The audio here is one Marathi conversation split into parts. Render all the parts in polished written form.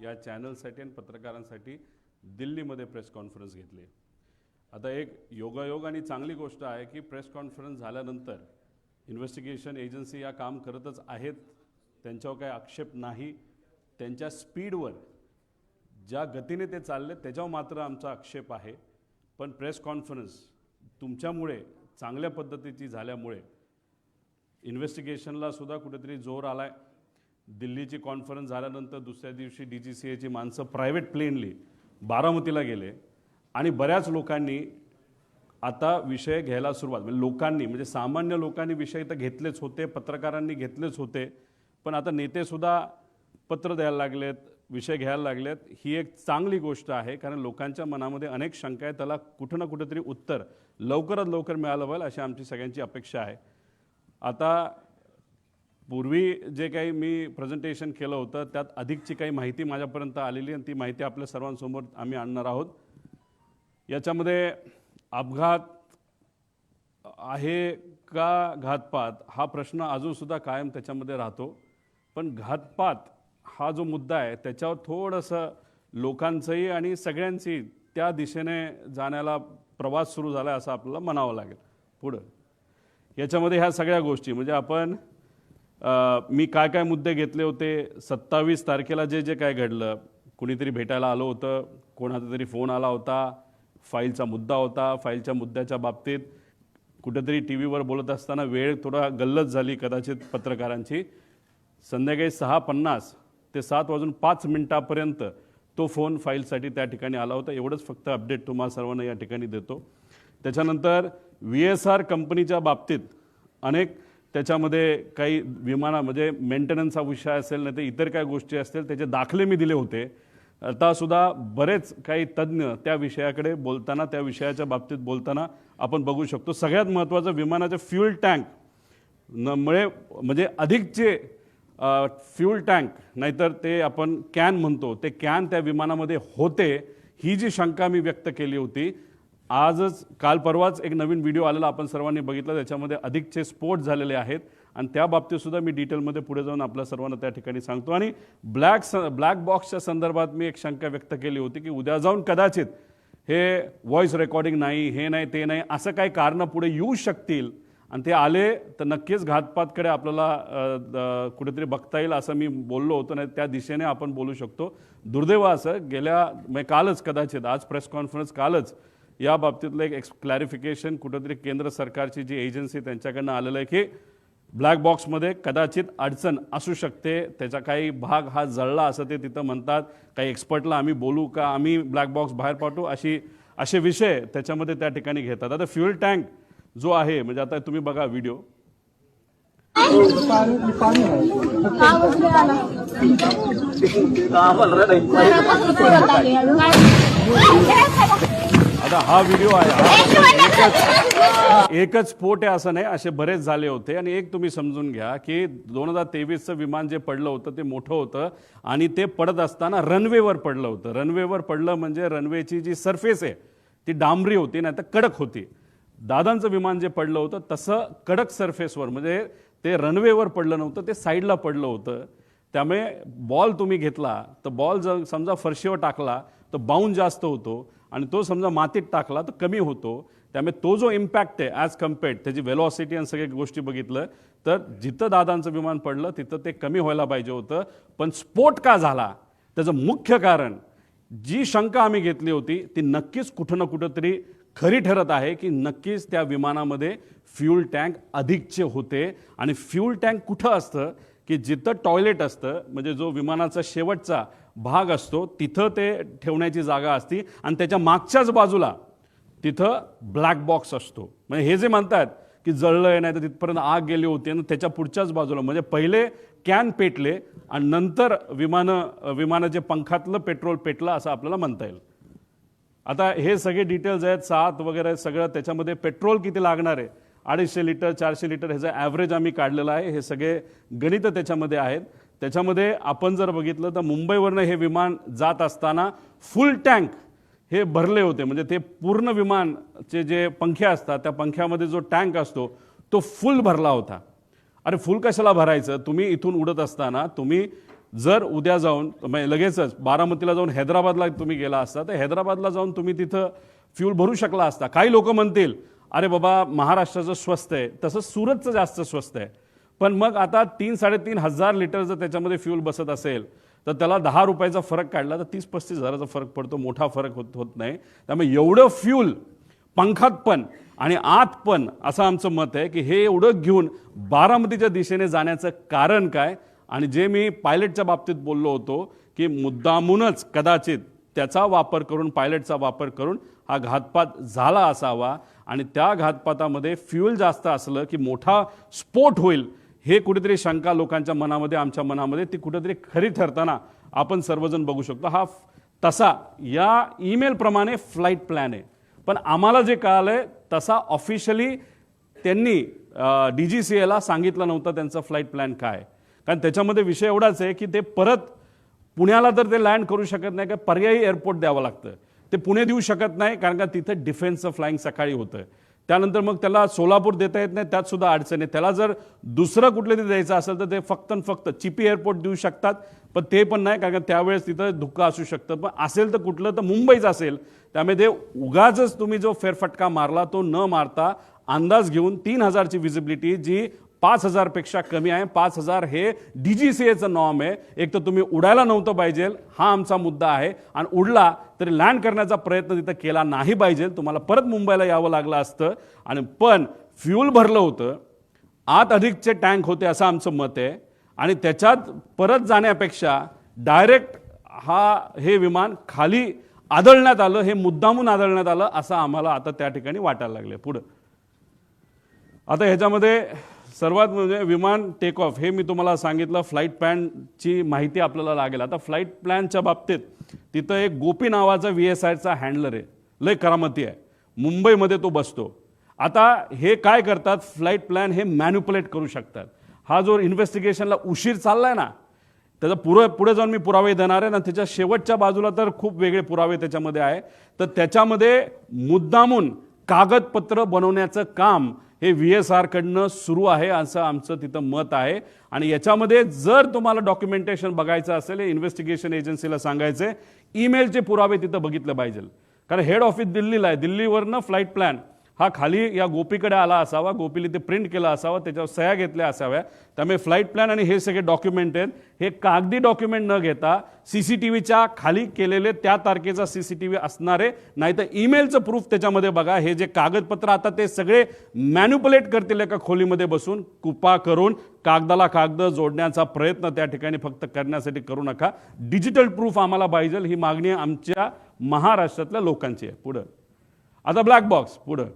या चॅनलसाठी आणि पत्रकारांसाठी दिल्लीमध्ये प्रेस कॉन्फरन्स घेतली। आता एक योगायोग आणि चांगली गोष्ट आहे की प्रेस कॉन्फरन्स झाल्यानंतर इन्व्हेस्टिगेशन एजन्सी या काम करतच आहेत, त्यांच्यावर काही आक्षेप नाही। त्यांच्या स्पीडवर ज्या गतीने ते चालले त्याच्यावर मात्र आमचा आक्षेप आहे। पण प्रेस कॉन्फरन्स तुमच्यामुळे चांगल्या पद्धतीची झाल्यामुळे इन्व्हेस्टिगेशनला सुद्धा कुठेतरी जोर आलाय। दिल्लीची कॉन्फरन्स झाल्यानंतर दुसऱ्या दिवशी DGCAची माणसं प्रायव्हेट प्लेनली बारामतीला गेले आणि बऱ्याच लोकांनी आता विषय घ्यायला सुरुवात, म्हणजे लोकांनी म्हणजे सामान्य लोकांनी विषय तर घेतलेच होते, पत्रकारांनी घेतलेच होते, पण आता नेते सुद्धा पत्र द्यायला लागलेत, विषय घ्यायला लागलेत। ही एक चांगली गोष्ट आहे, कारण लोकांच्या मनामध्ये अनेक शंका आहेत, त्याला कुठं ना कुठेतरी उत्तर लवकरात लवकर मिळालं पाहिजे अशी आमची सगळ्यांची अपेक्षा आहे। आता पूर्वी जे काही मी प्रेझेंटेशन केलं होतं त्यात अधिकची काही माहिती माझ्यापर्यंत आलेली आणि ती माहिती आपल्या सर्वांसमोर आम्ही आणणार आहोत। याच्यामध्ये अपघात आहे का घातपात हा प्रश्न अजूनसुद्धा कायम त्याच्यामध्ये राहतो, पण घातपात हा जो मुद्दा आहे त्याच्यावर थोडंसं लोकांचंही आणि सगळ्यांची त्या दिशेने जाण्याला प्रवास सुरू झाला असं आपल्याला म्हणावं लागेल। पुढं याच्यामध्ये ह्या सगळ्या गोष्टी म्हणजे आपण मी काय काय मुद्दे घेतले होते, 27 तारखेला जे जे काय घडलं, कुणीतरी भेटायला आलं होतं, कोणाचा तरी फोन आला होता, फाईलचा मुद्दा होता, फाईलच्या मुद्द्याच्या बाबतीत कुठेतरी टीव्हीवर बोलत असताना वेळ थोडा गल्लत झाली कदाचित पत्रकारांची। संध्याकाळी 6:50 ते 7:05 तो फोन फाईलसाठी त्या ठिकाणी आला होता। एवढंच फक्त अपडेट तुम्हाला सर्वांना या ठिकाणी देतो। त्याच्यानंतर VSR कंपनीच्या बाबतीत अनेक त्याच्यामध्ये काही विमानामध्ये मेंटेनन्सचा विषय असेल नाही तर इतर काही गोष्टी असतील त्याचे दाखले मी दिले होते। आता सुद्धा बरेच काही तज्ज्ञ त्या विषयाकडे बोलताना, त्या विषयाच्या बाबतीत बोलताना आपण बघू शकतो। सगळ्यात महत्त्वाचं विमानाचे फ्यूल टँक मुळे म्हणजे अधिकचे फ्यूल टँक नाहीतर ते आपण कॅन म्हणतो ते कॅन त्या विमानामध्ये होते, ही जी शंका मी व्यक्त केली होती। आजच काल परवाच एक नवीन व्हिडिओ आलेला आपण सर्वांनी बघितला, त्याच्यामध्ये अधिकचे स्फोट झालेले आहेत आणि त्या बाबतीत सुद्धा मी डिटेलमध्ये पुढे जाऊन आपल्या सर्वांना त्या ठिकाणी सांगतो। आणि ब्लॅक बॉक्सच्या संदर्भात मी एक शंका व्यक्त केली होती की उद्या जाऊन कदाचित हे व्हॉइस रेकॉर्डिंग नाही, हे नाही, ते नाही, असं काही कारणं पुढे येऊ शकतील आणि ते आले तर नक्कीच घातपातकडे आपल्याला कुठेतरी बघता येईल असं मी बोललो होतो, नाही त्या दिशेने आपण बोलू शकतो। दुर्दैव असं गेल्या कालच कदाचित आज प्रेस कॉन्फरन्स कालच या बाबतीतलं एक क्लॅरिफिकेशन कुठेतरी केंद्र सरकारची जी एजन्सी त्यांच्याकडनं आलेलं आहे की ब्लॅक बॉक्समध्ये कदाचित अडचण असू शकते, त्याचा काही भाग हा जळला असं ते तिथं म्हणतात। काही एक्सपर्टला आम्ही बोलू का, आम्ही ब्लॅक बॉक्स बाहेर पाठवू, असे विषय त्याच्यामध्ये त्या ठिकाणी घेतात। आता फ्यूल टँक जो आहे म्हणजे आता तुम्ही बघा व्हिडिओ, आता हा व्हिडिओ आहे, एकच स्फोट आहे असं नाही, असे बरेच झाले होते। आणि एक तुम्ही समजून घ्या की 2023चं विमान जे पडलं होतं ते मोठं होतं आणि ते पडत असताना रनवेवर पडलं होतं। रनवेवर पडलं म्हणजे रनवेची जी सरफेस आहे ती डांबरी होती नाही तर कडक होती। दादांचं विमान जे पडलं होतं तसं कडक सरफेसवर म्हणजे ते रनवेवर पडलं नव्हतं, ते साईडला पडलं होतं। त्यामुळे बॉल तुम्ही घेतला तर बॉल जर समजा फरशीवर टाकला तर बाउंड जास्त होतो आणि तो समजा मातीत टाकला तर कमी होतो। त्यामुळे तो जो इम्पॅक्ट आहे ॲज कम्पेअर्ड त्याची वेलॉसिटी आणि सगळ्या गोष्टी बघितलं तर जिथं दादांचं विमान पडलं तिथं ते कमी व्हायला पाहिजे होतं, पण स्फोट का झाला त्याचं मुख्य कारण जी शंका आम्ही घेतली होती ती नक्कीच कुठं ना कुठंतरी खरी ठरत आहे की नक्कीच त्या विमानामध्ये फ्यूल टँक अधिकचे होते। आणि फ्यूल टँक कुठं असतं की जिथं टॉयलेट असतं म्हणजे जो विमानाचा शेवटचा भाग असतो तिथं ते ठेवण्याची जागा असती आणि त्याच्या मागच्याच बाजूला तिथं ब्लॅक बॉक्स असतो। म्हणजे हे जे म्हणतात की जळलंय नाही तर तिथपर्यंत आग गेली होती आणि त्याच्या पुढच्याच बाजूला म्हणजे पहिले कॅन पेटले आणि नंतर विमानाचे पंखातलं पेट्रोल पेटलं असं आपल्याला म्हणता येईल। आता हे सगळे डिटेल्स आहेत, 7 वगैरे सगळं, त्याच्यामध्ये पेट्रोल किती लागणार आहे 250 लिटर 400 लिटर ह्याचं ॲव्हरेज आम्ही काढलेलं आहे। हे सगळे गणित त्याच्यामध्ये आहेत। त्याच्यामध्ये आपण जर बघितलं तर मुंबईवरनं हे विमान जात असताना फुल टँक हे भरले होते, म्हणजे ते पूर्ण विमानचे जे पंखे असतात त्या पंख्यामध्ये जो टँक असतो तो फुल भरला होता। अरे फुल कशाला भरायचं, तुम्ही इथून उडत असताना तुम्ही जर उद्या जाऊन म्हणजे लगेचच बारामतीला जाऊन हैदराबादला तुम्ही गेला असता तर हैदराबादला जाऊन तुम्ही तिथं फ्यूल भरू शकला असता. काही लोक म्हणतील अरे बाबा महाराष्ट्राचं स्वस्त आहे, तसं सुरतचं जास्त स्वस्त आहे. पण मग आता 3-3.5 लिटर जर त्याच्यामध्ये फ्यूल बसत असेल तर त्याला 10 रुपयाचा फरक काढला तर 30-35 हजाराचा फरक पडतो, मोठा फरक होत नाही. त्यामुळे एवढं फ्यूल पंखात पण आणि आत पण असं आमचं मत आहे की हे एवढं घेऊन बारामतीच्या दिशेने जाण्याचं कारण काय. आणि जे मी पायलटच्या बाबतीत बोललो होतो की मुद्दामूनच कदाचित त्याचा वापर करून, पायलटचा वापर करून हा घातपात झाला असावा आणि त्या घातपातामध्ये फ्यूल जास्त असलं की मोठा स्फोट होईल हे कुठेतरी शंका लोकांच्या मनामध्ये, आमच्या मनामध्ये ती कुठेतरी खरी ठरताना आपण सर्वजण बघू शकतो. हा तसा या ईमेलप्रमाणे फ्लाईट प्लॅन आहे, पण आम्हाला जे कळालंय तसा ऑफिशियली त्यांनी DGCA सांगितलं नव्हतं त्यांचा फ्लाईट प्लॅन काय. कारण त्याच्यामध्ये विषय एवढाच आहे की ते परत पुण्याला तर ते लँड करू शकत नाही, का पर्यायी एअरपोर्ट द्यावं लागतं. ते पुणे देऊ शकत नाही कारण का तिथं डिफेन्सचं फ्लाईंग सकाळी होतं. त्यानंतर मग त्याला सोलापूर देता येत नाही, त्यात सुद्धा अडचण आहे. त्याला जर दुसरं कुठलं तरी द्यायचं असेल तर ते फक्त चिपी एअरपोर्ट देऊ शकतात, पण ते पण नाही कारण त्यावेळेस तिथं धुक्का असू शकतं. पण असेल तर कुठलं तर मुंबईच असेल. त्यामुळे ते उगाच तुम्ही जो फेरफटका मारला तो न मारता अंदाज घेऊन 3000ची विजिबिलिटी जी 5000 पेक्षा कमी आहे. 5000 हे DGCAचं नॉर्म आहे. एक तर तुम्ही उडायला नव्हतं पाहिजे, हा आमचा मुद्दा आहे. आणि उडला तरी लँड करण्याचा प्रयत्न तिथं केला नाही पाहिजे. तुम्हाला परत मुंबईला यावं लागलं असतं. आणि पण फ्यूल भरलं होतं, आत अधिकचे टँक होते असं आमचं मत आहे. आणि त्याच्यात परत जाण्यापेक्षा डायरेक्ट हे विमान खाली आदळण्यात आलं, हे मुद्दामून आदळण्यात आलं असं आम्हाला आता त्या ठिकाणी वाटायला लागले. पुढं आता ह्याच्यामध्ये सर्वात म्हणजे विमान टेक ऑफ हे मी तुम्हाला सांगितलं. फ्लाईट प्लॅनची माहिती आपल्याला लागेल. आता फ्लाईट प्लॅनच्या बाबतीत तिथं एक गोपी नावाचा VSIचा हँडलर आहे, लय करामती आहे, मुंबईमध्ये तो बसतो. आता हे काय करतात, फ्लाईट प्लॅन हे मॅन्युपुलेट करू शकतात. हा जो इन्व्हेस्टिगेशनला उशीर चाललाय ना, त्याचा पुढे जाऊन मी पुरावे देणार आहे ना, त्याच्या शेवटच्या बाजूला तर खूप वेगळे पुरावे त्याच्यामध्ये आहे. तर त्याच्यामध्ये मुद्दामून कागदपत्र बनवण्याचं काम हे VSR कडनं सुरू आहे असं आमचं तिथं मत आहे. आणि याच्यामध्ये जर तुम्हाला डॉक्युमेंटेशन बघायचं असेल, इन्व्हेस्टिगेशन एजन्सीला सांगायचे ईमेलचे पुरावे तिथं बघितले पाहिजे. कारण हेड ऑफिस दिल्लीला आहे, दिल्लीवरनं फ्लाईट प्लॅन हा खाली या गोपीकडे आला असावा, गोपीला ते प्रिंट केला असावा, त्याच्यावर सह्या घेतल्या असाव्या. त्यामुळे फ्लाईट प्लॅन आणि हे सगळे डॉक्युमेंट आहेत, हे कागदी डॉक्युमेंट न घेता CCTVच्या खाली केलेले त्या तारखेचा CCTV असणारे, नाही तर ईमेलचं प्रूफ त्याच्यामध्ये बघा. हे जे कागदपत्र आता ते सगळे मॅन्युपुलेट करतील एका खोलीमध्ये बसून, कुपा करून कागदाला कागद जोडण्याचा प्रयत्न त्या ठिकाणी फक्त करण्यासाठी करू नका. डिजिटल प्रूफ आम्हाला पाहिजे, ही मागणी आमच्या महाराष्ट्रातल्या लोकांची आहे. पुढं आता ब्लॅक बॉक्स पुढं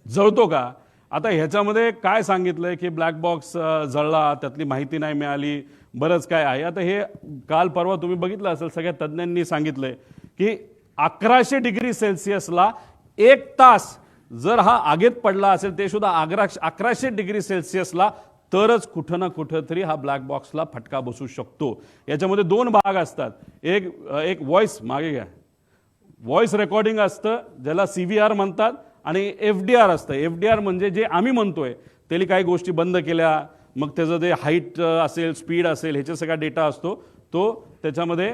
जळतो का. आता ह्याच्यामध्ये काय सांगितलंय की ब्लॅक बॉक्स जळला, त्यातली माहिती नाही मिळाली, बरंच काय आहे. आता हे काल परवा तुम्ही बघितलं असेल, सगळ्या तज्ज्ञांनी सांगितलंय की 1100 डिग्री सेल्सिअसला 1 तास जर हा आगीत पडला असेल, ते सुद्धा 1100 डिग्री सेल्सिअसला, तरच कुठं ना कुठं तरी हा ब्लॅक बॉक्सला फटका बसू शकतो. याच्यामध्ये 2 भाग असतात. एक व्हॉइस, मागे घ्या, व्हॉइस रेकॉर्डिंग असतं ज्याला CVR म्हणतात, आणि FDR असतं. FDR म्हणजे जे आम्ही म्हणतोय त्याला काही गोष्टी बंद केल्या, मग त्याचं ते हाईट असेल, स्पीड असेल, ह्याचा सगळा डेटा असतो, तो त्याच्यामध्ये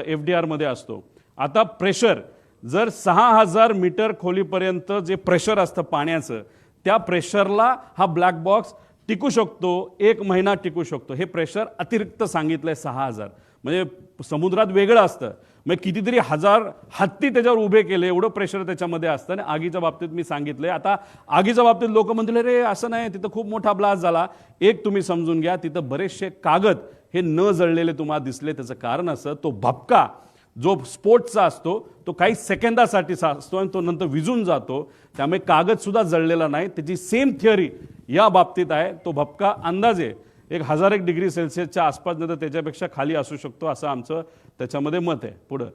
FDR मध्ये असतो. आता प्रेशर, जर 6000 मीटर खोलीपर्यंत जे प्रेशर असतं पाण्याचं, त्या प्रेशरला हा ब्लॅक बॉक्स टिकू शकतो, 1 महिना टिकू शकतो. हे प्रेशर अतिरिक्त सांगितलंय 6000, म्हणजे समुद्रात वेगळं असतं. मग कितीतरी हजार हत्ती त्याच्यावर उभे केले, एवढं प्रेशर त्याच्यामध्ये असतं. आणि आगीच्या बाबतीत मी सांगितलंय. आता आगीच्या बाबतीत लोक म्हणतील रे असं नाही, तिथं खूप मोठा ब्लास्ट झाला. एक तुम्ही समजून घ्या, तिथं बरेचसे कागद हे न जळलेले तुम्हाला दिसले. त्याचं कारण असं, तो भपका जो स्फोटचा असतो तो काही सेकंदासाठी असतो आणि तो नंतर विझून जातो. त्यामुळे कागद सुद्धा जळलेला नाही. त्याची सेम थिअरी या बाबतीत आहे. तो भपका अंदाजे 1001 डिग्री सेल्सिअसच्या आसपास, नंतर त्याच्यापेक्षा खाली असू शकतो असं आमचं त्याच्यामध्ये मत आहे. पुढं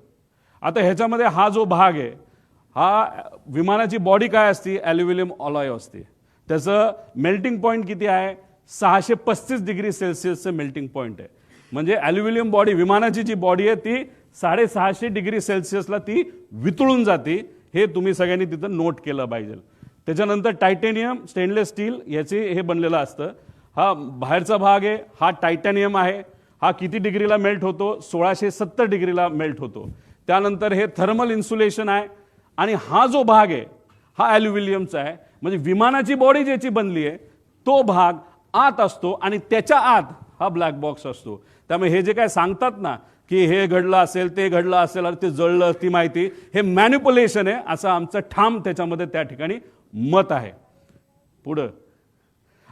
आता ह्याच्यामध्ये हा जो भाग आहे, हा विमानाची बॉडी काय असते, ॲल्युमिनियम अलॉय असते. त्याचं मेल्टिंग पॉईंट किती आहे, 635 डिग्री सेल्सिअसचं मेल्टिंग पॉईंट आहे. म्हणजे ॲल्युमिनियम बॉडी, विमानाची जी बॉडी आहे ती 650 डिग्री सेल्सिअसला ती वितळून जाते. हे तुम्ही सगळ्यांनी तिथं नोट केलं पाहिजे. त्याच्यानंतर टायटॅनियम, स्टेनलेस स्टील याचे हे बनलेलं असतं. हा बाहेरचा भाग आहे, हा टायटॅनियम आहे. हा किती डिग्रीला मेल्ट होतो? 1670 डिग्रीला मेल्ट होतो. त्यानंतर हे थर्मल इन्सुलेशन आहे आणि हा जो भाग आहे हा ॲल्युमिनियमचा आहे. म्हणजे विमानाची बॉडी ज्याची बनली आहे तो भाग आत असतो आणि त्याच्या आत हा ब्लॅक बॉक्स असतो. त्यामुळे हे जे काय सांगतात ना की हे घडलं असेल ते घडलं असेल आणि ते जळलं ती माहिती, हे मॅनिप्युलेशन आहे असं आमचं ठाम त्याच्यामध्ये त्या ठिकाणी मत आहे. पुढं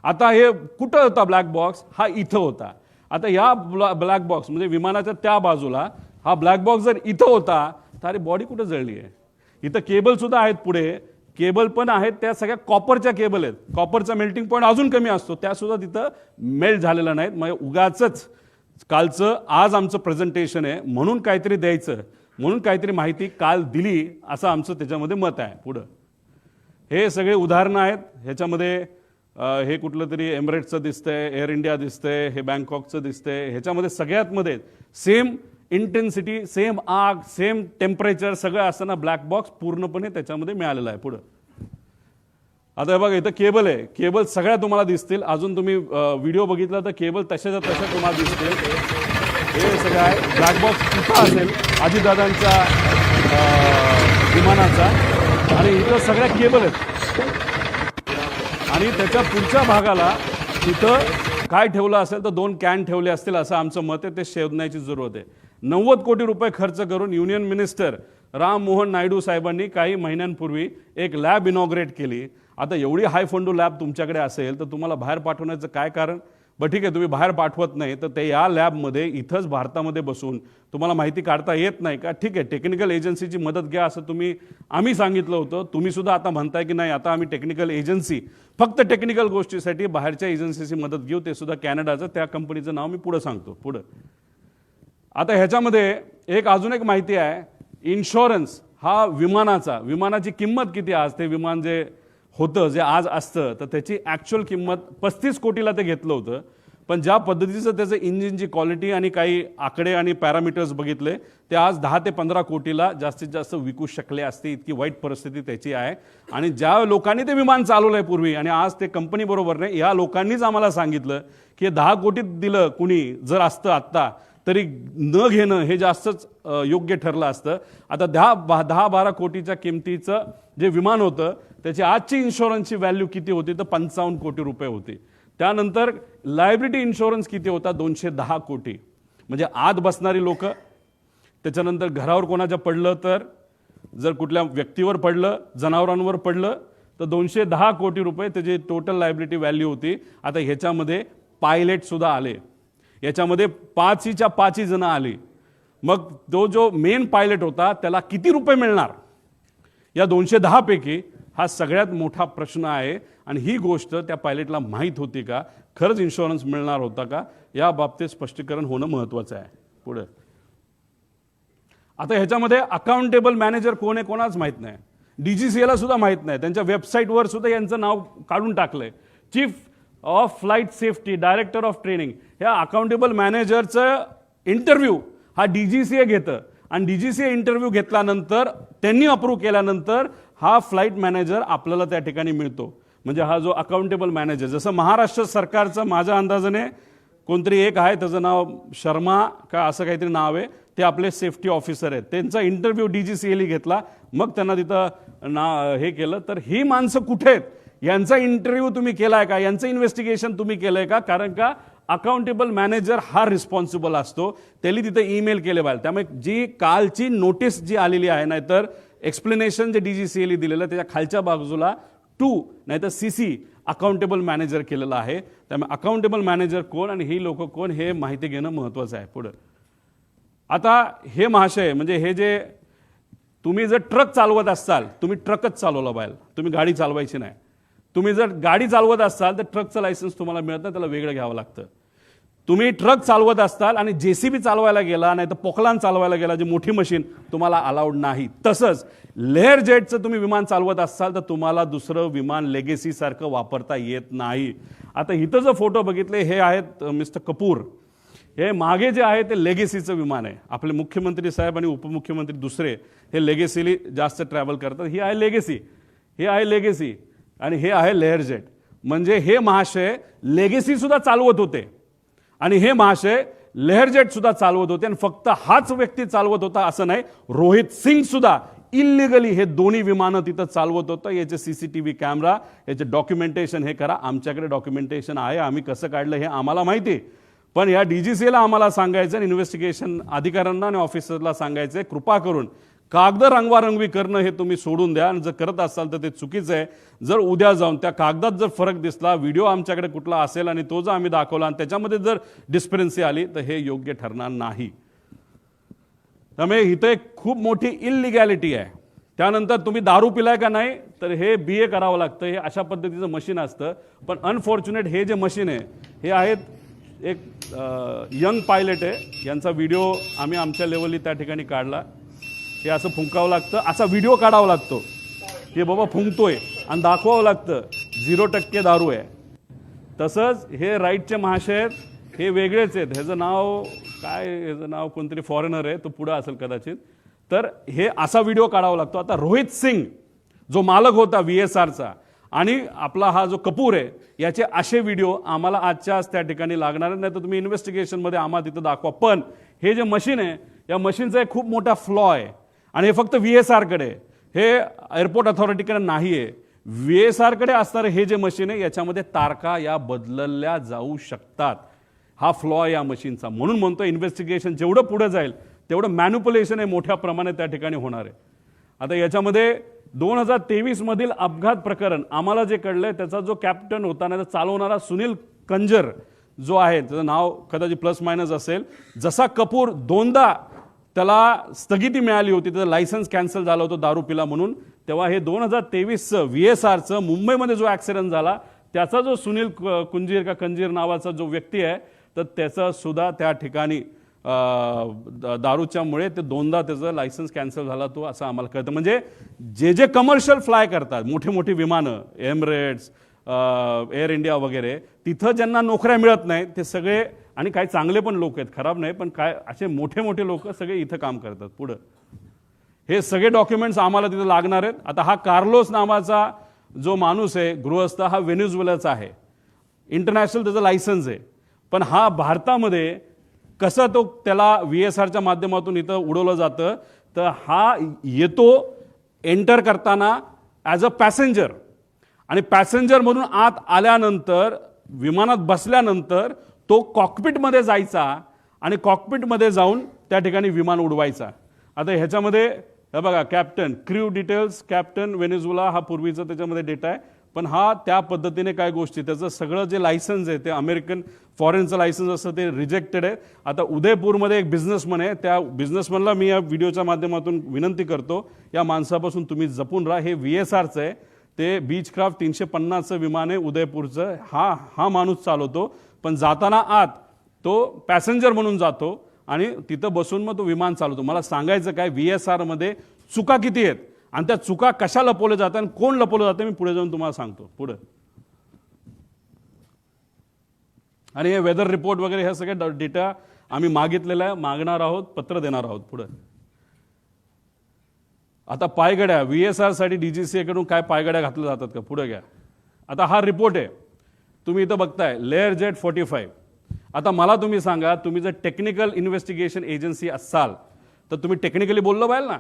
आता हे कुठं होता ब्लॅक बॉक्स? हा इथं होता. आता या ब्लॅक बॉक्स म्हणजे विमानाच्या त्या बाजूला हा ब्लॅक बॉक्स जर इथं होता तर अरे बॉडी कुठं जळली आहे? इथं केबल सुद्धा आहेत, पुढे केबल पण आहेत, त्या सगळ्या कॉपरच्या केबल आहेत. कॉपरचा मेल्टिंग पॉईंट अजून कमी असतो, त्या सुद्धा तिथं मेल्ट झालेला नाहीत. मग उगाचच कालचं आज आमचं प्रेझेंटेशन आहे म्हणून काहीतरी द्यायचं, म्हणून काहीतरी माहिती काल दिली असं आमचं त्याच्यामध्ये मत आहे. पुढं हे सगळे उदाहरणं आहेत. ह्याच्यामध्ये हे कुठलं तरी एमिरेट्सचं दिसतंय, एअर इंडिया दिसतंय, हे बँकॉकचं दिसतंय. ह्याच्यामध्ये सगळ्यात मध्ये सेम इंटेन्सिटी, सेम आग, सेम टेम्परेचर सगळं असताना ब्लॅक बॉक्स पूर्णपणे त्याच्यामध्ये मिळालेला आहे. पुढं आता हे बघा इथं केबल आहे, केबल सगळ्या तुम्हाला दिसतील. अजून तुम्ही व्हिडिओ बघितला तर केबल तशाच्या तशा तुम्हाला दिसतील. हे सगळं आहे. ब्लॅक बॉक्स कुठं असेल? अजितदादांच्या विमानाचा, आणि इथं सगळ्या केबल आहेत. आणि त्याच्या पुढच्या भागाला तिथं काय ठेवलं असेल तर 2 कॅन ठेवले असतील असं आमचं मत आहे. ते शोधण्याची जरूरत आहे. 90 कोटी रुपये खर्च करून युनियन मिनिस्टर राम मोहन नायडू साहेबांनी काही महिन्यांपूर्वी एक लॅब इनॉग्रेट केली. आता एवढी हाय फंडू लॅब तुमच्याकडे असेल तर तुम्हाला बाहेर पाठवण्याचं काय कारण? बरं ठीक आहे, तुम्ही बाहेर पाठवत नाही तर ते या लॅबमध्ये इथंच भारतामध्ये बसून तुम्हाला माहिती काढता येत नाही का? ठीक आहे, टेक्निकल एजन्सीची मदत घ्या असं आम्ही सांगितलं होतं. तुम्ही सुद्धा आता म्हणताय की नाही आता आम्ही टेक्निकल एजन्सी फक्त टेक्निकल गोष्टीसाठी बाहेरच्या एजन्सीची मदत घेऊ, ते सुद्धा कॅनडाचं, त्या कंपनीचं नाव मी पुढं सांगतो. पुढं आता ह्याच्यामध्ये अजून एक माहिती आहे. इन्शुरन्स हा विमानाची किंमत किती? आज ते विमान जे होतं, जे आज असतं, तर त्याची ॲक्च्युअल किंमत 35 कोटीला ते घेतलं होतं. पण ज्या पद्धतीचं त्याचं इंजिनची क्वालिटी आणि काही आकडे आणि पॅरामीटर्स बघितले ते आज 10 ते 15 कोटीला जास्तीत जास्त विकू शकले असते. इतकी वाईट परिस्थिती त्याची आहे. आणि ज्या लोकांनी ते विमान चालवलं आहे पूर्वी आणि आज ते कंपनी बरोबर नाही, या लोकांनीच आम्हाला सांगितलं की 10 कोटीत दिलं कुणी जर असतं आत्ता तरी न घेणं हे जास्तच योग्य ठरलं असतं. आता 10-12 कोटीच्या किमतीचं जे विमान होतं त्याची आजची इन्शुरन्सची व्हॅल्यू किती होती? तर 55 कोटी रुपये होती. त्यानंतर लायबिलिटी इन्शुरन्स किती होता? 210 कोटी. म्हणजे आत बसणारी लोक, त्याच्यानंतर घरावर कोणाच्या पडलं तर, जर कुठल्या व्यक्तीवर पडलं, जनावरांवर पडलं तर 210 कोटी रुपये त्याची टोटल लायबिलिटी व्हॅल्यू होती. आता ह्याच्यामध्ये पायलट सुद्धा आले, याच्यामध्ये 5च्या 5 जण आली. मग तो जो मेन पायलट होता त्याला किती रुपये मिळणार या 210 पैकी? हा सगळ्यात मोठा प्रश्न आहे. आणि ही गोष्ट त्या पायलटला माहीत होती का? खरंच इन्शुरन्स मिळणार होता का? या बाबतीत स्पष्टीकरण होणं महत्त्वाचं आहे. पुढे आता ह्याच्यामध्ये अकाउंटेबल मॅनेजर कोण आहे कोणाच माहीत नाही. DGCAला सुद्धा माहीत नाही. त्यांच्या वेबसाईटवर सुद्धा यांचं नाव काढून टाकलंय. Chief of flight safety, director of training. ह्या अकाउंटेबल मॅनेजरचं इंटरव्ह्यू हा DGCA घेतं आणि DGCA इंटरव्ह्यू घेतल्यानंतर त्यांनी अप्रूव्ह केल्यानंतर हा फ्लाईट मॅनेजर आपल्याला त्या ठिकाणी मिळतो. म्हणजे हा जो अकाउंटेबल मॅनेजर, जसं महाराष्ट्र सरकारचं माझ्या अंदाजाने कोणतरी एक आहे, त्याचं नाव शर्मा का असं काहीतरी नाव आहे, ते आपले सेफ्टी ऑफिसर आहेत. त्यांचा इंटरव्ह्यू DGCAने घेतला, मग त्यांना तिथं हे केलं. तर ही माणसं कुठे आहेत? यांचा इंटरव्ह्यू तुम्ही केलाय का? यांचं इन्व्हेस्टिगेशन तुम्ही केलंय का? कारण का अकाउंटेबल मॅनेजर हा रिस्पॉन्सिबल असतो. त्यांनी तिथे ईमेल केले पाहिजे. त्यामुळे जी कालची नोटीस जी आलेली आहे, नाहीतर एक्सप्लेनेशन जे DGCAने दिलेलं त्याच्या खालच्या बाजूला 2 नाहीतर CC अकाउंटेबल मॅनेजर केलेलं आहे. त्यामुळे अकाउंटेबल मॅनेजर कोण आणि ही लोक कोण हे माहिती घेणं महत्त्वाचं आहे. पुढं आता हे महाशय, म्हणजे हे जे तुम्ही जर ट्रक चालवत असाल, तुम्ही ट्रकच चालवला पाहिजे, तुम्ही गाडी चालवायची नाही. तुम्ही जर गाडी चालवत असाल तर ट्रकचं लायसन्स तुम्हाला मिळत नाही, त्याला वेगळं घ्यावं लागतं. तुम्ही ट्रक चालवत असताल आणि JCB चालवायला गेला, नाही तर पोकलान चालवायला गेला, जी मोठी मशीन, तुम्हाला अलाउड नाही. तसंच लेअर जेटचं तुम्ही विमान चालवत असाल तर तुम्हाला दुसरं विमान लेगेसी सारखं वापरता येत नाही. आता इथं जर फोटो बघितले, हे आहेत मिस्टर कपूर. हे मागे जे आहे ते लेगेसीचं विमान आहे. आपले मुख्यमंत्री साहेब आणि उपमुख्यमंत्री दुसरे हे लेगेसीली जास्त ट्रॅव्हल करतात. ही आहे लेगेसी, हे आहे लेगेसी आणि हे आहे लेअर जेट. म्हणजे हे महाशय लेगेसी सुद्धा चालवत होते आणि हे महाशय लेहरजेट सुद्धा चालवत होते आणि फक्त हाच व्यक्ती चालवत होता असं नाही, रोहित सिंग सुद्धा इलिगली हे दोन्ही विमानं तिथं चालवत होतं. याचे सीसीटीव्ही कॅमेरा, याचे डॉक्युमेंटेशन हे करा. आमच्याकडे डॉक्युमेंटेशन आहे, आम्ही कसं काढलं हे आम्हाला माहिती. पण या DGCA ला आम्हाला सांगायचं, इन्व्हेस्टिगेशन अधिकाऱ्यांना आणि ऑफिसरला सांगायचं, कृपा करून कागद रंगवारंगवी करणं हे तुम्ही सोडून द्या. आणि जर करत असाल तर ते चुकीचं आहे. जर उद्या जाऊन त्या कागदात जर फरक दिसला, व्हिडिओ आमच्याकडे कुठला असेल आणि तो जर आम्ही दाखवला आणि त्याच्यामध्ये जर डिस्क्रिपन्सी आली तर हे योग्य ठरणार नाही. त्यामुळे इथं एक खूप मोठी इलिगॅलिटी आहे. त्यानंतर तुम्ही दारू पिलाय का नाही तर हे BA करावं लागतं. हे अशा पद्धतीचं मशीन असतं. पण अनफॉर्च्युनेट हे जे मशीन आहे हे आहेत एक यंग पायलट आहे, यांचा व्हिडिओ आम्ही आमच्या लेवलनी त्या ठिकाणी काढला. हे असं फुंकावं लागतं, असा व्हिडिओ काढावा लागतो की बाबा फुंकतोय आणि दाखवावं लागतं 0% दारू आहे. तसंच हे राईटचे महाशय आहेत, हे वेगळेच आहेत. ह्याचं नाव काय, ह्याचं नाव कोणतरी फॉरेनर आहे, तो पुढं असेल कदाचित. तर हे असा व्हिडिओ काढावा लागतो. आता रोहित सिंग जो मालक होता VSRचा आणि आपला हा जो कपूर आहे, याचे असे व्हिडिओ आम्हाला आजच्याच त्या ठिकाणी लागणार नाही. तर तुम्ही इन्व्हेस्टिगेशनमध्ये आम्हाला तिथं दाखवा. पण हे जे मशीन आहे, या मशीनचा एक खूप मोठा फ्लॉ आहे आणि हे फक्त VSRकडे, हे एअरपोर्ट अथॉरिटीकडे नाही आहे. VSRकडे असणारे हे जे मशीन आहे याच्यामध्ये तारखा या बदलल्या जाऊ शकतात. हा फ्लॉ या मशीनचा. म्हणून म्हणतो इन्व्हेस्टिगेशन जेवढं पुढे जाईल तेवढं मॅन्युप्युलेशन हे मोठ्या प्रमाणात त्या ठिकाणी होणार आहे. आता याच्यामध्ये 2023 मधील अपघात प्रकरण आम्हाला जे कळलंय, त्याचा जो कॅप्टन होता ना, चालवणारा सुनील कंजर जो आहे, त्याचं नाव कदाचित प्लस मायनस असेल. जसा कपूर दोनदा त्याला स्थगिती मिळाली होती, त्याचं लायसन्स कॅन्सल झालं होतं दारू पिला म्हणून, तेव्हा हे 2023चं VSRचं मुंबईमध्ये जो ॲक्सिडेंट झाला त्याचा जो सुनील कुंजीर का कंजीर नावाचा जो व्यक्ती आहे, तर त्याचा सुद्धा त्या ठिकाणी दारूच्यामुळे ते दोनदा त्याचं लायसन्स कॅन्सल झाला तो, असं आम्हाला कळतं. म्हणजे जे जे कमर्शियल फ्लाय करतात, मोठे मोठी विमानं, एमिरेट्स, एअर इंडिया वगैरे, तिथं ज्यांना नोकऱ्या मिळत नाही ते सगळे, आणि काही चांगले पण लोक आहेत, खराब नाही, पण काय असे मोठे मोठे लोक सगळे इथं काम करतात. पुढं हे सगळे डॉक्युमेंट्स आम्हाला तिथं लागणार आहेत. आता हा कार्लोस नावाचा जो माणूस आहे गृहस्थ, हा व्हेनेझुएलाचा आहे, इंटरनॅशनल त्याचं लायसन्स आहे. पण हा भारतामध्ये कसं तो त्याला VSRच्या माध्यमातून इथं उडवलं जातं, तर हा येतो एंटर करताना ॲज अ पॅसेंजर, आणि पॅसेंजरमधून आत आल्यानंतर विमानात बसल्यानंतर तो कॉकपिटमध्ये जायचा आणि कॉकपिटमध्ये जाऊन त्या ठिकाणी विमान उडवायचा. आता ह्याच्यामध्ये हे बघा, captain, crew details, captain Venezuela हा पूर्वीचा त्याच्यामध्ये डेटा आहे. पण हा त्या पद्धतीने काय गोष्टी, त्याचं सगळं जे लायसन्स आहे ते अमेरिकन फॉरेनचं लायसन्स असतं ते रिजेक्टेड आहे. आता उदयपूरमध्ये एक बिझनेसमन आहे, त्या बिझनेसमनला मी या व्हिडिओच्या माध्यमातून विनंती करतो, या माणसापासून तुम्ही जपून राहा. हे VSRचं आहे, ते बीचक्राफ्ट 350चं विमान आहे उदयपूरचं. हा माणूस चालवतो, पण जाताना आत तो पॅसेंजर म्हणून जातो आणि तिथं बसून मग तो विमान चालवतो. मला सांगायचं काय, VSRमध्ये चुका किती आहेत आणि त्या चुका कशा लपवल्या जातात आणि कोण लपवलं जातं, मी पुढे जाऊन तुम्हाला सांगतो. पुढे आणि हे वेदर रिपोर्ट वगैरे हे सगळे डेटा आम्ही मागितलेला आहे, मागणार आहोत, पत्र देणार आहोत. पुढे आता पायगड्या, VSRसाठी DGCA कडून काय पायगड्या घातल्या जातात का, पुढे घ्या. आता हा रिपोर्ट आहे, तुम्ही इथं बघताय, लेअरजेट 45. आता मला तुम्ही सांगा, तुम्ही जर टेक्निकल इन्व्हेस्टिगेशन एजन्सी असाल तर तुम्ही टेक्निकली बोललो पाहिजे ना,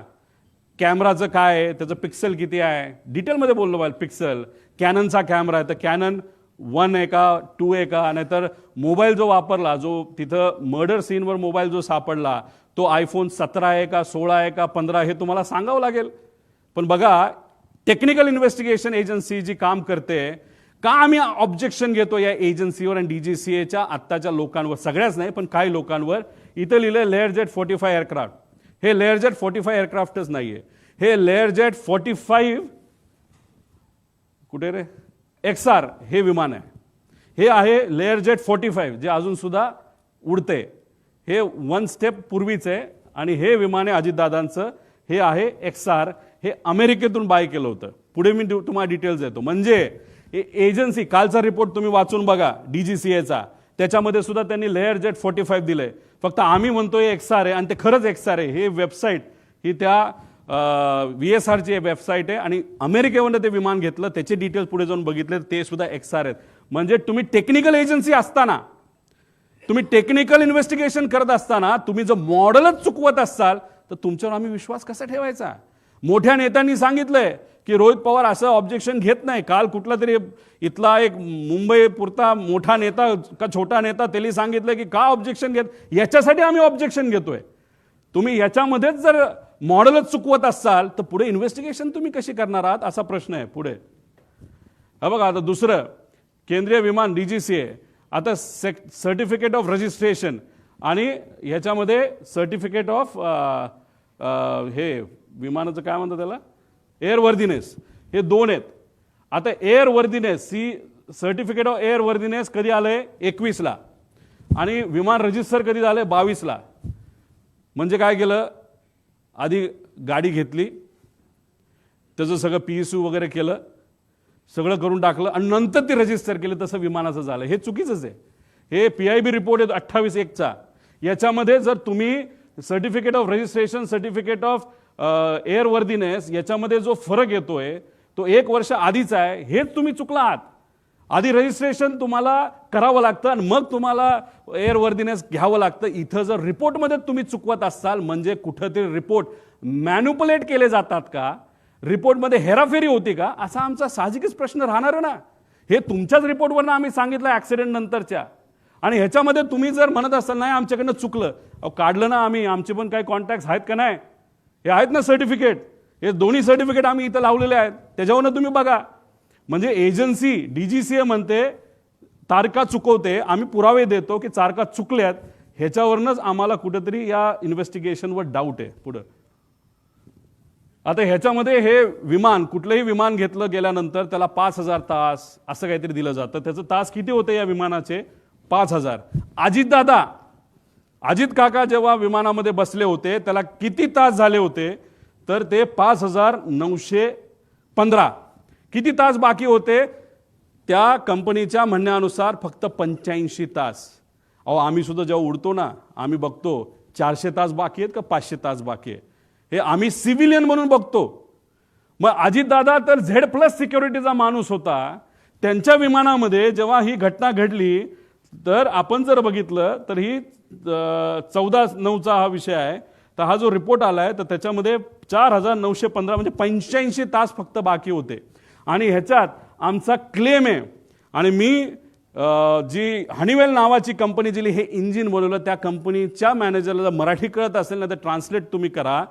कॅमेराचं काय आहे, त्याचं पिक्सल किती आहे, डिटेलमध्ये बोललो पाहिजे. पिक्सल, कॅननचा कॅमेरा आहे तर कॅनन 1 आहे का 2 आहे का, नाहीतर मोबाईल जो वापरला, जो तिथं मर्डर सीनवर मोबाईल जो सापडला तो iPhone 17 आहे का 16 आहे का 15, हे तुम्हाला सांगावं लागेल. पण बघा, टेक्निकल इन्व्हेस्टिगेशन एजन्सी जी काम करते, का आम्ही ऑब्जेक्शन घेतो या एजन्सीवर आणि DGCAच्या आत्ताच्या लोकांवर, सगळ्याच नाही पण काही लोकांवर. इथं लिहिलं लेअरजेट 45 एअरक्राफ्ट. हे लेअरजेट 45 एअरक्राफ्टच नाहीये, हे लेअरजेट 45 कुठे रे XR हे विमान आहे. हे आहे लेअरजेट 45 जे अजून सुद्धा उडते. हे 1 स्टेप पूर्वीच आहे आणि हे विमान आहे अजितदादांचं. हे आहे XR, हे अमेरिकेतून बाय केलं होतं. पुढे मी तुम्हाला डिटेल्स देतो. म्हणजे एजन्सी, कालचा रिपोर्ट तुम्ही वाचून बघा DGCAचा, त्याच्यामध्ये सुद्धा त्यांनी लेअरजेट 45 दिलंय. फक्त आम्ही म्हणतोय XR आहे आणि ते खरंच XR आहे. हे वेबसाईट ही त्या VSRची वेबसाईट आहे आणि अमेरिकेवरून ते विमान घेतलं, त्याचे डिटेल्स पुढे जाऊन बघितले, ते सुद्धा XR आहेत. म्हणजे तुम्ही टेक्निकल एजन्सी असताना तुम्ही टेक्निकल इन्व्हेस्टिगेशन करत असताना तुम्ही जर मॉडेलच चुकवत असाल तर तुमच्यावर आम्ही विश्वास कसा ठेवायचा? मोठ्या नेत्यांनी सांगितलंय की रोहित पवार असं ऑब्जेक्शन घेत नाही. काल कुठला तरी इथला एक मुंबई पुरता मोठा नेता का छोटा नेता त्यांनी सांगितलं की का ऑब्जेक्शन घेत, याच्यासाठी आम्ही ऑब्जेक्शन घेतोय. तुम्ही याच्यामध्येच जर मॉडेलच चुकवत असाल तर पुढे इन्व्हेस्टिगेशन तुम्ही कशी करणार आहात असा प्रश्न आहे पुढे. हा बघा, आता दुसरं केंद्रीय विमान DGCA आता सर्टिफिकेट ऑफ रजिस्ट्रेशन आणि ह्याच्यामध्ये सर्टिफिकेट ऑफ हे विमानाचं काय म्हणतात त्याला, एअरवर्दीनेस, हे दोन आहेत. आता एअरवर्दीनेस सर्टिफिकेट ऑफ एअरवर्दीनेस कधी आलंय 21ला आणि विमान रजिस्टर कधी झालंय 22ला. म्हणजे काय केलं, आधी गाडी घेतली, त्याचं सगळं PSU वगैरे केलं, सगळं करून टाकलं आणि नंतर ती रजिस्टर केली. तसं विमानाचं झालं. हे चुकीचंच आहे. हे PIB रिपोर्ट आहे 28/1चा. याच्यामध्ये जर तुम्ही certificate of registration, certificate of airworthiness याच्यामध्ये जो फरक येतोय तो 1 वर्ष आधीचा आहे. हेच तुम्ही चुकला आहात. आधी रजिस्ट्रेशन तुम्हाला करावं लागतं आणि मग तुम्हाला एअरवर्दीनेस घ्यावं लागतं. इथं जर रिपोर्टमध्ये तुम्ही चुकवत असाल म्हणजे कुठंतरी रिपोर्ट मॅन्युपुलेट केले जातात का, रिपोर्टमध्ये हेराफेरी होती का, असा आमचा साहजिकच प्रश्न राहणार ना. हे तुमच्याच रिपोर्टवरनं आम्ही सांगितलं ॲक्सिडेंट नंतरच्या. आणि ह्याच्यामध्ये तुम्ही जर म्हणत असाल नाही आमच्याकडनं चुकलं, काढलं ना आम्ही, आमचे पण काही कॉन्टॅक्ट आहेत का नाही, हे आहेत ना सर्टिफिकेट, हे दोन्ही सर्टिफिकेट आम्ही इथं लावलेले आहेत, त्याच्यावरनं तुम्ही बघा. म्हणजे एजन्सी DGCA म्हणते तारखा चुकवते, आम्ही पुरावे देतो की तारखा चुकल्यात, ह्याच्यावरनंच आम्हाला कुठेतरी या इन्व्हेस्टिगेशनवर डाऊट आहे पुढं. आता ह्याच्यामध्ये हे विमान, कुठलंही विमान घेतलं गेल्यानंतर त्याला 5,000 तास असं काहीतरी दिलं जातं. त्याचं तास किती होते या विमानाचे? 5,000. अजित काका जेव्हा विमानामध्ये बसले होते त्याला किती तास झाले होते? तर ते 5,915. किती तास बाकी होते? त्या कंपनीच्या म्हणण्यानुसार फक्त 85 तास. अहो आम्ही सुद्धा जेव्हा उडतो ना, आम्ही बघतो 400 तास बाकी आहेत का 500 तास बाकी आहे, हे आम्ही सिव्हिलियन म्हणून बघतो. मग अजितदादा तर Z+ सिक्युरिटीचा माणूस होता. त्यांच्या विमानामध्ये जेव्हा ही घटना घडली तर आपण जर बघितलं तर ही 14/9चा हा विषय आहे. तर हा जो रिपोर्ट आलाय तर त्याच्यामध्ये 4,915 म्हणजे 85 तास फक्त बाकी होते. आणि ह्याच्यात आमचा क्लेम आहे. आणि मी जी हनीवेल नावाची कंपनी जिली हे इंजिन बनवलं, त्या कंपनीच्या मॅनेजरला जर मराठी कळत असेल ना तर ट्रान्सलेट तुम्ही करा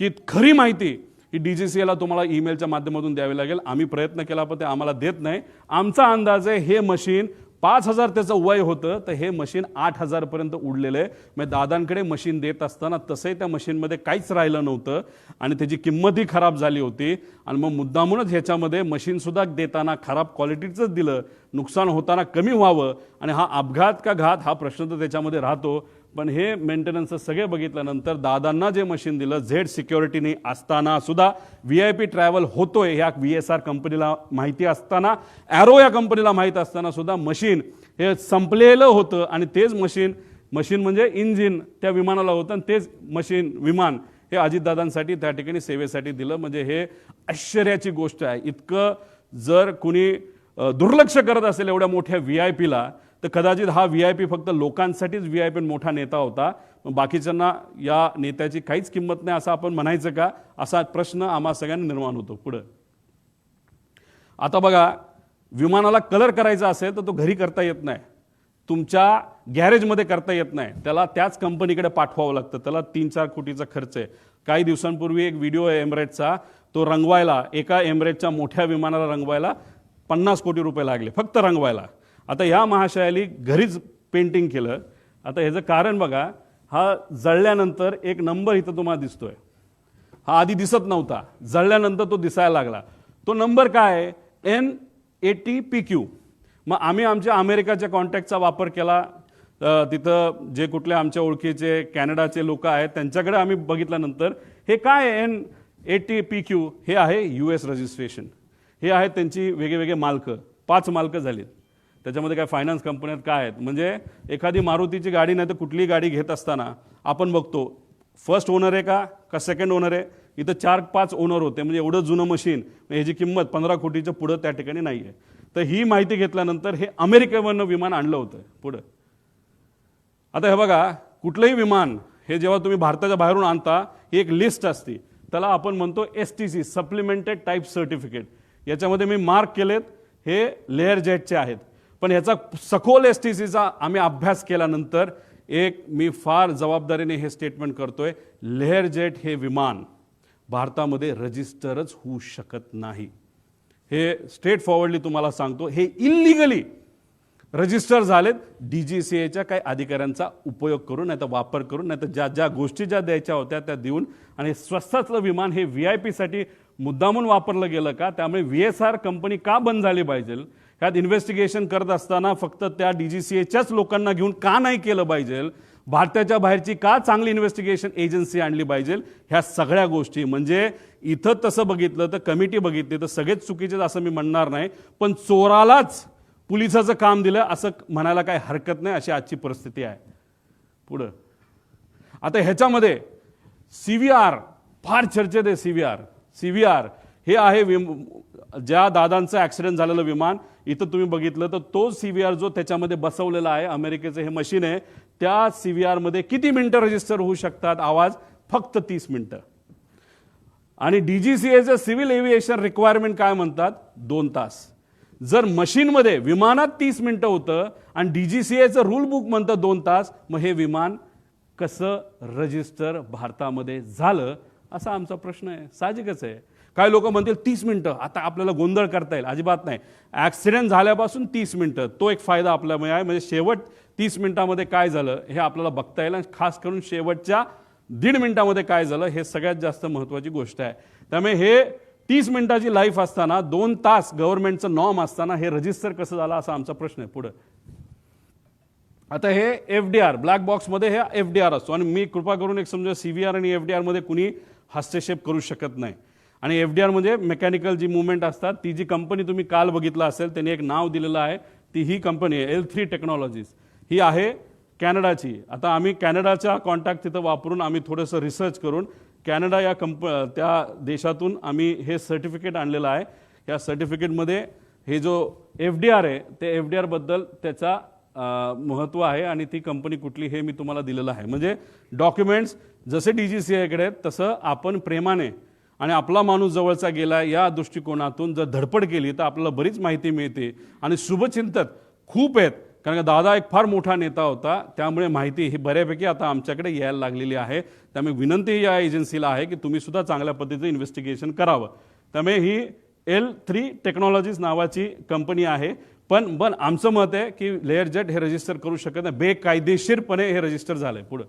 की खरी माहिती ही DGCAला तुम्हाला ईमेलच्या माध्यमातून द्यावी लागेल. आम्ही प्रयत्न केला पण ते आम्हाला देत नाही. आमचा अंदाज आहे हे मशीन 5,000 त्याचं वय होतं तर हे मशीन 8,000 पर्यंत उडलेलं आहे. म्हणजे दादांकडे मशीन देत असताना तसंही त्या मशीनमध्ये काहीच राहिलं नव्हतं आणि त्याची किंमतही खराब झाली होती. आणि मग मुद्दामूनच ह्याच्यामध्ये मशीनसुद्धा देताना खराब क्वालिटीचंच दिलं, नुकसान होताना कमी व्हावं. आणि हा अपघात का घात हा प्रश्न तर त्याच्यामध्ये राहतो. पण हे मेंटेनन्स सगळे बघितल्यानंतर दादांना जे मशीन दिलं Z सिक्युरिटीने असताना सुद्धा, VIP ट्रॅव्हल होतोय ह्या VSR कंपनीला माहिती असताना, ॲरो या कंपनीला माहीत असताना सुद्धा मशीन हे संपलेलं होतं. आणि तेच मशीन म्हणजे इंजिन त्या विमानाला होतं आणि तेच विमान हे अजितदादांसाठी त्या ठिकाणी सेवेसाठी दिलं. म्हणजे हे आश्चर्याची गोष्ट आहे. इतकं जर कुणी दुर्लक्ष करत असेल एवढ्या मोठ्या VIPला तर कदाचित हा VIP फक्त लोकांसाठीच VIP मोठा नेता होता, बाकीच्यांना या नेत्याची काहीच किंमत नाही असं आपण म्हणायचं का, असा प्रश्न आम्हा सगळ्यांना निर्माण होतो. पुढं आता बघा, विमानाला कलर करायचा असेल तर तो घरी करता येत नाही, तुमच्या गॅरेजमध्ये करता येत नाही, त्याला त्याच कंपनीकडे पाठवावं लागतं. त्याला 3-4 कोटीचा खर्च आहे. काही दिवसांपूर्वी एक व्हिडिओ आहे एमिरेट्सचा, तो रंगवायला, एका एमिरेटच्या मोठ्या विमानाला रंगवायला 50 कोटी रुपये लागले फक्त रंगवायला. आता ह्या महाशयाली घरीच पेंटिंग केलं. आता ह्याचं कारण बघा, हा जळल्यानंतर एक नंबर इथं तुम्हाला दिसतोय, हा आधी दिसत नव्हता, जळल्यानंतर तो दिसायला लागला. तो नंबर काय आहे? N80PQ. मग आम्ही आमच्या अमेरिकाच्या कॉन्टॅक्टचा वापर केला. तिथं जे कुठले आमच्या ओळखीचे कॅनडाचे लोक आहेत त्यांच्याकडे आम्ही बघितल्यानंतर हे काय आहे N80PQ, हे आहे US रजिस्ट्रेशन. हे आहेत त्यांची वेगवेगळे मालकं, 5 मालकं झालीत. त्याच्यामध्ये काय फायनान्स कंपन्यात काय आहेत, म्हणजे एखादी मारुतीची गाडी नाही तर कुठलीही गाडी घेत असताना आपण बघतो फर्स्ट ओनर आहे का सेकंड ओनर आहे. इथं 4-5 ओनर होते. म्हणजे एवढं जुनं मशीन, ह्याची किंमत 15 कोटीच्या पुढं त्या ठिकाणी नाही आहे. तर ही माहिती घेतल्यानंतर हे अमेरिकेवरनं विमान आणलं होतं पुढं. आता हे बघा, कुठलंही विमान हे जेव्हा तुम्ही भारताच्या बाहेरून आणता, ही एक लिस्ट असते, त्याला आपण म्हणतो STC, सप्लिमेंटेड टाईप सर्टिफिकेट. याच्यामध्ये मी मार्क केलेत, हे लेअर जेटचे आहेत. पण ह्याचा सखोल STCचा आम्ही अभ्यास केल्यानंतर एक मी फार जबाबदारीने हे स्टेटमेंट करतोय, लेअर जेट हे विमान भारतामध्ये रजिस्टरच होऊ शकत नाही. हे स्ट्रेट फॉरवर्डली तुम्हाला सांगतो, हे इल्लिगली रजिस्टर झालेत DGCAच्या काही अधिकाऱ्यांचा उपयोग करून, नाही तर वापर करून, नाही तर ज्या ज्या गोष्टी ज्या द्यायच्या होत्या त्या देऊन. आणि स्वस्तातलं विमान हे VIP साठी मुद्दामून वापरलं गेलं का? त्यामुळे VSR कंपनी का बंद झाली पाहिजे? ह्यात इन्व्हेस्टिगेशन करत असताना फक्त त्या DGCAच्याच लोकांना घेऊन का नाही केलं पाहिजे? भारताच्या बाहेरची का चांगली इन्व्हेस्टिगेशन एजन्सी आणली पाहिजे? ह्या सगळ्या गोष्टी, म्हणजे इथं तसं बघितलं तर कमिटी बघितली तर सगळेच चुकीचे असं मी म्हणणार नाही, पण चोरालाच पोलिसाचं काम दिलं असं म्हणायला काही हरकत नाही. अशी आजची परिस्थिती आहे. पुढं आता ह्याच्यामध्ये CVR फार चर्चेत आहे. CVR हे आहे ज्या दादांचं ॲक्सिडेंट झालेलं विमान. इथं तुम्ही बघितलं तर तो CVR जो त्याच्यामध्ये बसवलेला आहे, अमेरिकेचं हे मशीन आहे, त्या CVR मध्ये किती मिनिटं रजिस्टर होऊ शकतात आवाज? फक्त 30 मिनिटं. आणि DGCAचं सिव्हिल एव्हिएशन रिक्वायरमेंट काय म्हणतात? 2 तास. जर मशीनमध्ये विमानात 30 मिनिटं होतं आणि DGCAचं रूल बुक म्हणतं 2 तास, मग हे विमान कसं रजिस्टर भारतामध्ये झालं असा आमचा प्रश्न आहे. साहजिकच आहे. काही लोक म्हणतील 30 मिनिटं, आता आपल्याला गोंधळ करता येईल. अजिबात नाही. ॲक्सिडेंट झाल्यापासून 30 मिनिटं, तो एक फायदा आपल्याला आहे. म्हणजे शेवट 30 मिनिटामध्ये काय झालं हे आपल्याला बघता येईल. आणि खास करून शेवटच्या 1.5 मिनिटामध्ये काय झालं हे सगळ्यात जास्त महत्त्वाची गोष्ट आहे. त्यामुळे हे 30 मिनिटाची लाईफ असताना 2 तास गव्हर्नमेंटचं नॉर्म असताना हे रजिस्टर कसं झालं असा आमचा प्रश्न आहे. पुढं आता हे FDR ब्लॅक बॉक्समध्ये हे FDR असतो. आणि मी कृपा करून एक समजा CVR आणि FDR मध्ये कुणी हस्तक्षेप करू शकत नाही. आणि FDR म्हणजे मेकॅनिकल जी मुवमेंट असतात, ती जी कंपनी तुम्ही काल बघितलं असेल त्यांनी एक नाव दिलेलं आहे, ती ही कंपनी आहे L3 टेक्नॉलॉजीज. ही आहे कॅनडाची. आता आम्ही कॅनडाच्या कॉन्टॅक्ट तिथं वापरून आम्ही थोडंसं रिसर्च करून कॅनडा या त्या देशातून आम्ही हे सर्टिफिकेट आणलेलं आहे. या सर्टिफिकेटमध्ये हे जो FDR आहे ते FDR बद्दल त्याचा महत्त्व आहे आणि ती कंपनी कुठली हे मी तुम्हाला दिलेलं आहे. म्हणजे डॉक्युमेंट्स जसे DGCAकडे आहेत तसं आपण प्रेमाने आणि आपला माणूस जवळचा गेला या दृष्टिकोनातून जर धडपड केली तर आपल्याला बरीच माहिती मिळते. आणि शुभचिंतक खूप आहेत, कारण का दादा एक फार मोठा नेता होता, त्यामुळे माहिती ही बऱ्यापैकी आता आमच्याकडे यायला लागलेली आहे. त्यामुळे विनंती या एजन्सीला आहे की तुम्ही सुद्धा चांगल्या पद्धतीचं इन्व्हेस्टिगेशन करावं. त्यामुळे ही L3 टेक्नॉलॉजीज नावाची कंपनी आहे. पण आमचं मत आहे की लेअर जेट हे रजिस्टर करू शकत नाही, बेकायदेशीरपणे हे रजिस्टर झालंय. पुढं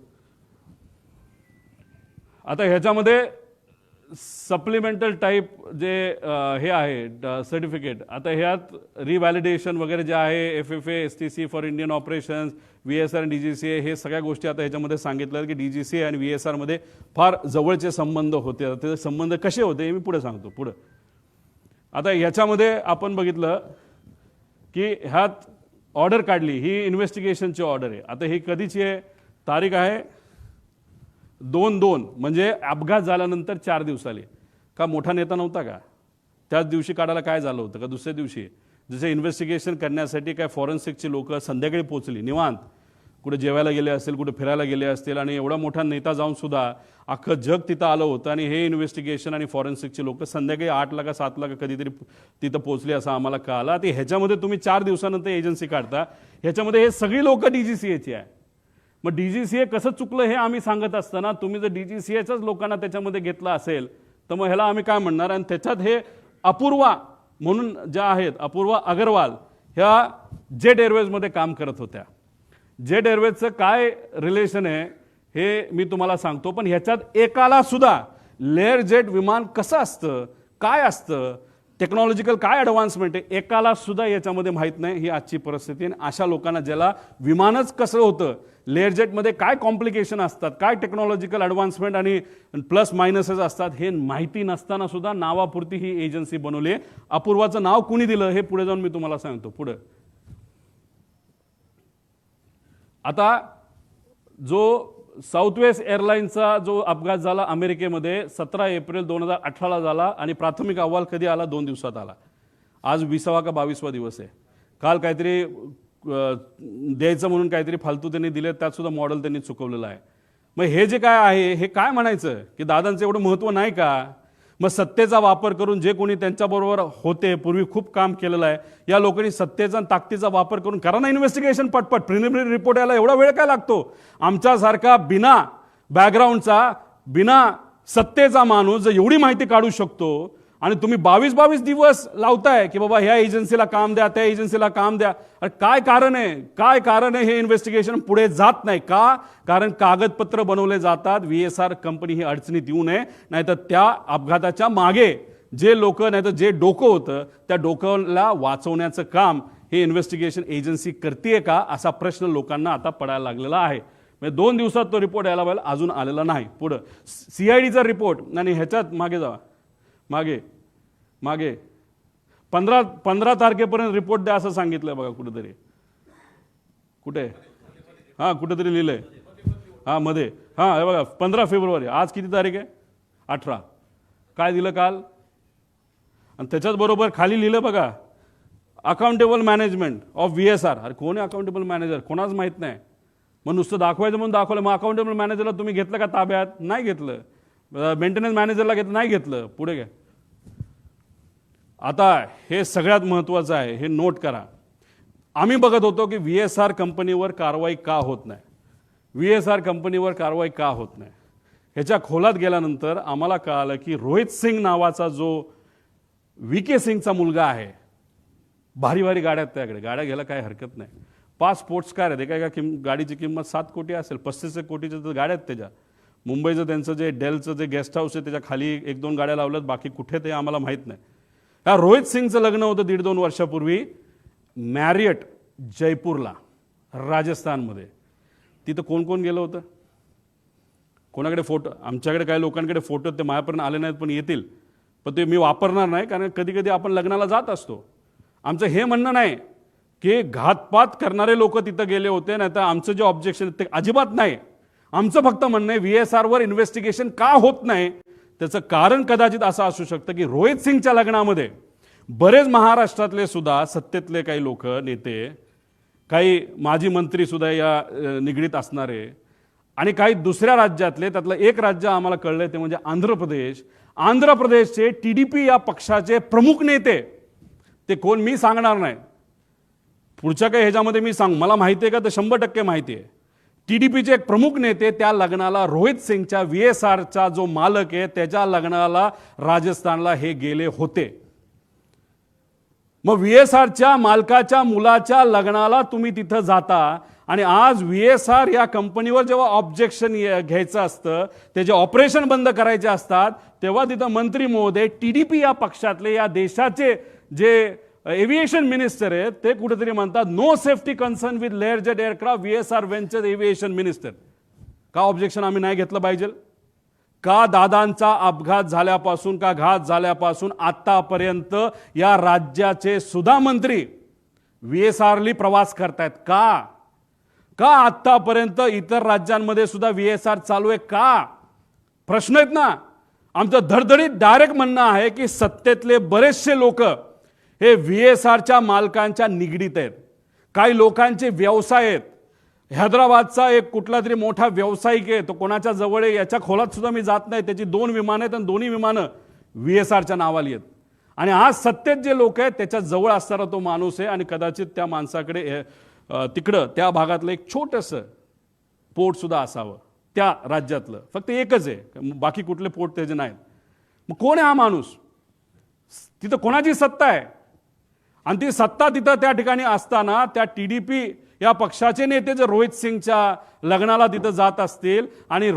आता ह्याच्यामध्ये सप्लिमेंटल टाईप जे हे आहे सर्टिफिकेट, आता ह्यात रिव्हॅलिडेशन वगैरे जे आहे FFA STC for Indian operations, VSR आणि DGCA हे सगळ्या गोष्टी आता ह्याच्यामध्ये सांगितलं की DGCA आणि VSR मध्ये फार जवळचे संबंध होते. ते संबंध कसे होते हे मी पुढे सांगतो. पुढं आता ह्याच्यामध्ये आपण बघितलं की ह्यात ऑर्डर काढली, ही इन्व्हेस्टिगेशनची ऑर्डर आहे. आता ही कधीची आहे? तारीख आहे 2/2, म्हणजे अपघात झाल्यानंतर 4 दिवसाली. का मोठा नेता नव्हता का? त्याच दिवशी काढायला काय झालं होतं का दुसऱ्या दिवशी? जसे इन्व्हेस्टिगेशन करण्यासाठी काय फॉरेन्सिकची लोक संध्याकाळी पोहोचली निवांत, कुठे जेवायला गेले असतील, कुठे फिरायला गेले असतील, आणि एवढा मोठा नेता जाऊन सुद्धा अख्खं जग तिथं आलं होतं. आणि हे इन्व्हेस्टिगेशन आणि फॉरेन्सिकची लोक संध्याकाळी 8ला का 7ला का कधीतरी तिथं पोहोचली असं आम्हाला कळालं. ते ह्याच्यामध्ये तुम्ही 4 दिवसानंतर एजन्सी काढता, ह्याच्यामध्ये हे सगळी लोक DGCAची आहे. मग DGCA कसं चुकलं हे आम्ही सांगत असताना तुम्ही जर DGCAच्याच लोकांना त्याच्यामध्ये घेतलं असेल तर मग ह्याला आम्ही काय म्हणणार? आणि त्याच्यात हे अपूर्वा म्हणून ज्या आहेत, अपूर्वा अग्रवाल, ह्या जेट एअरवेजमध्ये काम करत होत्या. जेट एअरवेजचं काय रिलेशन आहे हे मी तुम्हाला सांगतो. पण ह्याच्यात एकाला सुद्धा लेअर जेट विमान कसं असतं, काय असतं, टेक्नॉलॉजिकल काय ॲडव्हान्समेंट आहे, एकाला सुद्धा याच्यामध्ये माहीत नाही. ही आजची परिस्थिती. आणि अशा लोकांना ज्याला विमानच कसं होतं, लेअर जेटमध्ये काय कॉम्प्लिकेशन असतात, काय टेक्नॉलॉजिकल ॲडव्हान्समेंट आणि प्लस मायनसेस असतात हे माहिती नसताना सुद्धा नावापुरती ही एजन्सी बनवली. अपूर्वाचं नाव कुणी दिलं हे पुढे जाऊन मी तुम्हाला सांगतो. पुढे आता जो साऊथवेस्ट एअरलाईनचा जो अपघात झाला अमेरिकेमध्ये 17 एप्रिल 2018ला झाला आणि प्राथमिक अहवाल कधी आला? 2 दिवसात आला. आज 20वा का 22वा दिवस आहे. काल काहीतरी द्यायचं म्हणून काहीतरी फालतू त्यांनी दिले, त्यात सुद्धा मॉडेल त्यांनी चुकवलेलं आहे. मग हे जे काय आहे हे काय म्हणायचं की दादांचं एवढं महत्त्व नाही का? मग सत्तेचा वापर करून जे कोणी त्यांच्याबरोबर होते, पूर्वी खूप काम केलेलं आहे, या लोकांनी सत्तेचा आणि ताकदीचा वापर करून करा ना इन्व्हेस्टिगेशन पटपट. प्रिलिमिनरी रिपोर्ट यायला एवढा वेळ काय लागतो? आमच्यासारखा बिना बॅकग्राऊंडचा, बिना सत्तेचा माणूस जर एवढी माहिती काढू शकतो आणि तुम्ही 22 दिवस लावताय की बाबा ह्या एजन्सीला काम द्या, त्या एजन्सीला काम द्या, अरे काय कारण आहे? काय कारण आहे हे इन्व्हेस्टिगेशन पुढे जात नाही का? कारण कागदपत्र बनवले जातात VSR कंपनी ही अडचणीत येऊ नये, नाहीतर त्या अपघाताच्या मागे जे लोक, नाहीतर जे डोकं होतं त्या डोक्याला वाचवण्याचं काम हे इन्व्हेस्टिगेशन एजन्सी करते का, असा प्रश्न लोकांना आता पडायला लागलेला आहे. म्हणजे 2 दिवसात तो रिपोर्ट यायला पाहिजे, अजून आलेला नाही. पुढं CIDचा रिपोर्ट, आणि ह्याच्यात मागे जावा, मागे 15 तारखेपर्यंत रिपोर्ट द्या असं सांगितलंय बघा कुठेतरी. कुठे? हां, कुठेतरी लिहिलंय. हां, मध्ये. हां, हे बघा 15 फेब्रुवारी. आज किती तारीख आहे? 18. काय दिलं काल? आणि त्याच्याच बरोबर खाली लिहिलं बघा, अकाउंटेबल मॅनेजमेंट ऑफ VSR. अरे कोण आहे अकाउंटेबल मॅनेजर? कोणाच माहीत नाही. मग नुसतं दाखवायचं म्हणून दाखवलं. मग अकाउंटेबल मॅनेजरला तुम्ही घेतलं का ताब्यात? नाही घेतलं. मेंटेनन्स मॅनेजरला घेतलं? नाही घेतलं. पुढे घ्या. आता हे सगळ्यात महत्त्वाचं आहे, हे नोट करा. आम्ही बघत होतो की VSR कंपनीवर कारवाई का होत नाही, VSR कंपनीवर कारवाई का होत नाही. ह्याच्या खोलात गेल्यानंतर आम्हाला कळालं की रोहित सिंग नावाचा जो VK सिंगचा मुलगा आहे, भारी भारी गाड्या आहेत त्याकडे, गाड्या घ्यायला काही हरकत नाही. 5 स्पोर्ट्स कार आहेत. एका गाडीची किंमत 7 कोटी असेल, 35 कोटीच्या तर गाड्या आहेत त्याच्या. मुंबईचं त्यांचं जे डेलचं जे गेस्ट हाऊस आहे त्याच्या खाली 1-2 गाड्या लावल्यात, बाकी कुठे ते आम्हाला माहीत नाही. ह्या रोहित सिंगचं लग्न होतं 1.5-2 वर्षापूर्वी मॅरियट जयपूरला, राजस्थानमध्ये. तिथं कोण कोण गेलं होतं? कोणाकडे फोटो? आमच्याकडे काही लोकांकडे फोटो ते माझ्यापर्यंत आले नाहीत, पण येतील. पण ते मी वापरणार नाही, कारण कधी कधी आपण लग्नाला जात असतो. आमचं हे म्हणणं नाही की घातपात करणारे लोक तिथं गेले होते, नाही तर आमचं जे ऑब्जेक्शन ते अजिबात नाही. आमचं फक्त म्हणणं आहे VSRवर इन्व्हेस्टिगेशन का होत नाही, त्याचं कारण कदाचित असं असू शकतं की रोहित सिंगच्या लग्नामध्ये बरेच महाराष्ट्रातले सुद्धा सत्तेतले काही लोक, नेते, काही माजी मंत्री सुद्धा या निगडीत असणारे, आणि काही दुसऱ्या राज्यातले. त्यातलं एक राज्य आम्हाला कळलंय ते म्हणजे आंध्र प्रदेश. आंध्र प्रदेशचे TDP या पक्षाचे प्रमुख नेते, ते कोण मी सांगणार नाही, पुढच्या काही ह्याच्यामध्ये मी मला माहिती आहे का, तर 100% माहिती आहे. TDPचे एक प्रमुख नेते त्या लग्नाला, रोहित सिंगच्या VSRचा जो मालक आहे त्याच्या लग्नाला राजस्थानला हे गेले होते. मग VSRच्या मालकाच्या मुलाच्या लग्नाला तुम्ही तिथं जाता, आणि आज VSR या कंपनीवर जेव्हा ऑब्जेक्शन घ्यायचं असतं, त्याचे ऑपरेशन बंद करायचे असतात, तेव्हा तिथं मंत्री महोदय, TDP या पक्षातले, या देशाचे जे एव्हिएशन मिनिस्टर आहेत, ते कुठेतरी म्हणतात no safety concern with Learjet aircraft VSR venture aviation minister. का ऑब्जेक्शन आम्ही नाही घेतलं पाहिजे? का दादांचा अपघात झाल्यापासून, का घात झाल्यापासून आतापर्यंत या राज्याचे सुद्धा मंत्री VSRली प्रवास करतायत का? का आतापर्यंत इतर राज्यांमध्ये सुद्धा VSR चालू आहे का? प्रश्न आहेत ना. आमचं धडधडीत डायरेक्ट म्हणणं आहे की सत्तेतले बरेचसे लोक हे VSRच्या मालकांच्या निगडीत आहेत. काही लोकांचे व्यवसाय आहेत. हैदराबादचा एक कुठला तरी मोठा व्यावसायिक आहे, तो कोणाच्या जवळ आहे याच्या खोलात सुद्धा मी जात नाही. त्याची 2 विमानं आहेत आणि दोन्ही विमानं VSRच्या नावाली आहेत. आणि आज सत्तेत जे लोक आहेत त्याच्या जवळ असणारा तो माणूस आहे, आणि कदाचित त्या माणसाकडे तिकडं त्या भागातलं एक छोटंसं पोर्ट सुद्धा असावं त्या राज्यातलं. फक्त एकच आहे, बाकी कुठले पोर्ट त्याचे नाहीत. मग कोण आहे हा माणूस? तिथं कोणाची सत्ता आहे? आणि ती सत्ता तिथं त्या ठिकाणी असताना त्या TDP या पक्षाचे नेते जर रोहित सिंगच्या लग्नाला तिथं जात असतील, आणि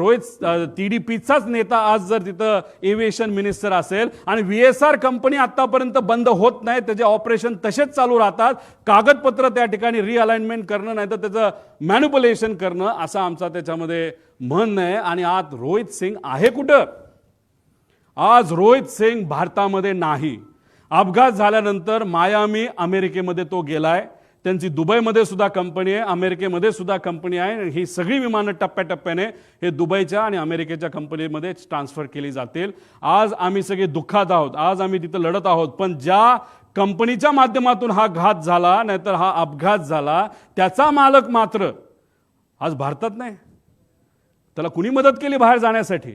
TDPचाच नेता आज जर तिथं एव्हिएशन मिनिस्टर असेल, आणि VSR कंपनी आतापर्यंत बंद होत नाही, त्याचे ऑपरेशन तसेच चालू राहतात, कागदपत्र त्या ठिकाणी रिअलाइनमेंट करणं, नाही तर त्याचं मॅन्युप्युलेशन करणं, असं आमचा त्याच्यामध्ये म्हणणं आहे. आणि आज रोहित सिंग आहे कुठं? आज रोहित सिंग भारतामध्ये नाही. अपघात झाल्यानंतर मायामी, अमेरिकेमध्ये तो गेलाय. त्यांची दुबईमध्ये सुद्धा कंपनी आहे, अमेरिकेमध्ये सुद्धा कंपनी आहे. ही सगळी विमानं टप्प्याटप्प्याने हे दुबईच्या आणि अमेरिकेच्या कंपनीमध्ये ट्रान्सफर केली जातील. आज आम्ही सगळे दुःखात आहोत, आज आम्ही तिथं लढत आहोत. पण ज्या कंपनीच्या माध्यमातून हा घात झाला, नाहीतर हा अपघात झाला, त्याचा मालक मात्र आज भारतात नाही. त्याला कुणी मदत केली बाहेर जाण्यासाठी?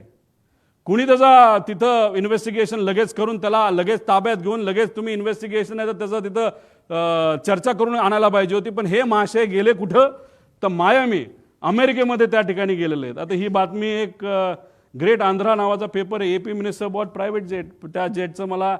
कुणी त्याचा तिथं इन्व्हेस्टिगेशन लगेच करून त्याला लगेच ताब्यात घेऊन लगेच तुम्ही इन्व्हेस्टिगेशन नाही तर त्याचं तिथं चर्चा करून आणायला पाहिजे होती. पण हे महाशय गेले कुठं? तर मायामी, अमेरिकेमध्ये त्या ठिकाणी गेलेले आहेत. आता ही बातमी एक ग्रेट आंध्रा नावाचा पेपर आहे, AP minister bought private jet. त्या जेटचं मला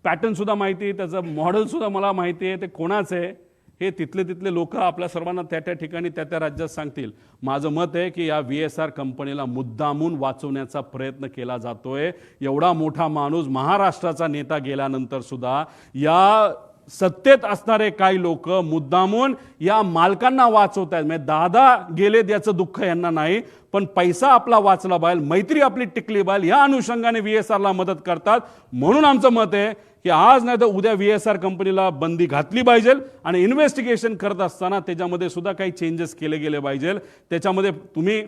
पॅटर्न सुद्धा माहिती आहे, त्याचं मॉडेल सुद्धा मला माहिती आहे, ते कोणाचं आहे हे तिथले लोक आपल्या सर्वांना त्या ठिकाणी त्या राज्यात सांगतील. माझं मत आहे की या VSR कंपनीला मुद्दामून वाचवण्याचा प्रयत्न केला जातोय. एवढा मोठा माणूस, महाराष्ट्राचा नेता गेल्यानंतर सुद्धा या सत्तेत असणारे काही लोक मुद्दामून या मालकांना वाचवत आहेत. म्हणजे दादा गेले याचं दुःख यांना नाही, पण पैसा आपला वाचला पाहिजे, मैत्री आपली टिकली पाहिजे, या अनुषंगाने VSRला मदत करतात. म्हणून आमचं मत आहे की आज नाही तर उद्या VSR कंपनीला बंदी घातली पाहिजे आणि इन्व्हेस्टिगेशन करत असताना त्याच्यामध्ये सुद्धा काही चेंजेस केले गेले पाहिजे. त्याच्यामध्ये तुम्ही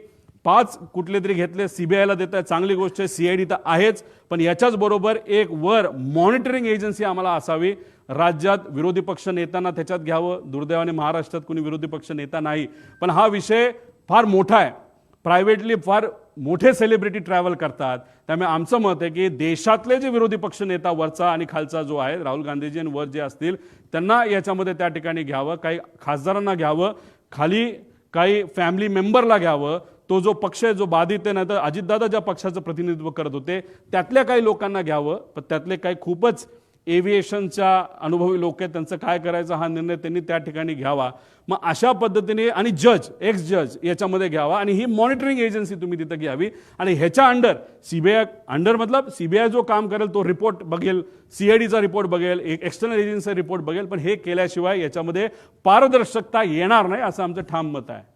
5 कुठले तरी घेतले, CBIला देताय, चांगली गोष्ट आहे, CID तर आहेच, पण याच्याच बरोबर एक वर मॉनिटरिंग एजन्सी आम्हाला असावी. राज्यात विरोधी पक्ष नेत्यांना त्याच्यात घ्यावं. दुर्दैवाने महाराष्ट्रात कुणी विरोधी पक्ष नेता नाही, पण हा विषय फार मोठा आहे. प्रायव्हेटली फार मोठे सेलिब्रिटी ट्रॅव्हल करतात. त्यामुळे आमचं मत आहे की देशातले जे विरोधी पक्ष नेता वरचा आणि खालचा जो आहे, राहुल गांधीजी आणि वर जे असतील त्यांना याच्यामध्ये त्या ठिकाणी घ्यावं, काही खासदारांना घ्यावं, खाली काही फॅमिली मेंबरला घ्यावं. तो जो पक्ष आहे जो बाधित आहे, नाही तर अजितदादा ज्या पक्षाचं प्रतिनिधित्व करत होते त्यातल्या काही लोकांना घ्यावं, पण त्यातले काही खूपच एव्हिएशनच्या अनुभवी लोक आहेत, त्यांचं काय करायचं हा निर्णय त्यांनी त्या ठिकाणी घ्यावा. मग अशा पद्धतीने आणि एक्स जज याच्यामध्ये घ्यावा आणि ही मॉनिटरिंग एजन्सी तुम्ही तिथं घ्यावी. आणि ह्याच्या अंडर CBI अंडर मतलब CBI जो काम करेल तो रिपोर्ट बघेल, CIDचा रिपोर्ट बघेल, एक एक्सटर्नल एजन्सीचा रिपोर्ट बघेल, पण हे केल्याशिवाय याच्यामध्ये पारदर्शकता येणार नाही असं आमचं ठाम मत आहे.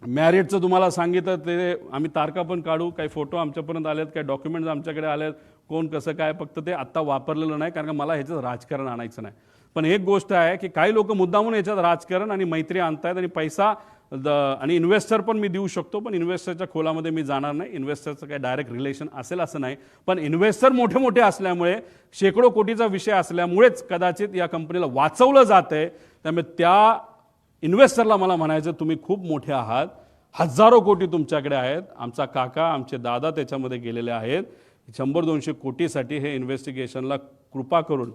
मॅरिटचं तुम्हाला सांगितलं, ते आम्ही तारखा पण काढू, काही फोटो आमच्यापर्यंत आलेत, काही डॉक्युमेंट्स आमच्याकडे आलेत, कोण कसं काय, फक्त ते आत्ता वापरलेलं नाही कारण का मला ह्याच्यात राजकारण आणायचं नाही. पण एक गोष्ट आहे की काही लोक मुद्दामून याच्यात राजकारण आणि मैत्री आणतायत आणि पैसा आणि इन्व्हेस्टर पण मी देऊ शकतो, पण इन्व्हेस्टरच्या खोलामध्ये मी जाणार नाही. इन्व्हेस्टरचं काही डायरेक्ट रिलेशन असेल असं नाही, पण इन्व्हेस्टर मोठे मोठे असल्यामुळे, शेकडो कोटीचा विषय असल्यामुळेच कदाचित या कंपनीला वाचवलं जातंय. त्यामुळे त्या इन्व्हेस्टरला मला म्हणायचं, तुम्ही खूप मोठे आहात, हजारो कोटी तुमच्याकडे आहेत. आमचा काका, आमचे दादा त्याच्यामध्ये गेलेले आहेत. 100-200 कोटीसाठी हे इन्व्हेस्टिगेशनला कृपा करून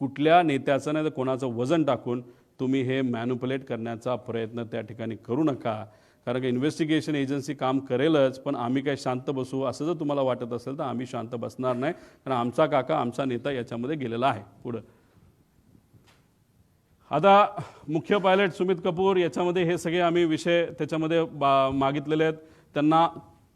कुठल्या नेत्याचं नाही तर कोणाचं वजन टाकून तुम्ही हे मॅन्युप्युलेट करण्याचा प्रयत्न त्या ठिकाणी करू नका. कारण की इन्व्हेस्टिगेशन एजन्सी काम करेलच, पण आम्ही काय शांत बसू असं जर तुम्हाला वाटत असेल तर आम्ही शांत बसणार नाही, कारण आमचा काका, आमचा नेता याच्यामध्ये गेलेला आहे. पुढं आता मुख्य पायलट सुमित कपूर, याच्यामध्ये हे सगळे आम्ही विषय त्याच्यामध्ये मागितलेले आहेत. त्यांना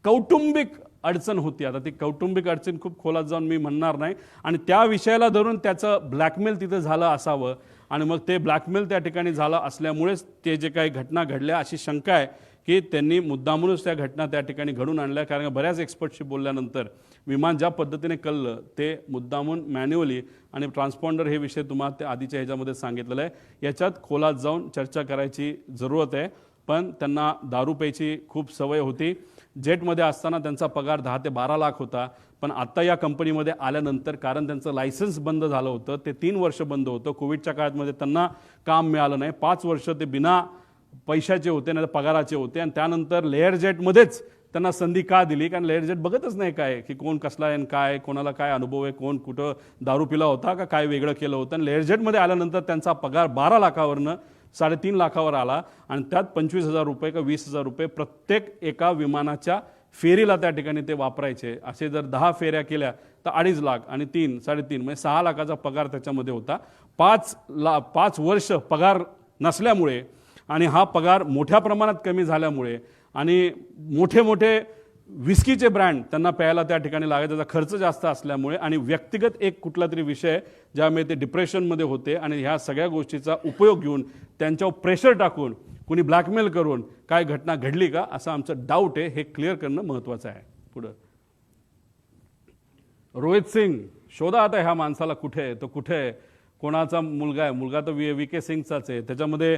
कौटुंबिक अडचण होती. आता ती कौटुंबिक अडचण खूप खोलात जाऊन मी म्हणणार नाही, आणि त्या विषयाला धरून त्याचं ब्लॅकमेल तिथं झालं असावं, आणि मग ते ब्लॅकमेल त्या ठिकाणी झालं असल्यामुळेच ते जे काही घटना घडल्या अशी शंका आहे की त्यांनी मुद्दामूनच त्या घटना त्या ठिकाणी घडून आणल्या. कारण बऱ्याच एक्सपर्टशी बोलल्यानंतर विमान ज्या पद्धतीने कळलं ते मुद्दामून मॅन्युअली, आणि ट्रान्सपॉन्डर हे विषय तुम्हाला त्या आधीच्या ह्याच्यामध्ये सांगितलेलं आहे. याच्यात खोलात जाऊन चर्चा करायची जरूरत आहे. पण त्यांना दारू प्यायची खूप सवय होती. जेटमध्ये असताना त्यांचा पगार 10 ते 12 लाख होता, पण आत्ता या कंपनीमध्ये आल्यानंतर कारण त्यांचं लायसन्स बंद झालं होतं, ते 3 वर्ष बंद होतं. कोविडच्या काळामध्ये त्यांना काम मिळालं नाही. 5 वर्ष ते बिना पैशाचे होते, नाही पगाराचे होते. आणि त्यानंतर लेअर जेटमध्येच त्यांना संधी का दिली? कारण लेअर जेट बघतच नाही काय की कोण कसला आहे, काय कोणाला काय अनुभव आहे, कोण कुठं दारू पिला होता का काय वेगळं केलं होतं. आणि लेअर जेटमध्ये आल्यानंतर त्यांचा पगार 12 लाखावरनं 3.5 लाखावर आला, आणि त्यात 25,000 रुपये का 20,000 रुपये प्रत्येक एका विमानाच्या फेरीला त्या ठिकाणी ते वापरायचे. असे जर 10 फेऱ्या केल्या तर 2.5 लाख आणि 3-3.5 म्हणजे 6 लाखाचा पगार त्याच्यामध्ये होता. 5 वर्ष पगार नसल्यामुळे आणि हा पगार मोठ्या प्रमाणात कमी झाल्यामुळे आणि मोठे मोठे विस्कीचे ब्रँड त्यांना प्यायला त्या ठिकाणी लागायचा, त्याचा खर्च जास्त असल्यामुळे आणि व्यक्तिगत एक कुठला तरी विषय ज्यामुळे ते डिप्रेशनमध्ये होते, आणि ह्या सगळ्या गोष्टीचा उपयोग घेऊन त्यांच्यावर प्रेशर टाकून कुणी ब्लॅकमेल करून काय घटना घडली का असं आमचं डाऊट आहे. हे क्लिअर करणं महत्त्वाचं आहे. पुढं रोहित सिंग, शोधा आता ह्या माणसाला कुठे आहे, तो कुठे आहे, कोणाचा मुलगा आहे, मुलगा तर VK सिंगचाच आहे. त्याच्यामध्ये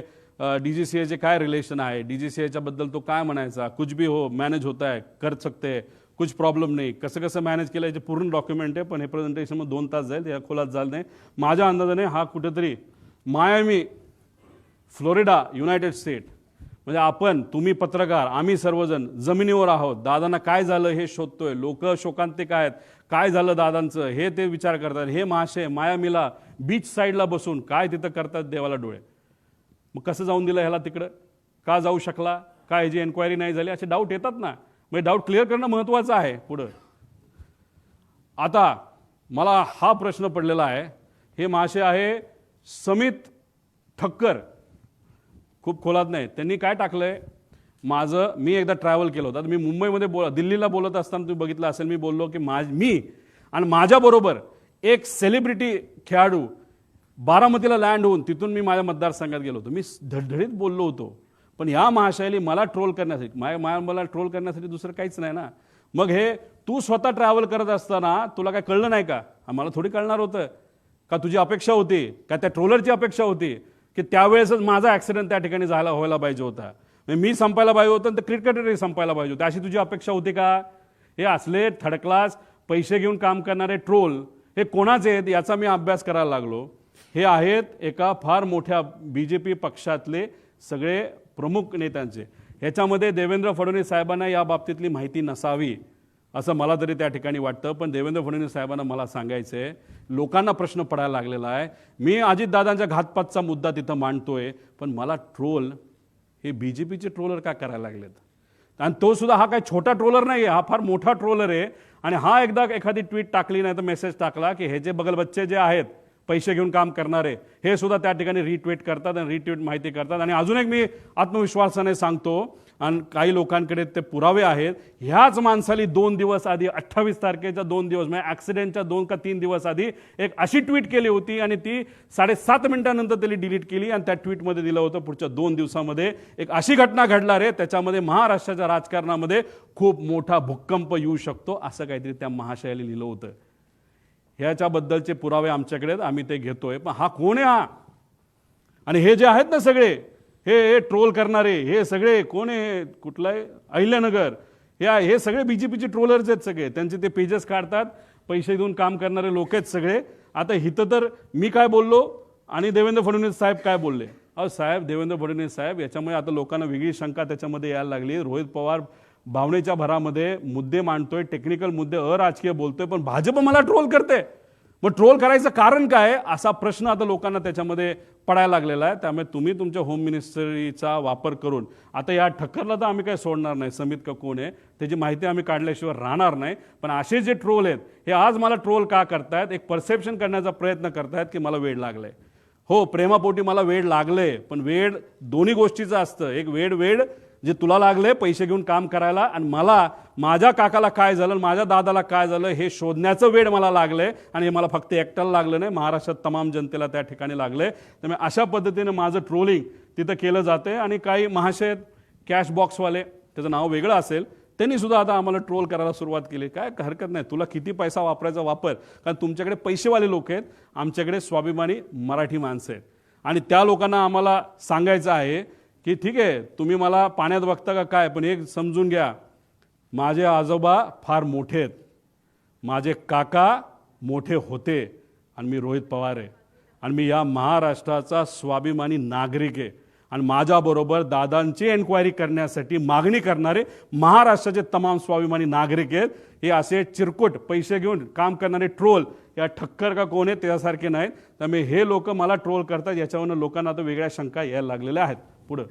DGCAचे काय रिलेशन आहे, DGCAच्या बद्दल तो काय म्हणायचा, कुछ भी हो मॅनेज होता है, कर सकते, कुछ प्रॉब्लेम नाही, कसं कसं मॅनेज केलं याचे पूर्ण डॉक्युमेंट आहे, पण हे प्रेझेंटेशन मग 2 तास जाईल, या खोलात जाल नाही. माझ्या अंदाजाने हा कुठेतरी मायामी, फ्लोरिडा, युनायटेड स्टेट, म्हणजे आपण, तुम्ही पत्रकार, आम्ही सर्वजण जमिनीवर आहोत. दादांना काय झालं हे शोधतोय, लोक शोकांतिक आहेत, काय झालं दादांचं हे ते विचार करतात. हे महाशय मायामीला बीच साईडला बसून काय तिथं करतात देवाला डोळे. मग कसं जाऊन दिलं ह्याला तिकडं, का जाऊ शकला, का ह्याची एन्क्वायरी नाही झाली, असे डाऊट येतात ना. म्हणजे डाऊट क्लिअर करणं महत्त्वाचं आहे. पुढं आता मला हा प्रश्न पडलेला आहे, हे महाशय आहे समित ठक्कर, खूप खोलात नाही. त्यांनी काय टाकलंय, मी एकदा ट्रॅव्हल केलं होतं, मी मुंबईमध्ये दिल्लीला बोलत असताना तुम्ही बघितलं असेल, मी बोललो की मी आणि माझ्याबरोबर एक सेलिब्रिटी खेळाडू बारामतीला लँड होऊन तिथून मी माझ्या मतदारसंघात गेलो होतो. मी धडधडीत बोललो होतो, पण या महाशयाली मला ट्रोल करण्यासाठी, मला ट्रोल करण्यासाठी दुसरं काहीच नाही ना. मग हे तू स्वतः ट्रॅव्हल करत असताना तुला काय कळलं नाही का? मला थोडी कळणार होतं का? तुझी अपेक्षा होती का, त्या ट्रोलरची अपेक्षा होती की त्यावेळेसच माझा ॲक्सिडेंट त्या ठिकाणी व्हायला पाहिजे होता, मी संपायला पाहिजे होतं, तर क्रिकेटरही संपायला पाहिजे होतं, अशी तुझी अपेक्षा होती का? हे असले थर्ड क्लास पैसे घेऊन काम करणारे ट्रोल हे कोणाचे आहेत याचा मी अभ्यास करायला लागलो. हे आहेत एका फार मोठ्या BJP पक्षातले सगळे प्रमुख नेत्यांचे. ह्याच्यामध्ये देवेंद्र फडणवीस साहेबांना या बाबतीतली माहिती नसावी असं मला तरी त्या ठिकाणी वाटतं. पण देवेंद्र फडणवीस साहेबांना मला सांगायचं आहे, लोकांना प्रश्न पडायला लागलेला आहे. मी अजितदादांच्या घातपातचा मुद्दा तिथं मांडतोय, पण मला ट्रोल हे BJPचे ट्रोलर का करायला लागलेत? आणि तो सुद्धा हा काही छोटा ट्रोलर नाही आहे, हा फार मोठा ट्रोलर आहे. आणि हा एकदा एखादी ट्विट टाकली नाही तर मेसेज टाकला की हे जे बगल बच्चे जे आहेत पैसे घेऊन काम करणारे, हे सुद्धा त्या ठिकाणी रिट्वीट करतात आणि रिट्वीट माहिती करतात. आणि अजून एक मी आत्मविश्वासाने सांगतो, आणि काही लोकांकडे ते पुरावे आहेत, ह्याच माणसाली 2 दिवस आधी 28 तारखेच्या 2 दिवस म्हणजे ॲक्सिडेंटच्या 2 का 3 दिवस आधी एक अशी ट्विट केली होती आणि ती 7.5 मिनिटांनंतर त्यांनी डिलीट केली. आणि त्या ट्विटमध्ये दिलं होतं पुढच्या 2 दिवसामध्ये एक अशी घटना घडणार आहे, त्याच्यामध्ये महाराष्ट्राच्या राजकारणामध्ये खूप मोठा भूकंप येऊ शकतो, असं काहीतरी त्या महाशयाला लिहिलं होतं. ह्याच्याबद्दलचे पुरावे आमच्याकडे आहेत, आम्ही ते घेतोय. पण हा कोण आहे हा? आणि हे जे आहेत ना सगळे हे ट्रोल करणारे, हे सगळे कोण आहे? कुठलं आहे? अहिल्यानगर, हे सगळे BJPचे ट्रोलर्स आहेत सगळे. त्यांचे ते पेजेस काढतात, पैसे देऊन काम करणारे लोक आहेत सगळे. आता इथं तर मी काय बोललो आणि देवेंद्र फडणवीस साहेब काय बोलले? साहेब, देवेंद्र फडणवीस साहेब, याच्यामुळे आता लोकांना वेगळी शंका त्याच्यामध्ये यायला लागली. रोहित पवार भावनेच्या भरामध्ये मुद्दे मांडतोय, टेक्निकल मुद्दे, अराजकीय बोलतोय, पण भाजप मला ट्रोल करते. मग ट्रोल करायचं कारण काय, असा प्रश्न आता लोकांना त्याच्यामध्ये पडायला लागलेला आहे. त्यामुळे तुम्ही तुमच्या होम मिनिस्ट्रीचा वापर करून, आता या ठक्करला तर आम्ही काही सोडणार नाही, समित का कोण आहे त्याची माहिती आम्ही काढल्याशिवाय राहणार नाही. पण असे जे ट्रोल आहेत हे आज मला ट्रोल का करतायत, एक परसेप्शन करण्याचा प्रयत्न करतायत की मला वेळ लागलाय. हो, प्रेमापोटी मला वेळ लागले, पण वेळ दोन्ही गोष्टीचं असतं. एक वेळ जे तुला लागले पैसे घेऊन काम करायला, आणि मला माझ्या काकाला काय झालं, माझ्या दादाला काय झालं हे शोधण्याचं वेळ मला लागलंय. आणि हे मला फक्त एकट्याला लागलं नाही, महाराष्ट्रात तमाम जनतेला त्या ठिकाणी लागलंय. त्यामुळे अशा पद्धतीने माझं ट्रोलिंग तिथं केलं जाते. आणि काही महाशय कॅश बॉक्सवाले, त्याचं नाव वेगळं असेल, त्यांनी सुद्धा आता आम्हाला ट्रोल करायला सुरुवात केली. काय हरकत नाही, तुला किती पैसा वापरायचा वापर, कारण तुमच्याकडे पैसेवाले लोक आहेत, आमच्याकडे स्वाभिमानी मराठी माणसं आहेत. आणि त्या लोकांना आम्हाला सांगायचं आहे की ठीक आहे, तुम्ही मला पाण्यात बघता का काय, पण एक समजून घ्या, माझे आजोबा फार मोठे आहेत, माझे काका मोठे होते, आणि मी रोहित पवार आहे, आणि मी या महाराष्ट्राचा स्वाभिमानी नागरिक आहे. आणि माझ्याबरोबर दादांची एन्क्वायरी करण्यासाठी मागणी करणारे महाराष्ट्राचे तमाम स्वाभिमानी नागरिक आहेत. हे असे चिरकुट पैसे घेऊन काम करणारे ट्रोल या ठक्कर का कोण आहे त्यासारखे नाहीत. त्यामुळे हे लोक मला ट्रोल करतात, याच्यावरून लोकांना आता वेगळ्या शंका यायला लागलेल्या आहेत. पुढं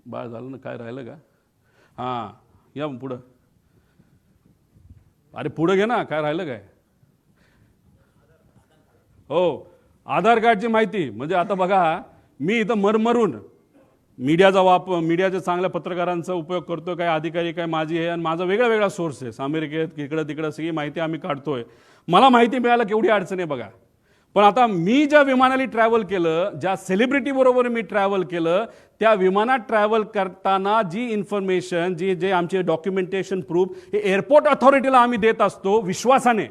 बाळ झालं ना, काय राहिलं का? हां, या पुढं. अरे पुढं घे ना, काय राहिलं काय? हो, आधार कार्डची माहिती. म्हणजे आता बघा, मी इथं मरमरून मीडियाच्या चांगल्या पत्रकारांचा उपयोग करतोय, काही अधिकारी काय माझी आहे, आणि माझा वेगळा सोर्स आहे, अमेरिकेत इकडं तिकडं सगळी माहिती आम्ही काढतोय. मला माहिती मिळायला केवढी अडचण आहे बघा. पण आता मी ज्या विमानाने ट्रॅव्हल केलं, ज्या सेलिब्रिटी बरोबर मी ट्रॅव्हल केलं, त्या विमानात ट्रॅव्हल करताना जी इन्फॉर्मेशन, जे आमचे डॉक्युमेंटेशन प्रूफ हे एअरपोर्ट अथॉरिटीला आम्ही देत असतो विश्वासाने,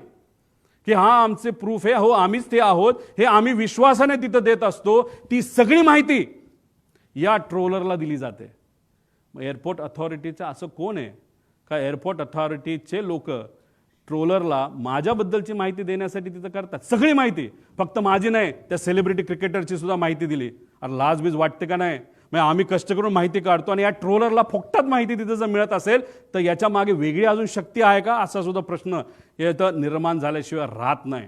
की हा आमचे प्रूफ आहे, हो आम्हीच ते आहोत, हे आम्ही विश्वासाने तिथं देत असतो. ती सगळी माहिती या ट्रोलरला दिली जाते. एअरपोर्ट अथॉरिटीचं असं कोण आहे का एअरपोर्ट अथॉरिटीचे लोक ट्रोलरला माझ्याबद्दलची माहिती देण्यासाठी तिथं करतात, सगळी माहिती, फक्त माझी नाही, त्या सेलिब्रिटी क्रिकेटरची सुद्धा माहिती दिली. अरे लाजबीज वाटते का नाही? मग आम्ही कष्ट करून माहिती काढतो आणि या ट्रोलरला फुकटात माहिती तिथं जर मिळत असेल तर याच्या मागे वेगळी अजून शक्ती आहे का, असा सुद्धा प्रश्न इथं निर्माण झाल्याशिवाय राहत नाही.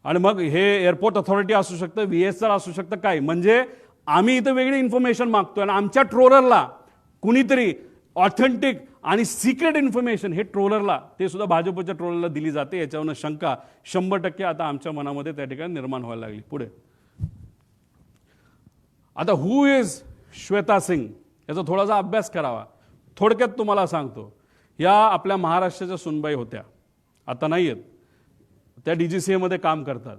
आणि मग हे एअरपोर्ट अथॉरिटी असू शकतं, VSR असू शकतं, काय म्हणजे आम्ही इथं वेगळी इन्फॉर्मेशन मागतोय आणि आमच्या ट्रोलरला कुणीतरी ऑथेंटिक आणि सिक्रेट इन्फॉर्मेशन हे ट्रोलरला, ते सुद्धा भाजपच्या ट्रोलरला दिली जाते. याच्यावरनं शंका 100% आता आमच्या मनामध्ये त्या ठिकाणी निर्माण व्हायला लागली. पुढे आता हु इज श्वेता सिंग याचा थोडासा अभ्यास करावा. थोडक्यात तुम्हाला सांगतो, या आपल्या महाराष्ट्राच्या सुनबाई होत्या, आता नाही आहेत, त्या DGCA मध्ये काम करतात.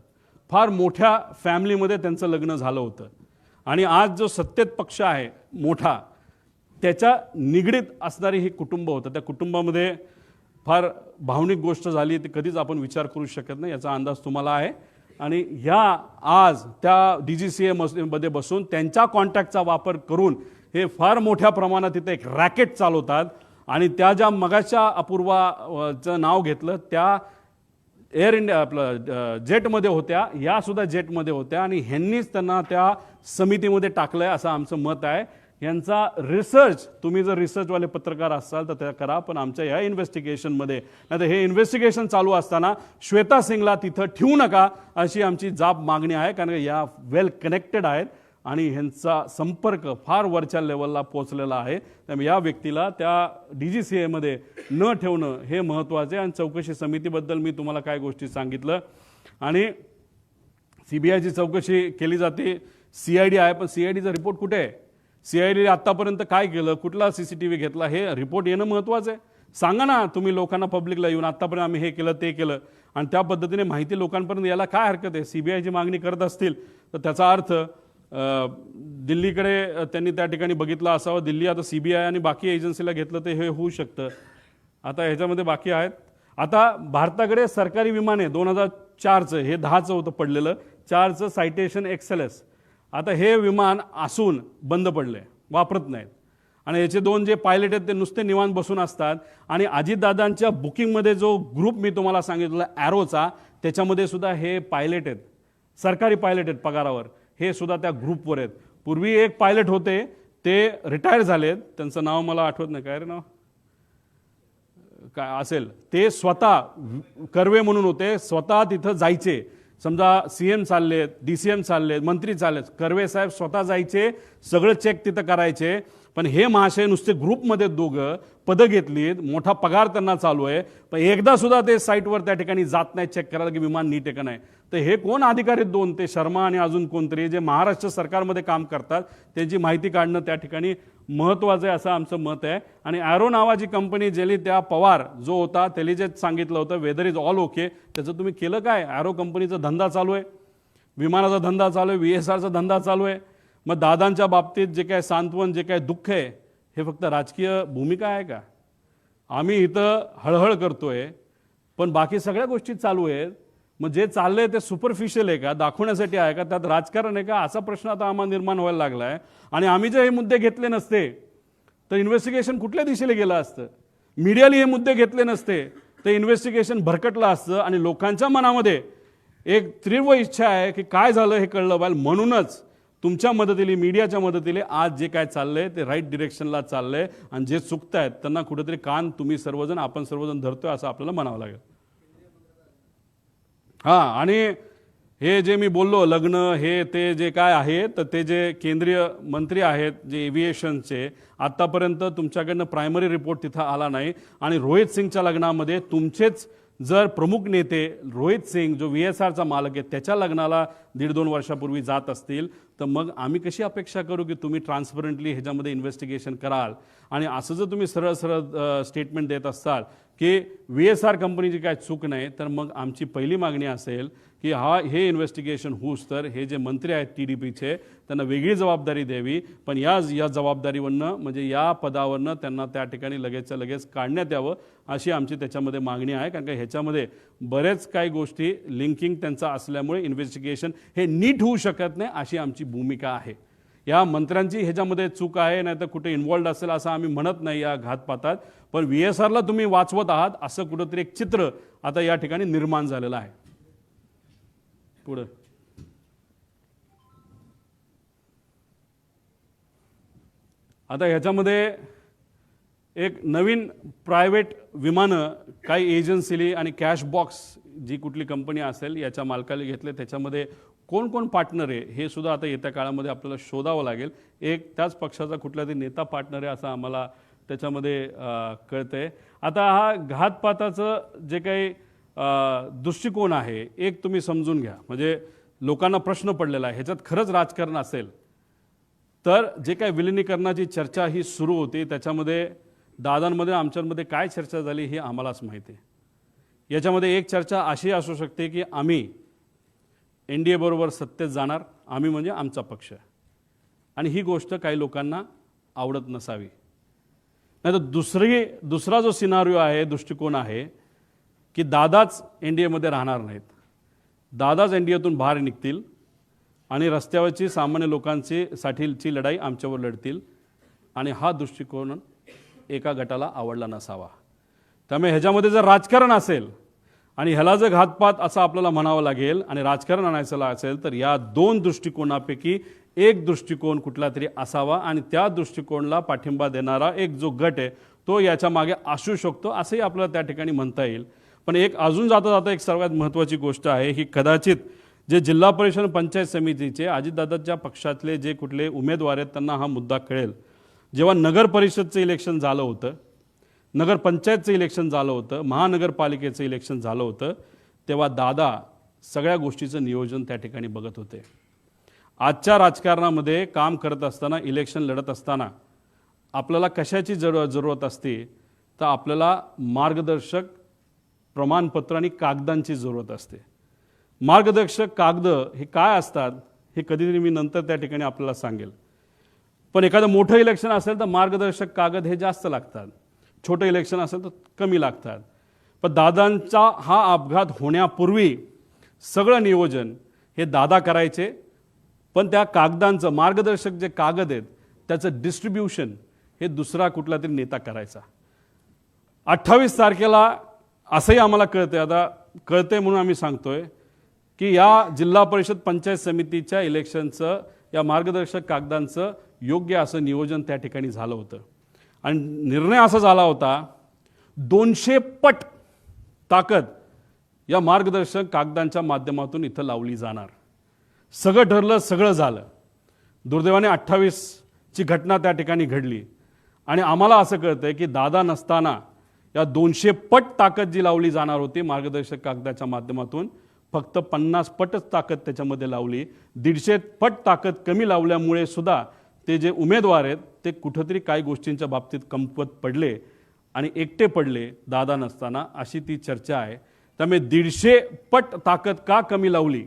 फार मोठ्या फॅमिलीमध्ये त्यांचं लग्न झालं होतं आणि आज जो सत्तेत पक्ष आहे मोठा, त्याच्या निगडीत असणारी हे कुटुंब होतं. त्या कुटुंबामध्ये फार भावनिक गोष्ट झाली, ती कधीच आपण विचार करू शकत नाही, याचा अंदाज तुम्हाला आहे. आणि ह्या आज त्या DGCA मध्ये बसून त्यांच्या कॉन्टॅक्टचा वापर करून हे फार मोठ्या प्रमाणात तिथे एक रॅकेट चालवतात. आणि त्या ज्या मगाच्या अपूर्वाचं नाव घेतलं त्या एअर इंडिया आपलं जेटमध्ये होत्या, या सुद्धा जेटमध्ये होत्या आणि ह्यांनीच त्यांना त्या समितीमध्ये टाकलंय असं आमचं मत आहे. यांचा रिसर्च, तुम्ही जर रिसर्चवाले पत्रकार असाल तर त्या करा, पण आमच्या या इन्व्हेस्टिगेशनमध्ये नाही तर हे इन्व्हेस्टिगेशन चालू असताना श्वेता सिंगला तिथं ठेवू नका अशी आमची जाब मागणी आहे. कारण या वेल कनेक्टेड आहेत आणि ह्यांचा संपर्क फार वरच्या लेवलला पोहोचलेला आहे. त्यामुळे या व्यक्तीला त्या DGCA मध्ये न ठेवणं हे महत्त्वाचे. आणि चौकशी समितीबद्दल मी तुम्हाला काय गोष्टी सांगितलं आणि CBIची चौकशी केली जाते, CID आहे, पण CIDचा रिपोर्ट कुठे आहे? CID आतापर्यंत काय केलं, कुठला CCTV घेतला, हे रिपोर्ट येणं महत्त्वाचं आहे. सांगा ना तुम्ही लोकांना, पब्लिकला येऊन आतापर्यंत आम्ही हे केलं ते केलं, आणि त्या पद्धतीने माहिती लोकांपर्यंत यायला काय हरकत आहे? CBIची मागणी करत असतील तर त्याचा अर्थ दिल्लीकडे त्यांनी त्या ठिकाणी बघितलं असावं. दिल्ली आता CBI आणि बाकी एजन्सीला घेतलं तर हे होऊ शकतं. आता ह्याच्यामध्ये बाकी आहेत. आता भारताकडे सरकारी विमान आहे 2004चं, हे 10चं होतं पडलेलं, 4चं सायटेशन XLS. आता हे विमान असून बंद पडले, वापरत नाहीत. आणि याचे 2 जे पायलट आहेत ते नुसते निवांत बसून असतात. आणि अजितदादांच्या बुकिंगमध्ये जो ग्रुप मी तुम्हाला सांगितलं ॲरोचा, त्याच्यामध्ये सुद्धा हे पायलट आहेत, सरकारी पायलट आहेत पगारावर, हे सुद्धा त्या ग्रुपवर आहेत. पूर्वी एक पायलट होते, ते रिटायर झालेत, त्यांचं नाव मला आठवत नाही, काय रे नाव काय असेल, ते स्वतः कर्वे म्हणून होते, स्वतः तिथं जायचे. समजा CM चाललेत, DCM चाललेत, मंत्री चाललेत, कर्वे साहेब स्वतः जायचे, सगळं चेक तिथं करायचे. पण हे महाशय नुसते ग्रुपमध्ये दोघं पदं घेतलीत, मोठा पगार त्यांना चालू आहे, पण एकदा सुद्धा ते साईटवर त्या ठिकाणी जात नाही चेक करायला की विमान नीट आहे का नाही. तर हे कोण अधिकारी 2, ते शर्मा आणि अजून कोणतरी जे महाराष्ट्र सरकारमध्ये काम करतात, त्यांची माहिती काढणं त्या ठिकाणी महत्त्वाचं आहे असं आमचं मत आहे. आणि ॲरो नावाची कंपनी ज्याली त्या पवार जो होता त्याला जे सांगितलं होतं वेदर इज ऑल ओके, त्याचं तुम्ही केलं काय? ॲरो कंपनीचा धंदा चालू आहे, विमानाचा धंदा चालू आहे, VSRचा धंदा चालू आहे. मग दादांच्या बाबतीत जे काय सांत्वन, जे काय दुःख आहे, हे फक्त राजकीय भूमिका आहे का? आम्ही इथं हळहळ करतोय पण बाकी सगळ्या गोष्टी चालू आहेत. मग जे चाललंय ते सुपरफिशियल आहे का, दाखवण्यासाठी आहे का, त्यात राजकारण आहे का, असा प्रश्न आता आम्हाला निर्माण व्हायला लागला आहे. आणि आम्ही जर हे मुद्दे घेतले नसते तर इन्व्हेस्टिगेशन कुठल्या दिशेला गेलं असतं? मीडियाने हे मुद्दे घेतले नसते तर इन्व्हेस्टिगेशन भरकटलं असतं. आणि लोकांच्या मनामध्ये एक तीव्र इच्छा आहे की काय झालं हे कळलं पाहिजे. म्हणूनच तुमच्या मदतीने, मीडियाच्या मदतीने आज जे काय चाललंय ते राईट डिरेक्शनला चाललंय. आणि जे चुकतायत त्यांना कुठेतरी कान तुम्ही सर्वजण, आपण सर्वजण धरतोय असं आपल्याला म्हणावं लागेल. हां, आणि हे जे मी बोललो लग्न हे ते जे काय आहे, तर ते जे केंद्रीय मंत्री आहेत जे एव्हिएशनचे, आत्तापर्यंत तुमच्याकडनं प्रायमरी रिपोर्ट तिथं आला नाही. आणि रोहित सिंगच्या लग्नामध्ये तुमचेच जर प्रमुख नेते रोहित सिंग जो VSRचा मालक आहे त्याच्या लग्नाला 1.5-2 वर्षापूर्वी जात असतील तर मग आम्ही कशी अपेक्षा करू की तुम्ही ट्रान्सपरंटली ह्याच्यामध्ये इन्व्हेस्टिगेशन कराल. आणि असं जर तुम्ही सरळ सरळ स्टेटमेंट देत असाल की VSR कंपनीची काय चूक नाही, तर मग आमची पहिली मागणी असेल की हे इन्व्हेस्टिगेशन होऊस तर हे जे मंत्री आहेत TDPचे त्यांना वेगळी जबाबदारी द्यावी. पण या जबाबदारीवरनं, म्हणजे या पदावरनं त्यांना त्या ठिकाणी लगेचच्या लगेच काढण्यात यावं अशी आमची त्याच्यामध्ये मागणी आहे. कारण का ह्याच्यामध्ये बरेच काही गोष्टी लिंकिंग त्यांचा असल्यामुळे इन्व्हेस्टिगेशन हे नीट होऊ शकत नाही अशी आमची भूमिका आहे. या मंत्र्यांची ह्याच्यामध्ये चूक आहे, नाही तर कुठे इन्व्हॉल्ड असेल असं आम्ही म्हणत नाही या घातपातात, पण VSRला तुम्ही वाचवत आहात असं कुठंतरी एक चित्र आता या ठिकाणी निर्माण झालेलं आहे. पुढे आता ह्याच्यामध्ये एक नवीन प्रायव्हेट विमानं काही एजन्सीली आणि कॅश बॉक्स जी कुठली कंपनी असेल याच्या मालकाला घेतले, त्याच्यामध्ये कोण कोण पार्टनर आहे हे सुद्धा आता येत्या काळामध्ये आपल्याला शोधावं लागेल. एक त्याच पक्षाचा कुठला तरी नेता पार्टनर आहे असं आम्हाला त्याच्यामध्ये कळतंय. आता हा घातपाताचं जे काही दृष्टिकोन आहे एक तुम्ही समजून घ्या, म्हणजे लोकांना प्रश्न पडलेला आहे ह्याच्यात खरंच राजकारण असेल तर जे काही विलिनीकरणाची चर्चा ही सुरू होती त्याच्यामध्ये दादांमध्ये आमच्यामध्ये काय चर्चा झाली हे आम्हालाच माहिती आहे. याच्यामध्ये एक चर्चा अशी असू शकते की आम्ही NDA बरोबर सत्तेत जाणार, आम्ही म्हणजे आमचा पक्ष, आणि ही गोष्ट काही लोकांना आवडत नसावी. नाही तर दुसरा जो सिनारिओ आहे, दृष्टिकोन आहे की दादाच NDAमध्ये राहणार नाहीत, दादाच NDAतून बाहेर निघतील आणि रस्त्यावरची सामान्य लोकांची साठीची लढाई आमच्यावर लढतील, आणि हा दृष्टिकोन एका गटाला आवडला नसावा. त्यामुळे ह्याच्यामध्ये जर राजकारण असेल आणि ह्याला जर घातपात असं आपल्याला म्हणावं लागेल आणि राजकारण आणायचं असेल तर या दोन दृष्टिकोनापैकी एक दृष्टिकोन कुठला तरी असावा, आणि त्या दृष्टिकोनाला पाठिंबा देणारा एक जो गट आहे तो याच्या मागे असू शकतो असंही आपल्याला त्या ठिकाणी म्हणता येईल. पण एक अजून जाता जाता एक सर्वात महत्त्वाची गोष्ट आहे ही, कदाचित जे जिल्हा परिषद पंचायत समितीचे अजितदादांच्या पक्षातले जे कुठले उमेदवार आहेत त्यांना हा मुद्दा कळेल. जेव्हा नगर परिषदचं इलेक्शन झालं होतं, नगरपंचायतचं इलेक्शन झालं होतं, महानगरपालिकेचं इलेक्शन झालं होतं, तेव्हा दादा सगळ्या गोष्टीचं नियोजन त्या ठिकाणी बघत होते. आजच्या राजकारणामध्ये काम करत असताना, इलेक्शन लढत असताना आपल्याला कशाची जरूरत असते तर आपल्याला मार्गदर्शक प्रमाणपत्र आणि कागदांची जरूरत असते. मार्गदर्शक कागद हे काय असतात हे कधीतरी मी नंतर त्या ठिकाणी आपल्याला सांगेल. पण एखादं मोठं इलेक्शन असेल तर मार्गदर्शक कागद हे जास्त लागतात, छोटं इलेक्शन असेल तर कमी लागतात. पण दादांचा हा अपघात होण्यापूर्वी सगळं नियोजन हे दादा करायचे, पण त्या कागदांचं मार्गदर्शक जे कागद आहेत त्याचं डिस्ट्रीब्युशन हे दुसरा कुठला तरी नेता करायचा. 28 तारखेला असंही आम्हाला कळतंय, आता कळतंय म्हणून आम्ही सांगतोय की या जिल्हा परिषद पंचायत समितीच्या इलेक्शनचं या मार्गदर्शक कागदांचं योग्य असं नियोजन त्या ठिकाणी झालं होतं, आणि निर्णय असा झाला होता 200 पट ताकद या मार्गदर्शक कागदांच्या माध्यमातून इथं लावली जाणार. सगळं ठरलं, सगळं झालं. दुर्दैवाने 28ची घटना त्या ठिकाणी घडली, आणि आम्हाला असं कळतंय की दादा नसताना या 200 पट ताकद जी लावली जाणार होती मार्गदर्शक कागदाच्या माध्यमातून, फक्त 50 पटच ताकद त्याच्यामध्ये लावली. 150 पट ताकद कमी लावल्यामुळे सुद्धा ते जे उमेदवार आहेत ते कुठंतरी काही गोष्टींच्या बाबतीत कमकुवत पडले आणि एकटे पडले दादा नसताना, अशी ती चर्चा आहे. त्यामुळे 150 पट ताकद का कमी लावली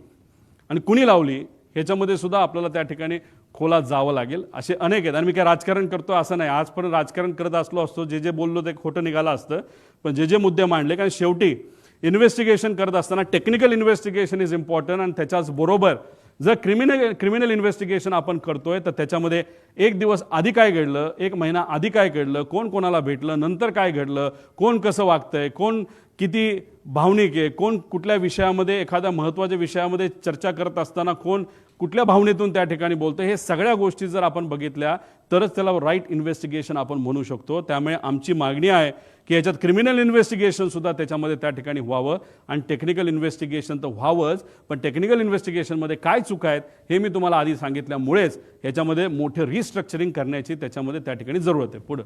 आणि कुणी लावली ह्याच्यामध्ये सुद्धा आपल्याला त्या ठिकाणी खोलात जावं लागेल. असे अनेक आहेत, आणि मी काय राजकारण करतो असं नाही, आजपर्यंत राजकारण करत असलो असतो, जे बोललो ते खोटं निघालं असतं, पण जे मुद्दे मांडले, कारण शेवटी इन्व्हेस्टिगेशन करत असताना टेक्निकल इन्व्हेस्टिगेशन इज इम्पॉर्टंट, आणि त्याच्याच बरोबर जर क्रिमिनल इन्व्हेस्टिगेशन आपण करतोय तर त्याच्यामध्ये एक दिवस आधी काय घडलं, एक महिना आधी काय घडलं, कोण कोणाला भेटलं, नंतर काय घडलं, कोण कसं वागतंय, कोण किती भावनिक आहे, कोण कुठल्या विषयामध्ये एखाद्या महत्त्वाच्या विषयामध्ये चर्चा करत असताना कोण कुठल्या भावनेतून त्या ठिकाणी बोलतं, हे सगळ्या गोष्टी जर आपण बघितल्या तरच त्याला राईट इन्व्हेस्टिगेशन आपण म्हणू शकतो. त्यामुळे आमची मागणी आहे की याच्यात क्रिमिनल इन्व्हेस्टिगेशनसुद्धा त्याच्यामध्ये त्या ठिकाणी व्हावं, आणि टेक्निकल इन्व्हेस्टिगेशन तर व्हावंच, पण टेक्निकल इन्व्हेस्टिगेशनमध्ये काय चुका आहेत हे मी तुम्हाला आधी सांगितल्यामुळेच ह्याच्यामध्ये मोठे रिस्ट्रक्चरिंग करण्याची त्याच्यामध्ये त्या ठिकाणी जरूरत आहे. पुढं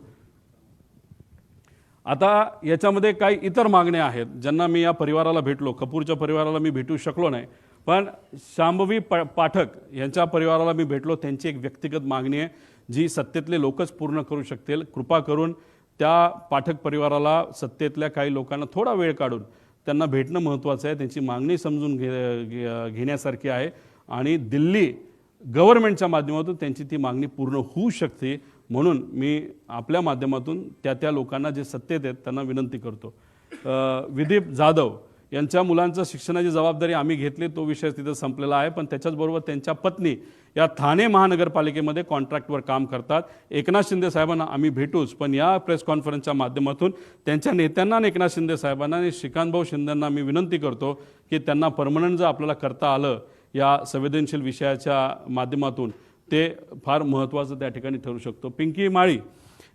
आता याच्यामध्ये काही इतर मागण्या आहेत ज्यांना मी या परिवाराला भेटलो, कपूरच्या परिवाराला मी भेटू शकलो नाही, पण शांभवी पाठक यांच्या परिवाराला मी भेटलो. त्यांची एक व्यक्तिगत मागणी आहे जी सत्तेतले लोकच पूर्ण करू शकतील. कृपा करून त्या पाठक परिवाराला, सत्तेतल्या काही लोकांना थोडा वेळ काढून त्यांना भेटणं महत्त्वाचं आहे. त्यांची मागणी समजून घेण्यासारखी आहे, आणि दिल्ली गव्हर्नमेंटच्या माध्यमातून त्यांची ती मागणी पूर्ण होऊ शकते. म्हणून मी आपल्या माध्यमातून त्या लोकांना जे सत्तेत आहेत त्यांना विनंती करतो. विदीप जाधव यांच्या मुलांचं शिक्षणाची जबाबदारी आम्ही घेतली, तो विषय तिथं संपलेला आहे, पण त्याच्याचबरोबर त्यांच्या पत्नी या ठाणे महानगरपालिकेमध्ये कॉन्ट्रॅक्टवर काम करतात. एकनाथ शिंदे साहेबांना आम्ही भेटूच, पण या प्रेस कॉन्फरन्सच्या माध्यमातून त्यांच्या नेत्यांना आणि एकनाथ शिंदे साहेबांना आणि श्रीकांतभाऊ शिंदेंना मी विनंती करतो की त्यांना परमनंट जर आपल्याला करता आलं या संवेदनशील विषयाच्या माध्यमातून, ते फार महत्त्वाचं त्या ठिकाणी ठरू शकतो. पिंकी माळी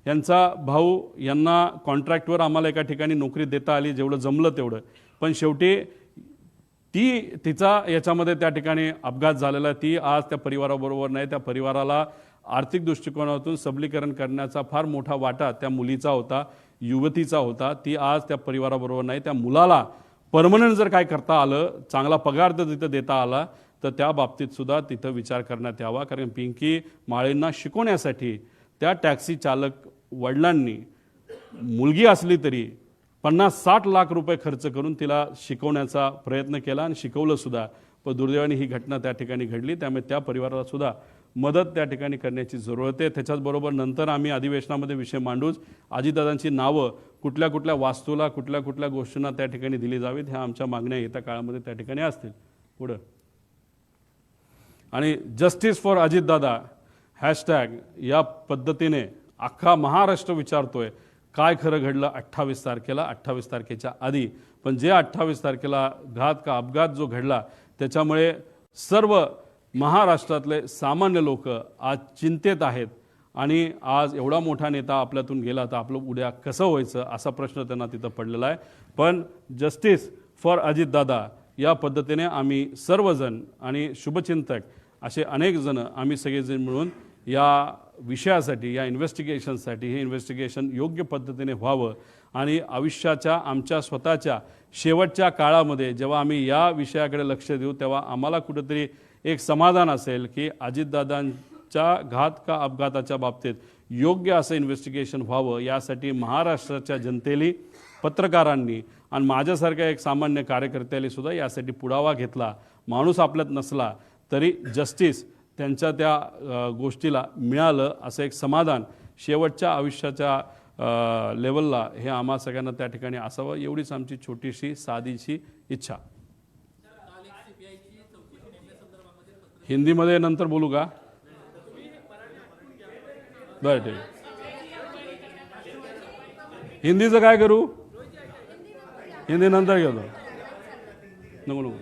यांचा भाऊ यांना कॉन्ट्रॅक्टवर आम्हाला एका ठिकाणी नोकरी देता आली, जेवढं जमलं तेवढं, पण शेवटी तिचा याच्यामध्ये त्या ठिकाणी अपघात झालेला. ती आज त्या परिवाराबरोबर नाही. त्या परिवाराला आर्थिक दृष्टिकोनातून सबलीकरण करण्याचा फार मोठा वाटा त्या मुलीचा होता, युवतीचा होता. ती आज त्या परिवाराबरोबर नाही. त्या मुलाला परमनंट जर काय करता आलं, चांगला पगार जर तिथं देता आला, तर त्या बाबतीत सुद्धा तिथं विचार करण्यात यावा. कारण पिंकी माळींना शिकवण्यासाठी त्या टॅक्सी चालक वडिलांनी मुलगी असली तरी 50-60 लाख रुपये खर्च करून तिला शिकवण्याचा प्रयत्न केला आणि शिकवलं सुद्धा. पण दुर्दैवाने ही घटना त्या ठिकाणी घडली. त्यामुळे त्या परिवाराला सुद्धा मदत त्या ठिकाणी करण्याची जरूरत आहे. त्याच्याचबरोबर नंतर आम्ही अधिवेशनामध्ये विषय मांडूच. अजितदादांची नावं कुठल्या कुठल्या वास्तूला, कुठल्या कुठल्या गोष्टींना त्या ठिकाणी दिली जावीत, ह्या आमच्या मागण्या येत्या काळामध्ये त्या ठिकाणी असतील. पुढं आणि जस्टिस फॉर अजितदादा हॅशटॅग या पद्धतीने अख्खा महाराष्ट्र विचारतोय काय खरं घडलं 28 तारखेला, 28 तारखेच्या आधी. पण जे 28 तारखेला घात का अपघात जो घडला, त्याच्यामुळे सर्व महाराष्ट्रातले सामान्य लोक आज चिंतेत आहेत. आणि आज एवढा मोठा नेता आपल्यातून गेला तर आपलं उद्या कसं व्हायचं असा प्रश्न त्यांना तिथं पडलेला आहे. पण जस्टिस फॉर अजितदादा या पद्धतीने आम्ही सर्वजण आणि शुभचिंतक असे अनेक जण आम्ही सगळेजण मिळून या विषयासाठी, या इन्व्हेस्टिगेशनसाठी, हे इन्व्हेस्टिगेशन योग्य पद्धतीने व्हावं आणि आयुष्याच्या आमच्या स्वतःच्या शेवटच्या काळामध्ये जेव्हा आम्ही या विषयाकडे लक्ष देऊ, तेव्हा आम्हाला कुठेतरी एक समाधान असेल की अजितदादांच्या घात का अपघाताच्या बाबतीत योग्य असं इन्व्हेस्टिगेशन व्हावं. यासाठी महाराष्ट्राच्या जनतेने, पत्रकारांनी आणि माझ्यासारख्या एक सामान्य कार्यकर्त्याने सुद्धा यासाठी पुढावा घेतला. माणूस आपल्यात नसला तरी जस्टिस त्यांच्या त्या गोष्टीला मिळालं असं एक समाधान शेवटच्या आयुष्याच्या लेवलला हे आम्हा सगळ्यांना त्या ठिकाणी असावं, एवढीच आमची छोटीशी साधीशी इच्छा. हिंदीमध्ये नंतर बोलू का? बरं ठीक. हिंदीचं काय करू? हिंदी नंतर घेतो. नको नको.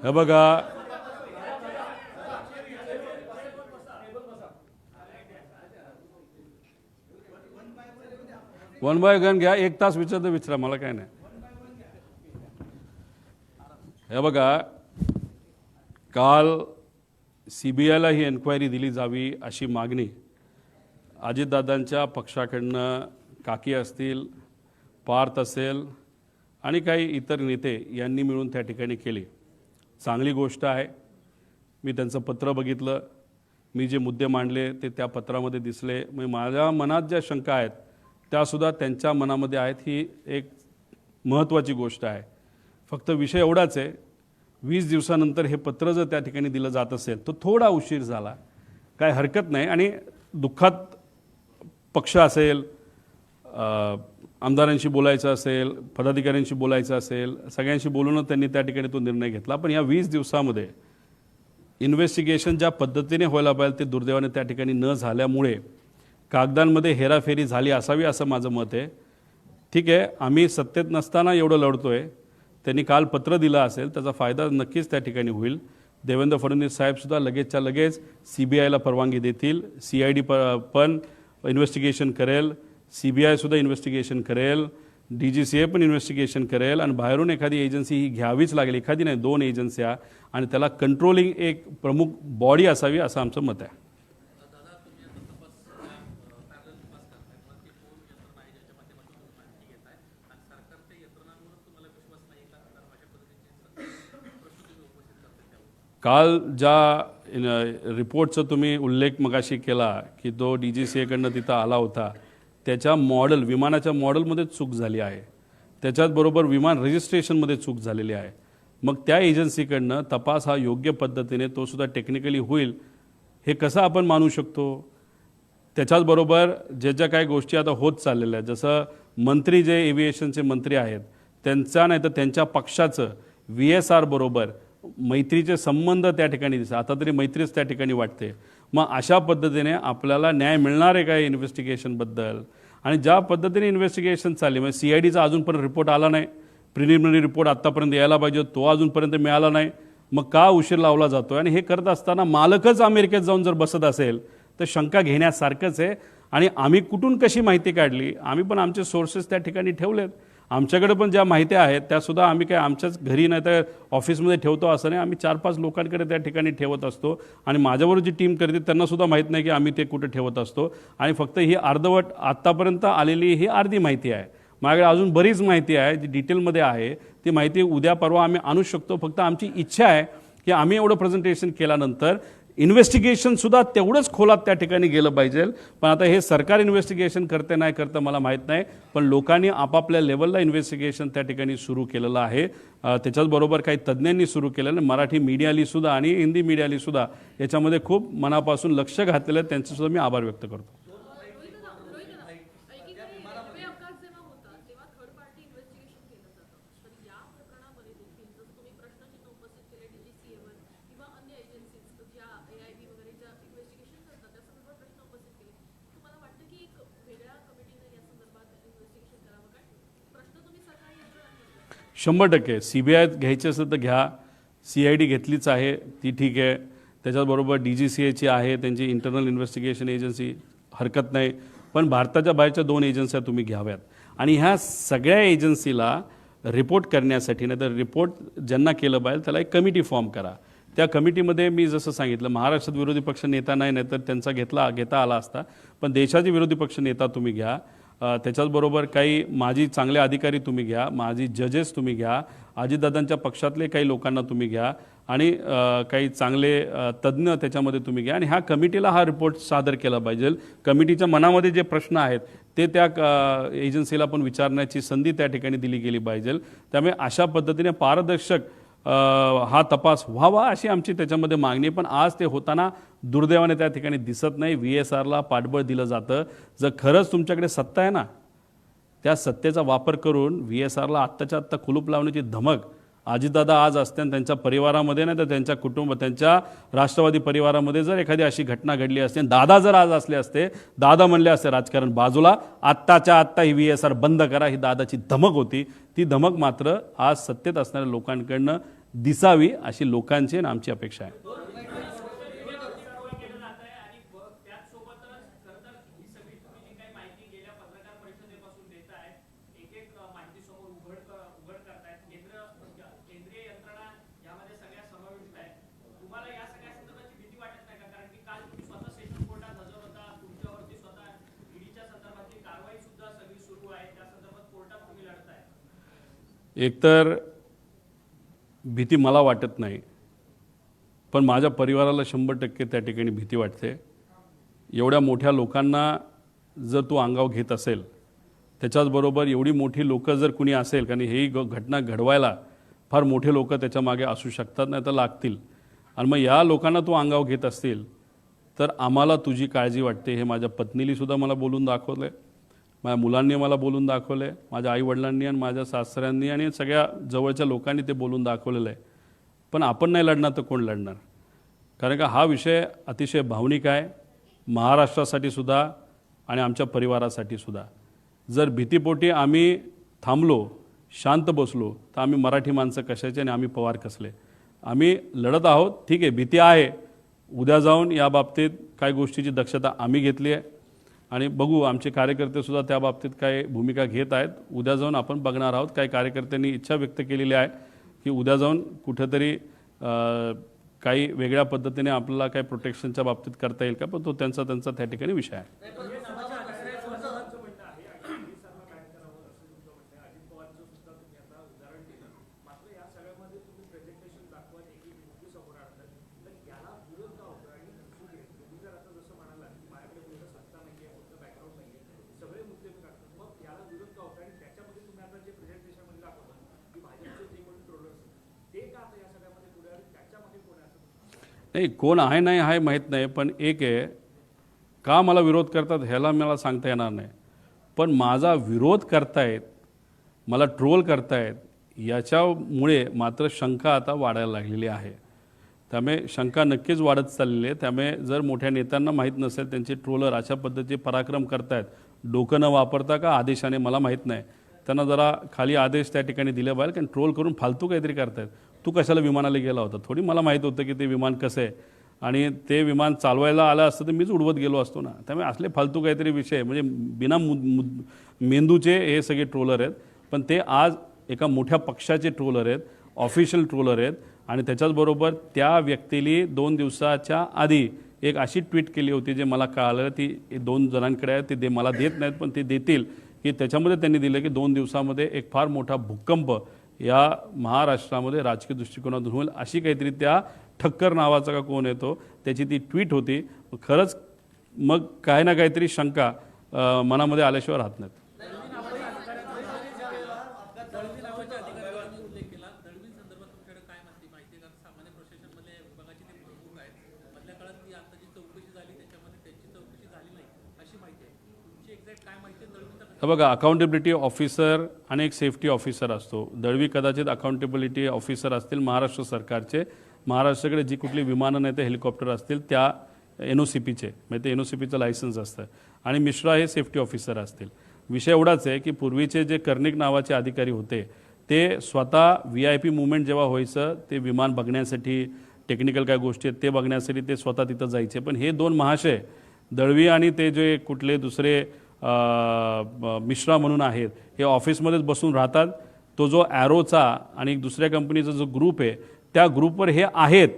हे बघा, वन बाय वन घ्या. 1 तास विचारतं विचारा, मला काय नाही. हे बघा, काल CBIला ही एन्क्वायरी दिली जावी अशी मागणी अजितदादांच्या पक्षाकडनं काकी असतील, पार्थ असेल आणि काही इतर नेते यांनी मिळून त्या ठिकाणी केली. चांगली गोष्ट आहे. मी त्यांचं पत्र बघितलं, मी जे मुद्दे मांडले ते त्या पत्रामध्ये दिसले. मग माझ्या मनात ज्या शंका आहेत त्यासुद्धा त्यांच्या मनामध्ये आहेत. ही एक महत्त्वाची गोष्ट आहे. फक्त विषय एवढाच आहे, 20 दिवसानंतर हे पत्र जर त्या ठिकाणी दिलं जात असेल तर थोडा उशीर झाला, काय हरकत नाही. आणि दुःखात पक्ष असेल, आमदारांशी बोलायचं असेल, पदाधिकाऱ्यांशी बोलायचं असेल, सगळ्यांशी बोलून त्यांनी त्या ठिकाणी तो निर्णय घेतला. पण या 20 दिवसामध्ये इन्व्हेस्टिगेशन ज्या पद्धतीने व्हायला पाहिजे ते दुर्दैवाने त्या ठिकाणी न झाल्यामुळे कागदांमध्ये हेराफेरी झाली असावी असं माझं मत आहे. ठीक आहे, आम्ही सत्तेत नसताना एवढं लढतोय, त्यांनी काल पत्र दिलं असेल त्याचा फायदा नक्कीच त्या ठिकाणी होईल. देवेंद्र फडणवीस साहेबसुद्धा लगेचच्या लगेच CBIला परवानगी देतील. CID पण इन्व्हेस्टिगेशन करेल, CBI सुद्धा इन्व्हेस्टिगेशन करेल, DGCA पण इन्व्हेस्टिगेशन करेल. आणि बाहेरून एखादी एजन्सी ही घ्यावीच लागेल, एखादी नाही 2 एजन्स्या, आणि त्याला कंट्रोलिंग एक प्रमुख बॉडी असावी असं आमचं मत आहे. काल ज्या रिपोर्टचा तुम्ही उल्लेख मगाशी केला की तो DGCAकडनं तिथं आला होता, त्याच्या मॉडेल, विमानाच्या मॉडेलमध्ये चूक झाली आहे. त्याच्याचबरोबर विमान रजिस्ट्रेशनमध्ये चूक झालेली आहे. मग त्या एजन्सीकडनं तपास हा योग्य पद्धतीने तो सुद्धा टेक्निकली होईल हे कसं आपण मानू शकतो? त्याच्याचबरोबर ज्या ज्या काही गोष्टी आता होत चाललेल्या आहेत, जसं मंत्री जे एव्हिएशनचे मंत्री आहेत त्यांचा नाही तर त्यांच्या पक्षाचं VSR बरोबर मैत्रीचे संबंध त्या ठिकाणी दिसतात. आता तरी मैत्रीच त्या ठिकाणी वाटते. मग अशा पद्धतीने आपल्याला न्याय मिळणार आहे का इन्व्हेस्टिगेशनबद्दल? आणि ज्या पद्धतीने इन्व्हेस्टिगेशन चालली, म्हणजे CIDचा अजूनपर्यंत रिपोर्ट आला नाही, प्रिलिमिनरी रिपोर्ट आत्तापर्यंत यायला पाहिजे, तो अजूनपर्यंत मिळाला नाही. मग का उशीर लावला जातो? आणि हे करत असताना मालकच अमेरिकेत जाऊन जर बसत असेल तर शंका घेण्यासारखंच आहे. आणि आम्ही कुठून कशी माहिती काढली? आम्ही पण आमचे सोर्सेस त्या ठिकाणी ठेवलेत. आमच्याकडे पण ज्या माहिती आहेत त्यासुद्धा आम्ही काय आमच्याच घरी नाही तर ऑफिसमध्ये ठेवतो असं नाही, आम्ही 4-5 लोकांकडे त्या ठिकाणी ठेवत असतो. आणि माझ्याबरोबर जी टीम करते त्यांनासुद्धा माहीत नाही की आम्ही ते कुठे ठेवत असतो. आणि फक्त ही अर्धवट आत्तापर्यंत आलेली ही अर्धी माहिती आहे. माझ्याकडे अजून बरीच माहिती आहे जी डिटेलमध्ये आहे. ती माहिती उद्या परवा आम्ही आणू शकतो. फक्त आमची इच्छा आहे की आम्ही एवढं प्रेझेंटेशन केल्यानंतर इन्व्हेस्टिगेशनसुद्धा तेवढंच खोलात त्या ठिकाणी गेलं पाहिजे. पण आता हे सरकार इन्व्हेस्टिगेशन करते नाही करतं मला माहीत नाही, पण लोकांनी आपापल्या लेवलला इन्व्हेस्टिगेशन त्या ठिकाणी सुरू केलेलं आहे. त्याच्याचबरोबर काही तज्ज्ञांनी सुरू केलेलं, मराठी मीडियालीसुद्धा आणि हिंदी मीडियालीसुद्धा याच्यामध्ये खूप मनापासून लक्ष घातलेलं आहे. त्यांचेसुद्धा मी आभार व्यक्त करतो. शंभर टक्के CBI घ्यायची असेल तर घ्या. CID घेतलीच आहे, ती ठीक आहे. त्याच्याबरोबर DGCAची आहे, त्यांची इंटरनल इन्व्हेस्टिगेशन एजन्सी, हरकत नाही. पण भारताच्या बाहेरच्या 2 एजन्स्या तुम्ही घ्याव्यात. आणि ह्या सगळ्या एजन्सीला रिपोर्ट करण्यासाठी नाही तर रिपोर्ट ज्यांना केलं पाहिजे त्याला एक कमिटी फॉर्म करा. त्या कमिटीमध्ये मी जसं सांगितलं महाराष्ट्रात विरोधी पक्ष नेता नाही तर त्यांचा घेता आला असता, पण देशाचे विरोधी पक्ष नेता तुम्ही घ्या. त्याच्याचबरोबर काही माजी चांगले अधिकारी तुम्ही घ्या, माजी जजेस तुम्ही घ्या, अजितदादांच्या पक्षातले काही लोकांना तुम्ही घ्या आणि काही चांगले तज्ज्ञ त्याच्यामध्ये तुम्ही घ्या. आणि ह्या कमिटीला हा रिपोर्ट सादर केला पाहिजे. कमिटीच्या मनामध्ये जे प्रश्न आहेत ते त्या एजन्सीला पण विचारण्याची संधी त्या ठिकाणी दिली गेली पाहिजे. त्यामुळे अशा पद्धतीने पारदर्शक हा तपास व्हावा अशी आमची त्याच्यामध्ये मागणी. पण आज ते होताना दुर्दैवाने त्या ठिकाणी दिसत नाही. VSRला पाठबळ दिलं जातं. जर खरंच तुमच्याकडे सत्ता आहे ना, त्या सत्तेचा वापर करून VSRला आत्ताच्या आत्ता कुलूप लावण्याची धमक अजितदादा आज असते आणि त्यांच्या परिवारामध्ये नाही तर त्यांच्या कुटुंब त्यांच्या राष्ट्रवादी परिवारामध्ये जर एखादी अशी घटना घडली असते, दादा जर आज असले असते, दादा म्हणले असते राजकारण बाजूला, आत्ताच्या आत्ता ही VSR बंद करा, ही दादाची धमक होती. ती धमक मात्र आज सत्तेत असणाऱ्या लोकांकडनं दिसावी अशी लोकांची आणि आमची अपेक्षा आहे. एकतर भीती मला वाटत नाही, पण माझ्या परिवाराला 100% त्या ठिकाणी भीती वाटते. एवढ्या मोठ्या लोकांना जर तू अंगावर घेत असेल, त्याच्याचबरोबर एवढी मोठी लोकं जर कुणी असेल, कारण ही घटना घडवायला फार मोठे लोक त्याच्या मागे असू शकतात, नाही तर लागतील. आणि मग या लोकांना तू अंगावर घेत असतील तर आम्हाला तुझी काळजी वाटते हे माझ्या पत्नीलीसुद्धा मला बोलून दाखवलं आहे, माझ्या मुलांनी मला बोलून दाखवलं आहे, माझ्या आईवडिलांनी आणि माझ्या सासऱ्यांनी आणि सगळ्या जवळच्या लोकांनी ते बोलून दाखवलेलं आहे. पण आपण नाही लढणार तर कोण लढणार? कारण का हा विषय अतिशय भावनिक आहे महाराष्ट्रासाठी सुद्धा आणि आमच्या परिवारासाठी सुद्धा. जर भीतीपोटी आम्ही थांबलो, शांत बसलो तर आम्ही मराठी माणसं कशाचे आणि आम्ही पवार कसले? आम्ही लढत आहोत, ठीक आहे, भीती आहे. उद्या जाऊन या बाबतीत काय गोष्टीची दक्षता आम्ही घेतली आहे आणि बघू आमचे कार्यकर्तेसुद्धा त्या बाबतीत काय भूमिका घेत आहेत. उद्या जाऊन आपण बघणार आहोत. काही कार्यकर्त्यांनी इच्छा व्यक्त केलेली आहे की उद्या जाऊन कुठेतरी काही वेगळ्या पद्धतीने आपल्याला काही प्रोटेक्शनच्या बाबतीत करता येईल का, पण तो त्यांचा त्या ठिकाणी विषय आहे. नाही, कोण आहे नाही आहे माहीत नाही, पण एक आहे, का मला विरोध करतात ह्याला मला सांगता येणार नाही, पण माझा विरोध करतायत, मला ट्रोल करतायत, याच्यामुळे मात्र शंका आता वाढायला लागलेली आहे. त्यामुळे शंका नक्कीच वाढत चाललेली आहे. त्यामुळे जर मोठ्या नेत्यांना माहीत नसेल त्यांचे ट्रोलर अशा पद्धतीचे पराक्रम करतायत, डोकं न वापरता का आदेशाने मला माहीत नाही, त्यांना जरा खाली आदेश त्या ठिकाणी दिले पाहिजे, कारण ट्रोल करून फालतू काहीतरी करतायत. तू कशाला विमानाला गेला होता, थोडी मला माहीत होतं की ते विमान कसं आहे, आणि ते विमान चालवायला आलं असतं तर मीच उडवत गेलो असतो ना. त्यामुळे असले फालतू काहीतरी विषय, म्हणजे बिना मेंदूचे हे सगळे ट्रोलर आहेत. पण ते आज एका मोठ्या पक्षाचे ट्रोलर आहेत, ऑफिशियल ट्रोलर आहेत. आणि त्याच्याचबरोबर त्या व्यक्तीने 2 दिवसाच्या आधी एक अशी ट्विट केली होती, जे मला कळालं ती 2 जणांकडे आहे, ते मला देत नाहीत पण ते देतील, की त्याच्यामध्ये त्यांनी दिलं की 2 दिवसामध्ये एक फार मोठा भूकंप या महाराष्ट्रामध्ये राजकीय दृष्टिकोनातून होईल, अशी काहीतरी त्या ठक्कर नावाचा का कोण येतो त्याची ती ट्विट होती. खरंच मग काय ना काहीतरी शंका मनामध्ये आल्याशिवाय राहत नाहीत. हे बघा, अकाउंटेबिलिटी ऑफिसर आणि एक सेफ्टी ऑफिसर असतो. दळवी कदाचित अकाउंटेबिलिटी ऑफिसर असतील महाराष्ट्र सरकारचे. महाराष्ट्राकडे जी कुठली विमानं नाही ते हेलिकॉप्टर असतील त्या NOCPचे, म्हणजे ते NOCPचं लायसन्स असतं. आणि मिश्रा हे सेफ्टी ऑफिसर असतील. विषय एवढाच आहे की पूर्वीचे जे कर्णिक नावाचे अधिकारी होते ते स्वतः VIP मुवमेंट जेव्हा व्हायचं ते विमान बघण्यासाठी, टेक्निकल काय गोष्टी आहेत ते बघण्यासाठी ते स्वतः तिथं जायचे. पण हे 2 महाशय दळवी आणि ते जे कुठले दुसरे मिश्रा म्हणून आहेत, हे ऑफिसमध्येच बसून राहतात. तो जो ॲरोचा आणि दुसऱ्या कंपनीचा जो ग्रुप आहे त्या ग्रुपवर हे आहेत,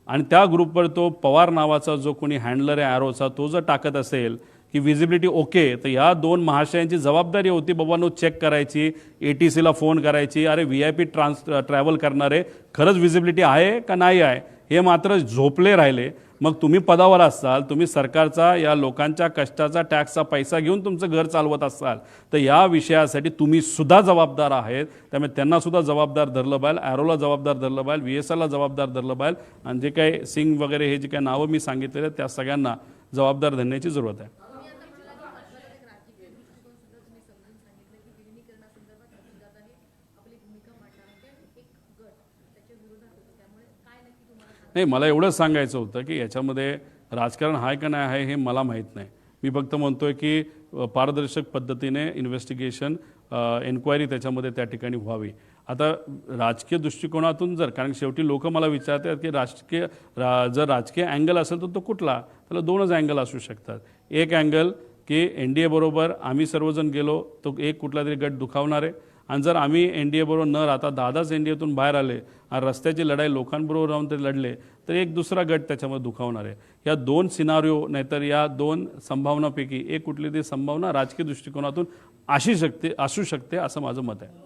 आणि त्या ग्रुपवर तो पवार नावाचा जो कोणी हँडलर आहे ॲरोचा, तो जर टाकत असेल की विजिबिलिटी ओके, तर या 2 महाशयांची जबाबदारी होती बाबांनो चेक करायची, ATCला फोन करायची, अरे VIP ट्रॅव्हल करणारे खरंच विजिबिलिटी आहे का नाही आहे, हे मात्र झोपले राहिले. मग तुम्ही पदावर असाल, तुम्ही सरकारचा या लोकांच्या कष्टाचा टॅक्सचा पैसा घेऊन तुमचं घर चालवत असाल, तर या विषयासाठी तुम्ही सुद्धा जबाबदार आहेत. त्यामुळे त्यांना सुद्धा जबाबदार धरलं पाहिजे, ॲरोला जबाबदार धरलं पाहिजे, VSRला जबाबदार धरलं पाहिजे, आणि जे काही सिंग वगैरे हे जे काही नावं मी सांगितलेले त्या सगळ्यांना जबाबदार धरण्याची जरूरत आहे. नाही, मला एवढंच सांगायचं होतं की याच्यामध्ये राजकारण आहे का नाही आहे हे मला माहीत नाही. मी फक्त म्हणतोय की पारदर्शक पद्धतीने इन्व्हेस्टिगेशन, एन्क्वायरी त्याच्यामध्ये त्या ठिकाणी व्हावी. आता राजकीय दृष्टिकोनातून जर, कारण शेवटी लोक मला विचारतात की जर राजकीय अँगल असेल तर तो कुठला, त्याला 2च अँगल असू शकतात. एक अँगल की NDA बरोबर आम्ही सर्वजण गेलो तो एक कुठला तरी गट दुखावणार आहे, आणि जर आम्ही NDA बरोबर न राहता 10 NDAतून बाहेर आले आणि रस्त्याची लढाई लोकांबरोबर राहून ते लढले तर एक दुसरा गट त्याच्यामध्ये दुखावणार आहे. या 2 सिनारिओ नाहीतर या 2 संभावनापैकी एक कुठली तरी संभावना राजकीय दृष्टिकोनातून असू शकते असं माझं मत आहे.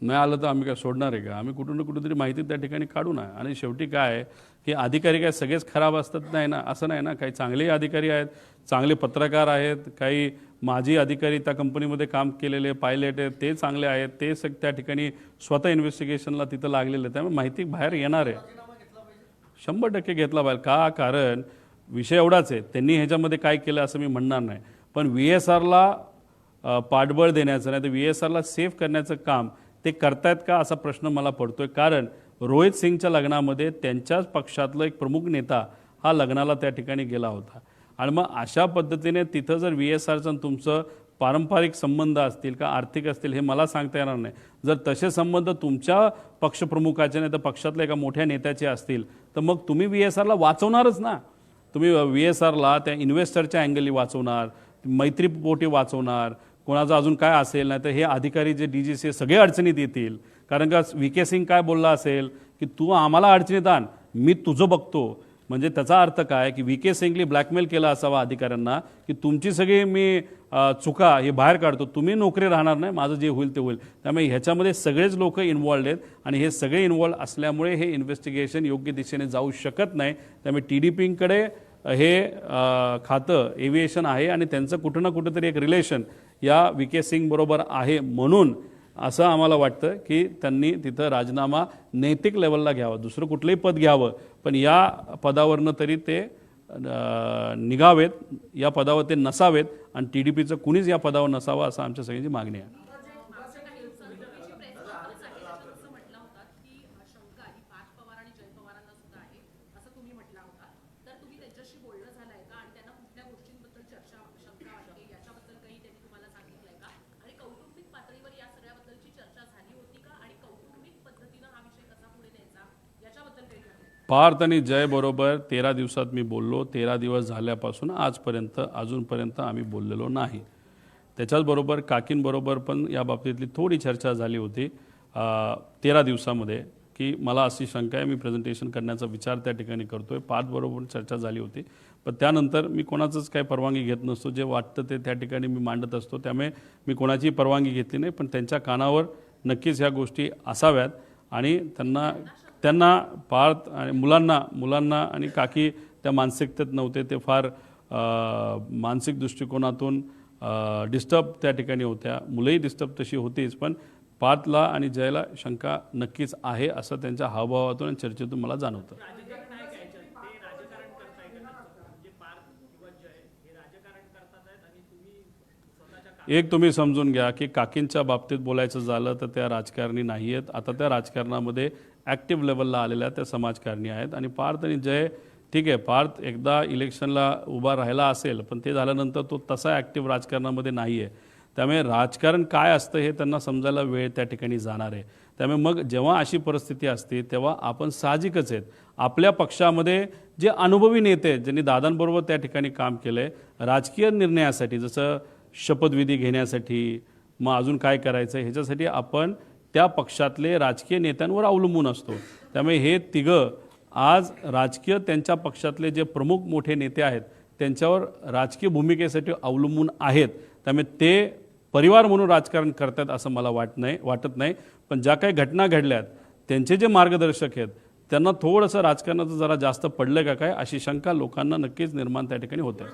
नाही आलं तर आम्ही काय सोडणार आहे का? आम्ही कुठून ना कुठेतरी माहिती त्या ठिकाणी काढू ना. आणि शेवटी काय आहे की अधिकारी काय सगळेच खराब असतात नाही ना, असं नाही ना. काही चांगले अधिकारी आहेत, चांगले पत्रकार आहेत, काही माजी अधिकारी त्या कंपनीमध्ये काम केलेले पायलट आहेत ते चांगले आहेत, ते त्या ठिकाणी स्वतः इन्व्हेस्टिगेशनला तिथं लागलेले. त्यामुळे माहिती बाहेर येणार आहे, 100% घेतला पाहिजे. का? कारण विषय एवढाच आहे, त्यांनी ह्याच्यामध्ये काय केलं असं मी म्हणणार नाही, पण VSRला पाठबळ देण्याचं नाही तर VSRला सेफ करण्याचं काम ते करतायत का असा प्रश्न मला पडतोय. कारण रोहित सिंगच्या लग्नामध्ये त्यांच्याच पक्षातला एक प्रमुख नेता हा लग्नाला त्या ठिकाणी गेला होता. आणि मग अशा पद्धतीने तिथं जर VSRचं तुमचं पारंपरिक संबंध असतील का आर्थिक असतील हे मला सांगता येणार नाही. जर तसे संबंध तुमच्या पक्षप्रमुखाचे नाही तर पक्षातल्या एका मोठ्या नेत्याचे असतील तर मग तुम्ही VSRला वाचवणारच ना. तुम्ही VSRला त्या इन्व्हेस्टरच्या अँगलनी वाचवणार, मैत्रीपोटी वाचवणार, कोणाचं अजून काय असेल नाही तर हे अधिकारी जे DGC सगळे अडचणीत येतील. कारण का VK सिंग काय बोलला असेल की तू आम्हाला अडचणीत आण, मी तुझं बघतो. म्हणजे त्याचा अर्थ काय की व्ही के सिंगली ब्लॅकमेल केला असावा अधिकाऱ्यांना की तुमची सगळी मी चुका हे बाहेर काढतो, तुम्ही नोकरी राहणार नाही, माझं जे होईल ते होईल. त्यामुळे ह्याच्यामध्ये सगळेच लोक इन्व्हॉल्ड आहेत आणि हे सगळे इन्व्हॉल्ड असल्यामुळे हे इन्व्हेस्टिगेशन योग्य दिशेने जाऊ शकत नाही. त्यामुळे TDPकडे हे खातं एव्हिएशन आहे आणि त्यांचं कुठं ना कुठंतरी एक रिलेशन या व्ही के सिंग बरोबर आहे. म्हणून असं आम्हाला वाटतं की त्यांनी तिथं राजीनामा नैतिक लेवलला घ्यावा, दुसरं कुठलंही पद घ्यावं, पण या पदावरनं तरी ते निघावेत, या पदावर ते नसावेत आणि TDPचं कुणीच या पदावर नसावं असं आमच्या सगळ्यांची मागणी आहे. पार्थ आणि जय बरोबर 13 दिवसात मी बोललो. 13 दिवस झाल्यापासून आजपर्यंत अजूनपर्यंत आम्ही बोललेलो नाही. त्याच्याचबरोबर काकींबरोबर पण या बाबतीतली थोडी चर्चा झाली होती 13 दिवसामध्ये की मला अशी शंका आहे, मी प्रेझेंटेशन करण्याचा विचार त्या ठिकाणी करतोय. पार्थबरोबर चर्चा झाली होती, पण त्यानंतर मी कोणाचंच काही परवानगी घेत नसतो. जे वाटतं ते त्या ठिकाणी मी मांडत असतो, त्यामुळे मी कोणाची परवानगी घेतली नाही. पण त्यांच्या कानावर नक्कीच ह्या गोष्टी असाव्यात आणि त्यांना पार्थ आणि मुलांना आणि काकी त्या मानसिकतेत नव्हते. ते फार मानसिक दृष्टिकोनातून डिस्टर्ब त्या ठिकाणी होत्या. मुलंही डिस्टर्ब तशी होतीच, पण पार्थला आणि जयला शंका नक्कीच आहे असं त्यांच्या हावभावातून आणि चर्चेतून मला जाणवतं. एक तुम्ही समजून घ्या की काकींच्या बाबतीत बोलायचं झालं तर त्या राजकारणी नाही आहेत. आता त्या राजकारणामध्ये ॲक्टिव्ह लेवलला आलेल्या त्या समाजकारणी आहेत. आणि पार्थ आणि जय ठीक आहे, पार्थ एकदा इलेक्शनला उभा राहिला असेल, पण ते झाल्यानंतर तो तसा ॲक्टिव्ह राजकारणामध्ये नाही आहे. त्यामुळे राजकारण काय असतं हे त्यांना समजायला वेळ त्या ठिकाणी जाणार आहे. त्यामुळे मग जेव्हा अशी परिस्थिती असते तेव्हा आपण साहजिकच आहेत आपल्या पक्षामध्ये जे अनुभवी नेते आहेत, ज्यांनी दादांबरोबर त्या ठिकाणी काम केलं आहे राजकीय निर्णयासाठी, जसं शपथविधी घेण्यासाठी, मग अजून काय करायचं ह्याच्यासाठी आपण त्या पक्षातले राजकीय नेत्यांवर अवलंबून असतो. त्यामुळे हे तिघं आज राजकीय त्यांच्या पक्षातले जे प्रमुख मोठे नेते आहेत त्यांच्यावर राजकीय भूमिकेसाठी अवलंबून आहेत. त्यामुळे ते परिवार म्हणून राजकारण करतात असं मला वाटत नाही. पण ज्या काही घटना घडल्यात त्यांचे जे मार्गदर्शक आहेत त्यांना थोडंसं राजकारणाचं जरा जास्त पडलं का काय अशी शंका लोकांना नक्कीच निर्माण त्या ठिकाणी होते.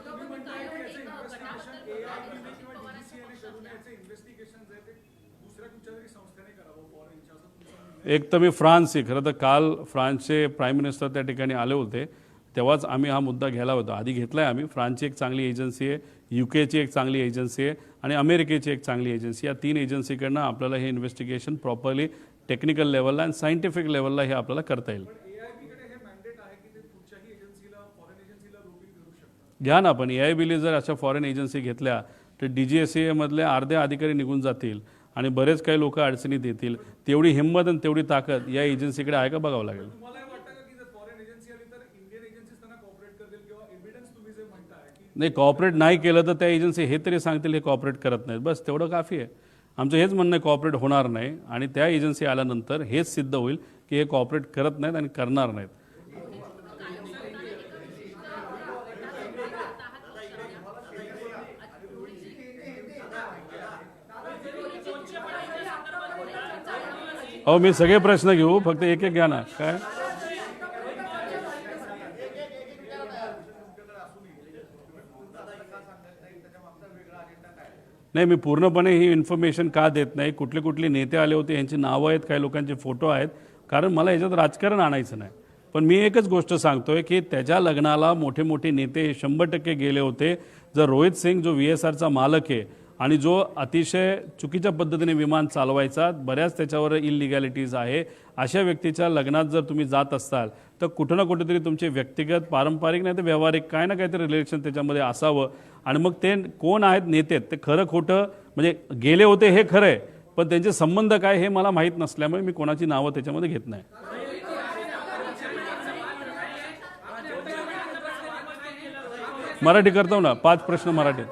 एक तर मी फ्रान्सची खरं तर काल फ्रान्सचे प्राईम मिनिस्टर त्या ठिकाणी आले होते, तेव्हाच आम्ही हा मुद्दा घ्यायला होता. आधी घेतला आहे आम्ही. फ्रान्सची एक चांगली एजन्सी आहे, UKची एक चांगली एजन्सी आहे आणि अमेरिकेची एक चांगली एजन्सी. या 3 एजन्सीकडनं आपल्याला हे इन्व्हेस्टिगेशन प्रॉपरली टेक्निकल लेवलला आणि सायंटिफिक लेवलला हे आपल्याला करता येईल. घ्या ना, पण AIBने जर अशा फॉरेन एजन्सी घेतल्या तर DGSA मधले अर्धे अधिकारी निघून जातील आणि बरेच काही लोक अडचणीत येतील. तेवढी हिंमत आणि तेवढी ताकद या एजन्सीकडे आहे का बघावं लागेल. नाही, कॉपरेट नाही केलं तर त्या एजन्सी हे तरी सांगतील हे कॉपरेट करत नाहीत, बस तेवढं काफी आहे. आमचं हेच म्हणणं आहे कॉपरेट होणार नाही आणि त्या एजन्सी आल्यानंतर हेच सिद्ध होईल की हे कॉपरेट करत नाहीत आणि करणार नाहीत. अहो मी सगळे प्रश्न घेऊ, फक्त एक एक घ्या ना. काय नाही, मी पूर्णपणे ही इन्फॉर्मेशन का देत नाही, कुठले नेते आले होते यांची नावं आहेत, काही लोकांचे फोटो आहेत, कारण मला याच्यात राजकारण आणायचं नाही. पण मी एकच गोष्ट सांगतोय की त्याच्या लग्नाला मोठे मोठे नेते 100% गेले होते. जर रोहित सिंग जो VSRचा मालक आहे आणि जो अतिशय चुकीच्या पद्धतीने विमान चालवायचा, बऱ्याच त्याच्यावर इलिगॅलिटीज आहे, अशा व्यक्तीच्या लग्नात जर तुम्ही जात असाल तर कुठं ना कुठेतरी तुमचे व्यक्तिगत, पारंपरिक नाही तर व्यावहारिक काय ना काहीतरी रिलेशन त्याच्यामध्ये असावं. आणि मग ते कोण आहेत नेते ते खरं खोटं म्हणजे गेले होते हे खरं आहे, पण त्यांचे संबंध काय हे मला माहीत नसल्यामुळे मी कोणाची नावं त्याच्यामध्ये घेत नाही. मराठी करतो ना, 5 प्रश्न मराठीत.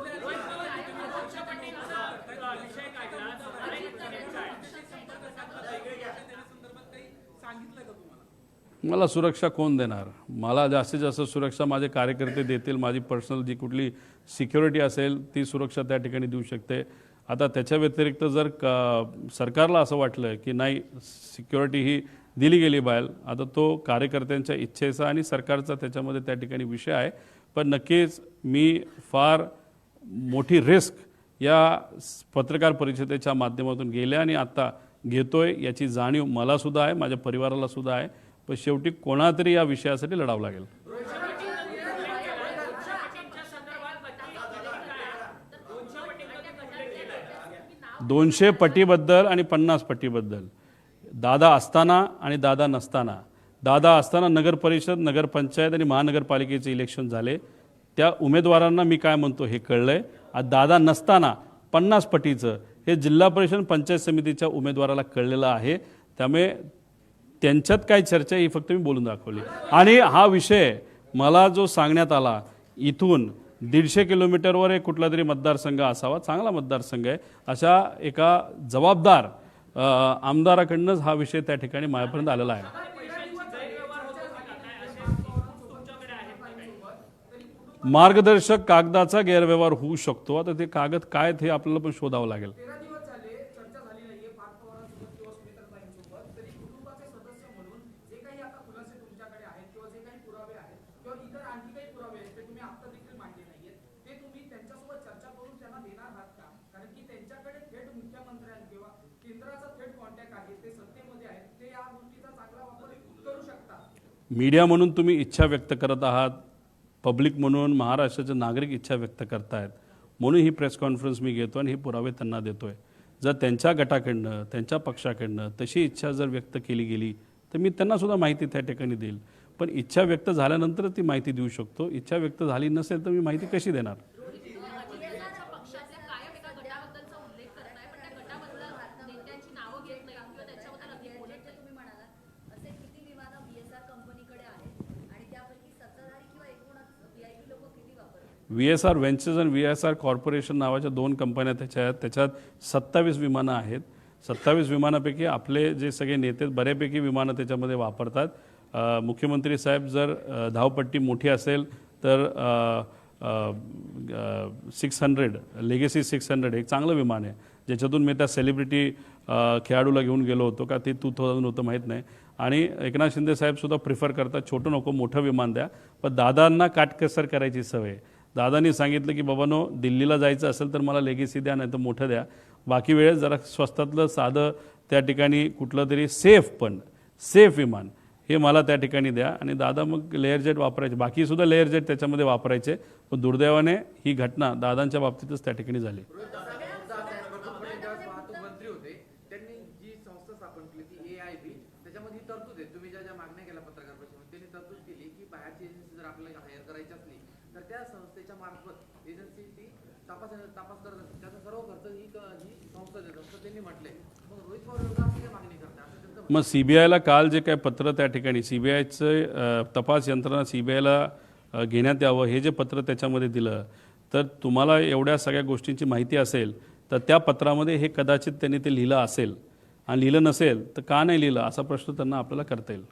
मला सुरक्षा कोण देणार? मला जास्तीत जास्त सुरक्षा माझे कार्यकर्ते देतील. माझी पर्सनल जी कुठली सिक्युरिटी असेल ती सुरक्षा त्या ठिकाणी देऊ शकते. आता त्याच्या व्यतिरिक्त जर सरकारला असं वाटलं की नाही सिक्युरिटी ही दिली गेली बाहेर, आता तो कार्यकर्त्यांच्या इच्छेचा आणि सरकारचा त्याच्यामध्ये त्या ठिकाणी विषय आहे. पण नक्कीच मी फार मोठी रिस्क या पत्रकार परिषदेच्या माध्यमातून गेल्या आणि आता घेतोय याची जाणीव मला सुद्धा आहे, माझ्या परिवाराला सुद्धा आहे. पण शेवटी कोणातरी या विषयासाठी लढावं लागेल. 200 पटीबद्दल आणि 50 पटीबद्दल, दादा असताना आणि दादा नसताना, दादा असताना नगर परिषद, नगरपंचायत आणि महानगरपालिकेचे इलेक्शन झाले. त्या उमेदवारांना मी काय म्हणतो हे कळलंय. आज दादा नसताना 50 पटीचं हे जिल्हा परिषद पंचायत समितीच्या उमेदवाराला कळलेलं आहे. त्यामुळे त्यांच्यात काय चर्चा ही फक्त मी बोलून दाखवली. आणि हा विषय मला जो सांगण्यात आला इथून 150 किलोमीटरवर एक कुठला तरी मतदारसंघ असावा, चांगला मतदारसंघ आहे, अशा एका जबाबदार आमदाराकडूनच हा विषय त्या ठिकाणी माझ्यापर्यंत आलेला आहे. मार्गदर्शक कागदाचा गैरव्यवहार होऊ शकतो. आता ते कागद काय आहेत हे आपल्याला पण शोधावं लागेल. मीडिया म्हणून तुम्ही इच्छा व्यक्त करत आहात, पब्लिक म्हणून महाराष्ट्राचे नागरिक इच्छा व्यक्त करतायत, म्हणून ही प्रेस कॉन्फरन्स मी घेतो आणि हे पुरावे त्यांना देतोय. जर त्यांच्या गटाकडनं त्यांच्या पक्षाकडनं तशी इच्छा जर व्यक्त केली गेली तर मी त्यांना सुद्धा माहिती त्या ठिकाणी देईल. पण इच्छा व्यक्त झाल्यानंतर ती माहिती देऊ शकतो. इच्छा व्यक्त झाली नसेल तर मी माहिती कशी देणार? VSR व्हेंचर्स आणि VSR कॉर्पोरेशन नावाच्या 2 कंपन्या त्याच्यात 27 विमानं आहेत. 27 विमानापैकी आपले जे सगळे नेते बऱ्यापैकी विमानं त्याच्यामध्ये वापरतात. मुख्यमंत्री साहेब जर धावपट्टी मोठी असेल तर 600 लेगेसी 600 एक चांगलं विमान आहे, ज्याच्यातून मी त्या सेलिब्रिटी खेळाडूला घेऊन गेलो होतो का ते 2000 होतं माहीत नाही. आणि एकनाथ शिंदे साहेबसुद्धा प्रिफर करतात छोटं नको मोठं विमान द्या. पण दादांना काटकसर करायची सवय. दादांनी सांगितलं की बाबांनो दिल्लीला जायचं असेल तर मला लेगेसी द्या, नाही तर मोठं द्या. बाकी वेळेस जरा स्वस्तातलं साधं त्या ठिकाणी कुठलं तरी सेफ विमान हे मला त्या ठिकाणी द्या. आणि दादा मग लेअर जेट वापरायचे, बाकीसुद्धा लेअर जेट त्याच्यामध्ये वापरायचे. पण दुर्दैवाने ही घटना दादांच्या बाबतीतच त्या ठिकाणी झाली. मग CBIला काल जे काय पत्र त्या ठिकाणी CBIचं तपास यंत्रणा CBIला घेण्यात यावं हे जे पत्र त्याच्यामध्ये दिलं, तर तुम्हाला एवढ्या सगळ्या गोष्टींची माहिती असेल तर त्या पत्रामध्ये हे कदाचित त्यांनी ते लिहिलं असेल. आणि लिहिलं नसेल तर का नाही लिहिलं असा प्रश्न त्यांना आपल्याला करता येईल.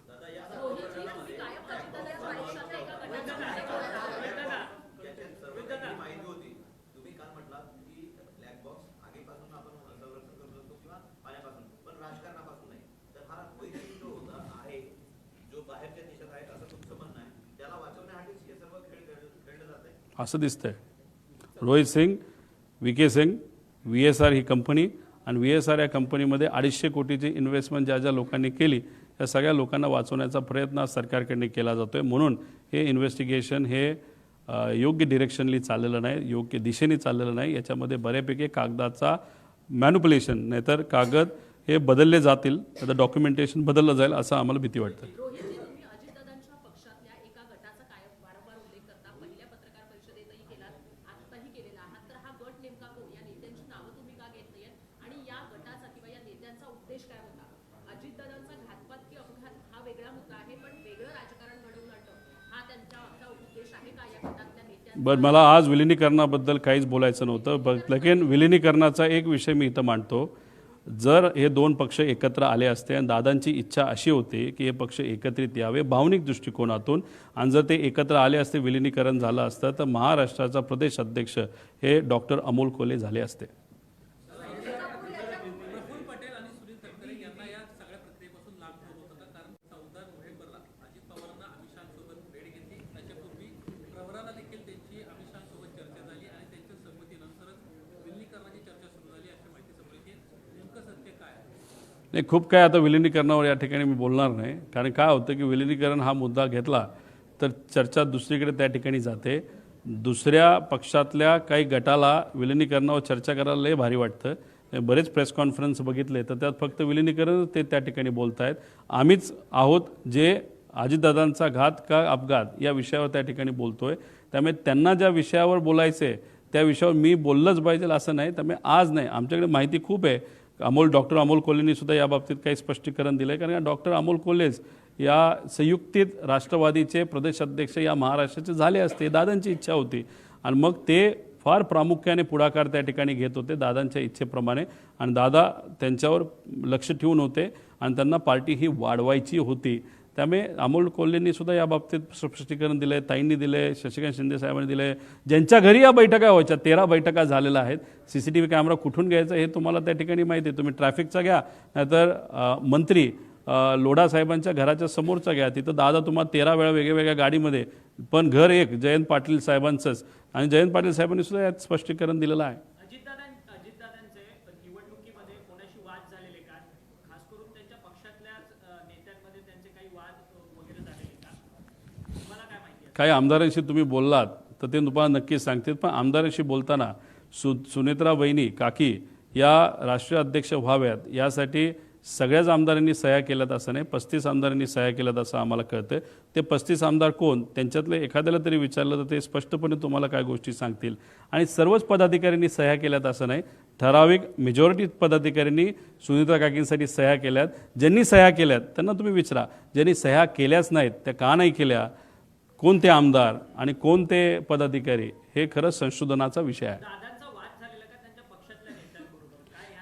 असं दिसतंय. रोहित सिंग, VK सिंग, VSR ही कंपनी आणि VSR या कंपनीमध्ये 250 कोटीची इन्व्हेस्टमेंट ज्या लोकांनी केली त्या सगळ्या लोकांना वाचवण्याचा प्रयत्न सरकारकडे केला जातोय. म्हणून हे इन्व्हेस्टिगेशन हे योग्य डिरेक्शनली चाललेलं नाही, योग्य दिशेने चाललेलं नाही. याच्यामध्ये बऱ्यापैकी कागदाचा मॅन्युप्युलेशन, नाहीतर कागद हे बदलले जातील, आता डॉक्युमेंटेशन बदललं जाईल असं आम्हाला भीती वाटते. बरं, मला आज विलिनीकरणाबद्दल काहीच बोलायचं नव्हतं. लेकिन विलिनीकरणाचा एक विषय मी इथं मांडतो. जर हे दोन पक्ष एकत्र आले असते आणि दादांची इच्छा अशी होती की हे पक्ष एकत्रित यावे भावनिक दृष्टिकोनातून, आणि जर ते एकत्र आले असते, विलिनीकरण झालं असतं, तर महाराष्ट्राचा प्रदेश अध्यक्ष हे डॉक्टर अमोल कोल्हे झाले असते. नाही, खूप काय आता विलिनीकरणावर या ठिकाणी मी बोलणार नाही, कारण काय होतं की विलिनीकरण हा मुद्दा घेतला तर चर्चा दुसरीकडे त्या ठिकाणी जाते. दुसऱ्या पक्षातल्या काही गटाला विलिनीकरणावर चर्चा करायला लय भारी वाटतं. बरेच प्रेस कॉन्फरन्स बघितले तर त्यात फक्त विलिनीकरण ते त्या ठिकाणी बोलत आहेत. आम्हीच आहोत जे अजितदादांचा घात का अपघात या विषयावर त्या ठिकाणी बोलतोय. त्यामुळे त्यांना ज्या विषयावर बोलायचं आहे त्या विषयावर मी बोललंच पाहिजे असं नाही. त्यामुळे आज नाही, आमच्याकडे माहिती खूप आहे. डॉक्टर अमोल कोल्हेंनी सुद्धा याबाबतीत काही स्पष्टीकरण दिलं आहे, कारण डॉक्टर अमोल कोल्हेच या संयुक्तित राष्ट्रवादीचे प्रदेशाध्यक्ष या महाराष्ट्राचे झाले असते. दादांची इच्छा होती आणि मग ते फार प्रामुख्याने पुढाकार त्या ठिकाणी घेत होते दादांच्या इच्छेप्रमाणे, आणि दादा त्यांच्यावर लक्ष ठेवून होते आणि त्यांना पार्टी ही वाढवायची होती. त्यामुळे अमोल कोल्हेंनी सुद्धा याबाबतीत स्पष्टीकरण दिलं आहे, ताईंनी दिलं आहे, शशिकांत शिंदे साहेबांनी दिलं आहे. ज्यांच्या घरी या बैठका व्हायच्या 13 बैठका झालेल्या आहेत. CCTV कॅमेरा कुठून घ्यायचा हे तुम्हाला त्या ठिकाणी माहिती आहे. तुम्ही ट्रॅफिकचा घ्या, नाहीतर मंत्री लोढा साहेबांच्या घराच्या समोरचा घ्या. तिथं दादा तुम्हाला 13 वेळा वेगवेगळ्या गाडीमध्ये, पण घर एक जयंत पाटील साहेबांचंच, आणि जयंत पाटील साहेबांनी सुद्धा यात स्पष्टीकरण दिलेलं आहे. अजितदादांचे निवडणुकीमध्ये कोणाशी वाद झालेले का, खास करून त्यांच्या पक्षातल्या नेत्यांमध्ये त्यांचे काही वाद वगैरे झालेले का, तुम्हाला काय माहिती? काही आमदारांशी तुम्ही बोललात तर ते तुम्हाला नक्कीच सांगतील, पण आमदारांशी बोलताना सुनेत्रा वहिनी काकी या राष्ट्रीय अध्यक्ष व्हाव्यात यासाठी सगळ्याच आमदारांनी सह्या केल्यात असं नाही, 35 आमदारांनी सह्या केल्यात असं आम्हाला कळतं. ते 35 आमदार कोण, त्यांच्यातले एखाद्याला तरी विचारलं तर ते स्पष्टपणे तुम्हाला काय गोष्टी सांगतील. आणि सर्वच पदाधिकाऱ्यांनी सह्या केल्यात असं नाही, ठराविक मेजॉरिटी पदाधिकाऱ्यांनी सुनेत्रा काकींसाठी सह्या केल्यात. ज्यांनी सह्या केल्यात त्यांना तुम्ही विचारा, ज्यांनी सह्या केल्याच नाहीत त्या का नाही केल्या, कोणते आमदार आणि कोणते पदाधिकारी, हे खरंच संशोधनाचा विषय आहे.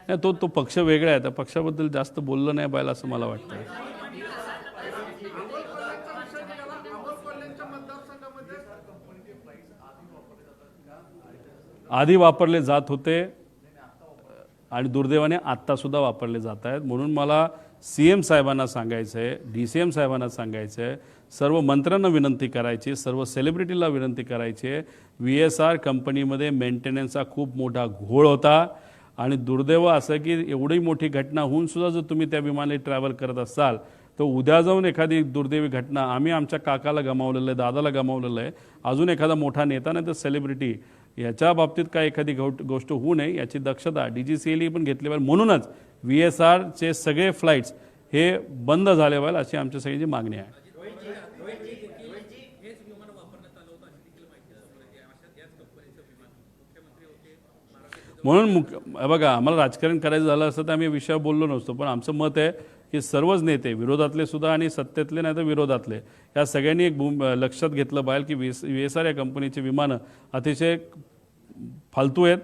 नाही, तो पक्ष वेगळा आहे, त्या पक्षाबद्दल जास्त बोललं नाही पाहिजे असं मला वाटतं. आधी वापरले जात होते आणि दुर्दैवाने आत्तासुद्धा वापरले जात आहेत. म्हणून मला CM साहेबांना सांगायचं आहे, DCM साहेबांना सांगायचं आहे, सर्व मंत्र्यांना विनंती करायची, सर्व सेलिब्रिटीला विनंती करायची आहे. VSR कंपनीमध्ये मेंटेनन्सचा खूप मोठा घोळ होता आणि दुर्दैव असं की एवढी मोठी घटना होऊन सुद्धा जर तुम्ही त्या विमानाने ट्रॅव्हल करत असाल तर उद्या जाऊन एखादी दुर्दैवी घटना, आम्ही आमच्या काकाला गमावलेलं आहे, दादाला गमावलेलं आहे, अजून एखादा मोठा नेता नाही तर सेलिब्रिटी, याच्या बाबतीत काय एखादी गोष्ट होऊ नये याची दक्षता DGCA पण घेतली पाहिजे. म्हणूनच VSRचे सगळे फ्लाईट्स हे बंद झाले पाहिजे अशी आमच्या सगळ्यांची मागणी आहे. म्हणून बघा, आम्हाला राजकारण करायचं झालं असतं तर आम्ही विषयावर बोललो नसतो, पण आमचं मत आहे की सर्वच नेते, विरोधातले सुद्धा आणि सत्तेतले नाही तर विरोधातले, या सगळ्यांनी एक लक्षात घेतलं पाहिजे की VSR या कंपनीचे विमानं अतिशय फालतू आहेत,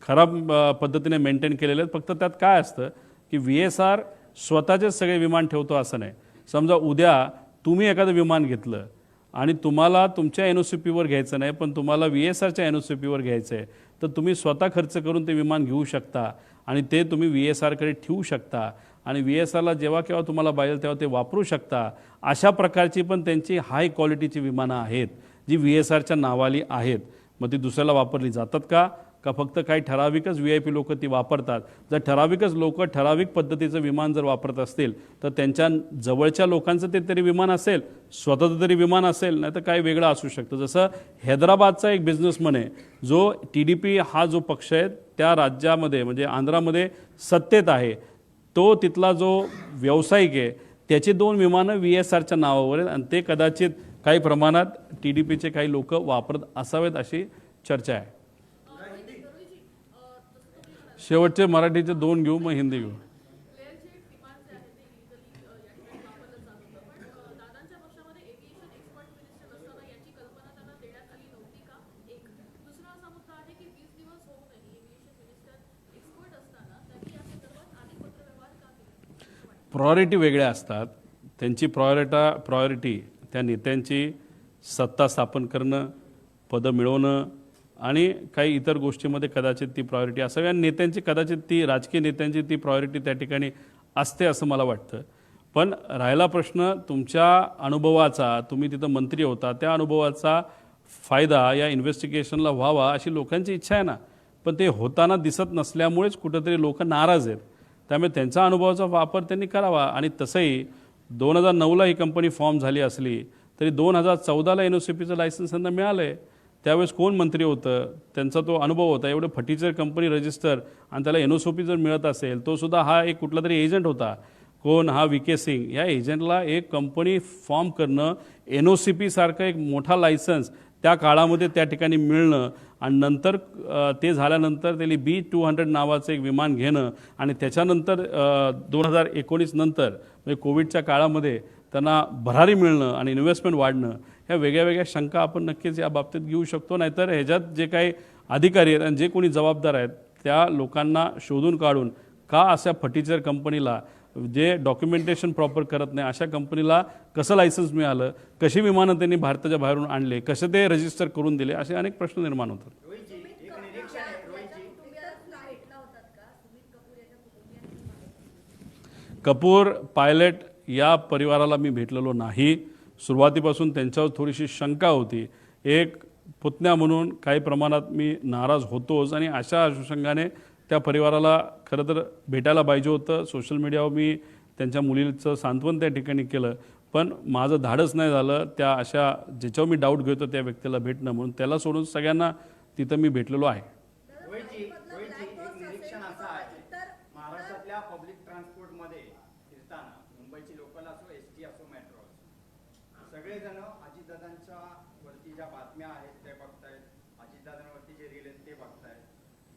खराब पद्धतीने मेंटेन केलेले आहेत. फक्त त्यात काय असतं की VSR स्वतःचेच सगळे विमान ठेवतो असं नाही. समजा उद्या तुम्ही एखादं विमान घेतलं आणि तुम्हाला तुमच्या NOCPवर घ्यायचं नाही, पण तुम्हाला VSRच्या NOCPवर घ्यायचं आहे, तर तुम्ही स्वतः खर्च करून ते विमान घेऊ शकता आणि ते तुम्ही VSRकडे ठेवू शकता आणि VSRला जेव्हा केव्हा तुम्हाला पाहिजे तेव्हा ते वापरू शकता. अशा प्रकारची पण त्यांची हाय क्वालिटीची विमानं आहेत जी VSRच्या नावाली आहेत. मग ती दुसऱ्याला वापरली जातात का फक्त काही ठराविकच VIP लोक ती वापरतात? जर ठराविकच लोक ठराविक पद्धतीचं विमान जर वापरत असतील तर त्यांच्या जवळच्या लोकांचं ते तरी विमान असेल, स्वतःचं तरी विमान असेल, नाही तर काही वेगळं असू शकतं. जसं हैदराबादचा एक बिझनेसमन आहे जो TDP हा जो पक्ष आहे त्या राज्यामध्ये म्हणजे आंध्रामध्ये सत्तेत आहे, तो तिथला जो व्यावसायिक आहे त्याची 2 विमानं VSRच्या नावावर आहेत आणि ते कदाचित काही प्रमाणात TDPचे काही लोक वापरत असावेत अशी चर्चा आहे. शेवटचे मराठीचे 2 घेऊ, मग हिंदी घेऊ. प्रायोरिटी वेगळ्या असतात. त्यांची प्रायोरिटी त्या नेत्यांची सत्ता स्थापन करणं, पदं मिळवणं आणि काही इतर गोष्टीमध्ये कदाचित ती प्रायोरिटी असावी. आणि नेत्यांची कदाचित ती राजकीय नेत्यांची ती प्रायोरिटी त्या ठिकाणी असते असं मला वाटतं. पण राहिला प्रश्न तुमच्या अनुभवाचा, तुम्ही तिथं मंत्री होता, त्या अनुभवाचा फायदा या इन्व्हेस्टिगेशनला व्हावा अशी लोकांची इच्छा आहे ना. पण ते होताना दिसत नसल्यामुळेच कुठंतरी लोक नाराज आहेत. त्यामुळे त्यांच्या अनुभवाचा वापर त्यांनी करावा. आणि तसंही 2009ला ही कंपनी फॉर्म झाली असली तरी 2014ला NOCPचं लायसन्स त्यांना मिळालं आहे. त्यावेळेस कोण मंत्री होतं, त्यांचा तो अनुभव होता. एवढं फटीचर कंपनी रजिस्टर आणि त्याला NOCP जर मिळत असेल, तो सुद्धा हा एक कुठला तरी एजंट होता. कोण हा VK सिंग. या एजंटला एक कंपनी फॉर्म करणं, NOCP सारखं एक मोठा लायसन्स त्या काळामध्ये त्या ठिकाणी मिळणं आणि नंतर ते झाल्यानंतर त्याला B-200 नावाचं एक विमान घेणं आणि त्याच्यानंतर 2019 नंतर म्हणजे कोविडच्या काळामध्ये त्यांना भरारी मिळणं आणि इन्व्हेस्टमेंट वाढणं, ह्या वेगळ्या वेगळ्या शंका आपण नक्कीच या बाबतीत घेऊ शकतो. नाहीतर ह्याच्यात जे काही अधिकारी आहेत आणि जे कोणी जबाबदार आहेत त्या लोकांना शोधून काढून का अशा फटीचर कंपनीला, जे डॉक्युमेंटेशन प्रॉपर करत नाही अशा कंपनीला कसं लायसन्स मिळालं, कशी विमानं त्यांनी भारताच्या बाहेरून आणले, कसं ते रजिस्टर करून दिले, असे अनेक प्रश्न निर्माण होतात. कपूर पायलट या परिवाराला मी भेटलेलो नाही. सुरुवातीपासून त्यांच्यावर थोडीशी शंका होती. एक पुतण्या म्हणून काही प्रमाणात मी नाराज होतोच आणि अशा अनुषंगाने त्या परिवाराला खरं तर भेटायला पाहिजे होतं. सोशल मीडियावर मी त्यांच्या मुलीचं सांत्वन त्या ठिकाणी केलं, पण माझं धाडस नाही झालं त्या अशा ज्याच्यावर मी डाऊट घेतो त्या व्यक्तीला भेटणं. म्हणून त्याला सोडून सगळ्यांना तिथं मी भेटलेलो आहे. महाराष्ट्रातल्या पब्लिक ट्रान्सपोर्टमध्ये फिरताना मुंबईची लोकल असो, ST असो, मेट्रो असो, सगळेजण अजितदादांच्या वरती ज्या बातम्या आहेत ते बघतायत, अजितदादांवरती जे रील आहेत ते बघतायत,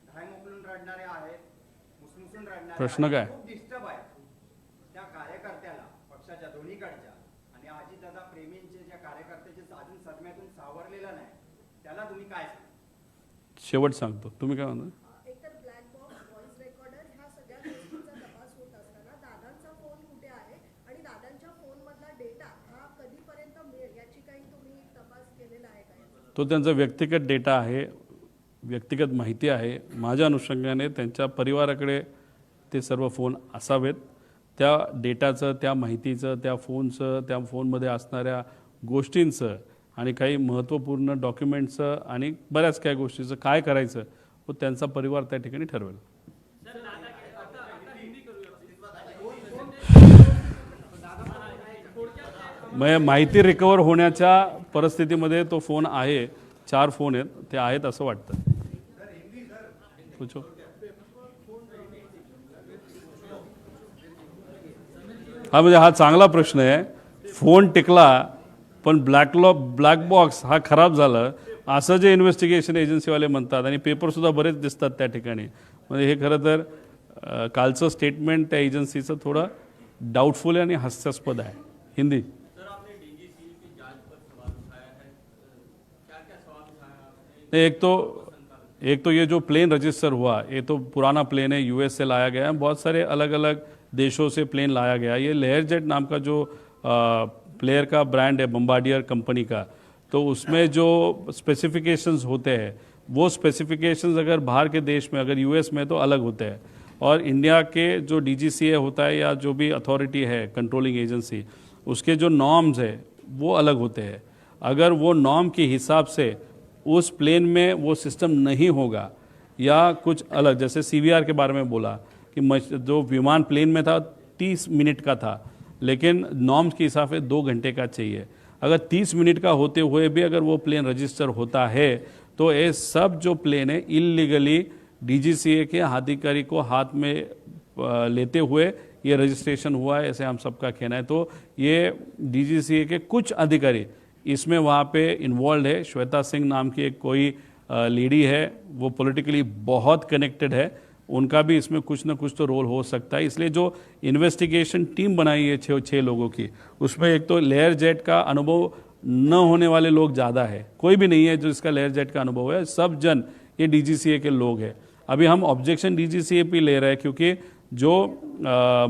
धाय मोकलून रडणारे आहेत, मुसमुसून रडणारे प्रश्न काय? खूप डिस्टर्ब आहे. त्या कार्यकर्त्याला पक्षाच्या दोन्हीकडच्या आणि अजितदादा प्रेमींचे ज्या कार्यकर्त्याचे अजून सदम्यातून सावरलेला नाही, त्याला तुम्ही काय सांगा? शेवट सांगतो. तुम्ही काय म्हणता? तो त्यांचा व्यक्तिगत डेटा आहे, व्यक्तिगत माहिती आहे. माझ्या अनुषंगाने त्यांच्या परिवाराकडे ते सर्व फोन असावेत. त्या डेटाचं, त्या माहितीचं, त्या फोनचं, त्या फोनमध्ये असणाऱ्या गोष्टींचं आणि काही महत्त्वपूर्ण डॉक्युमेंटचं आणि बऱ्याच काही गोष्टीचं काय करायचं व त्यांचा परिवार त्या ठिकाणी ठरवेल. मग माहिती रिकवर होण्याच्या परिस्थितीमध्ये तो फोन आहे. 4 फोन आहेत, ते आहेत असं वाटतं. पूछो. हा म्हणजे हा चांगला प्रश्न आहे. फोन टिकला पण ब्लॅक बॉक्स हा खराब झाला असं जे इन्व्हेस्टिगेशन एजन्सीवाले म्हणतात आणि पेपरसुद्धा बरेच दिसतात त्या ठिकाणी. म्हणजे हे खरं तर कालचं स्टेटमेंट त्या एजन्सीचं थोडं डाऊटफुल आहे आणि हास्यास्पद आहे. हिंदी. एक तो ये जो प्लेन रजिस्टर हुआ, ये तो पुराना प्लेन है, US से लाया गया है. बहुत सारे अलग अलग देशों से प्लेन लाया गया. ये लेयर जेट नाम का जो प्लेयर का ब्रांड है बम्बार्डियर कंपनी का, तो उसमें जो स्पेसिफिकेशंस होते हैं वो स्पेसिफिकेशंस अगर बाहर के देश में, अगर US में तो अलग होते हैं. और इंडिया के जो DGCA होता है या जो भी अथॉरिटी है कंट्रोलिंग एजेंसी, उसके जो नॉर्म्स है वो अलग होते हैं. अगर वो नॉर्म के हिसाब से उस प्लेन में वो सिस्टम नहीं होगा या कुछ अलग, जैसे CVR के बारे में बोला कि जो विमान प्लेन में था 30 मिनट का था, लेकिन नॉर्म्स के हिसाब से 2 घंटे का चाहिए. अगर 30 मिनट का होते हुए भी अगर वो प्लेन रजिस्टर होता है तो ये सब जो प्लेन है इलीगली DGCA के अधिकारी को हाथ में लेते हुए ये रजिस्ट्रेशन हुआ है, ऐसे हम सबका कहना है. तो ये DGCA के कुछ अधिकारी इसमें वहाँ पे इन्वॉल्व है. श्वेता सिंह नाम की एक कोई लेडी है, वो पॉलिटिकली बहुत कनेक्टेड है. उनका भी इसमें कुछ ना कुछ तो रोल हो सकता है. इसलिए जो इन्वेस्टिगेशन टीम बनाई है 6 लोगों की, उसमें एक तो लेयर जेट का अनुभव न होने वाले लोग ज़्यादा है. कोई भी नहीं है जो इसका लेयर जेट का अनुभव है. सब जन ये DGCA के लोग हैं. अभी हम ऑब्जेक्शन DGCA पे ले रहे हैं क्योंकि जो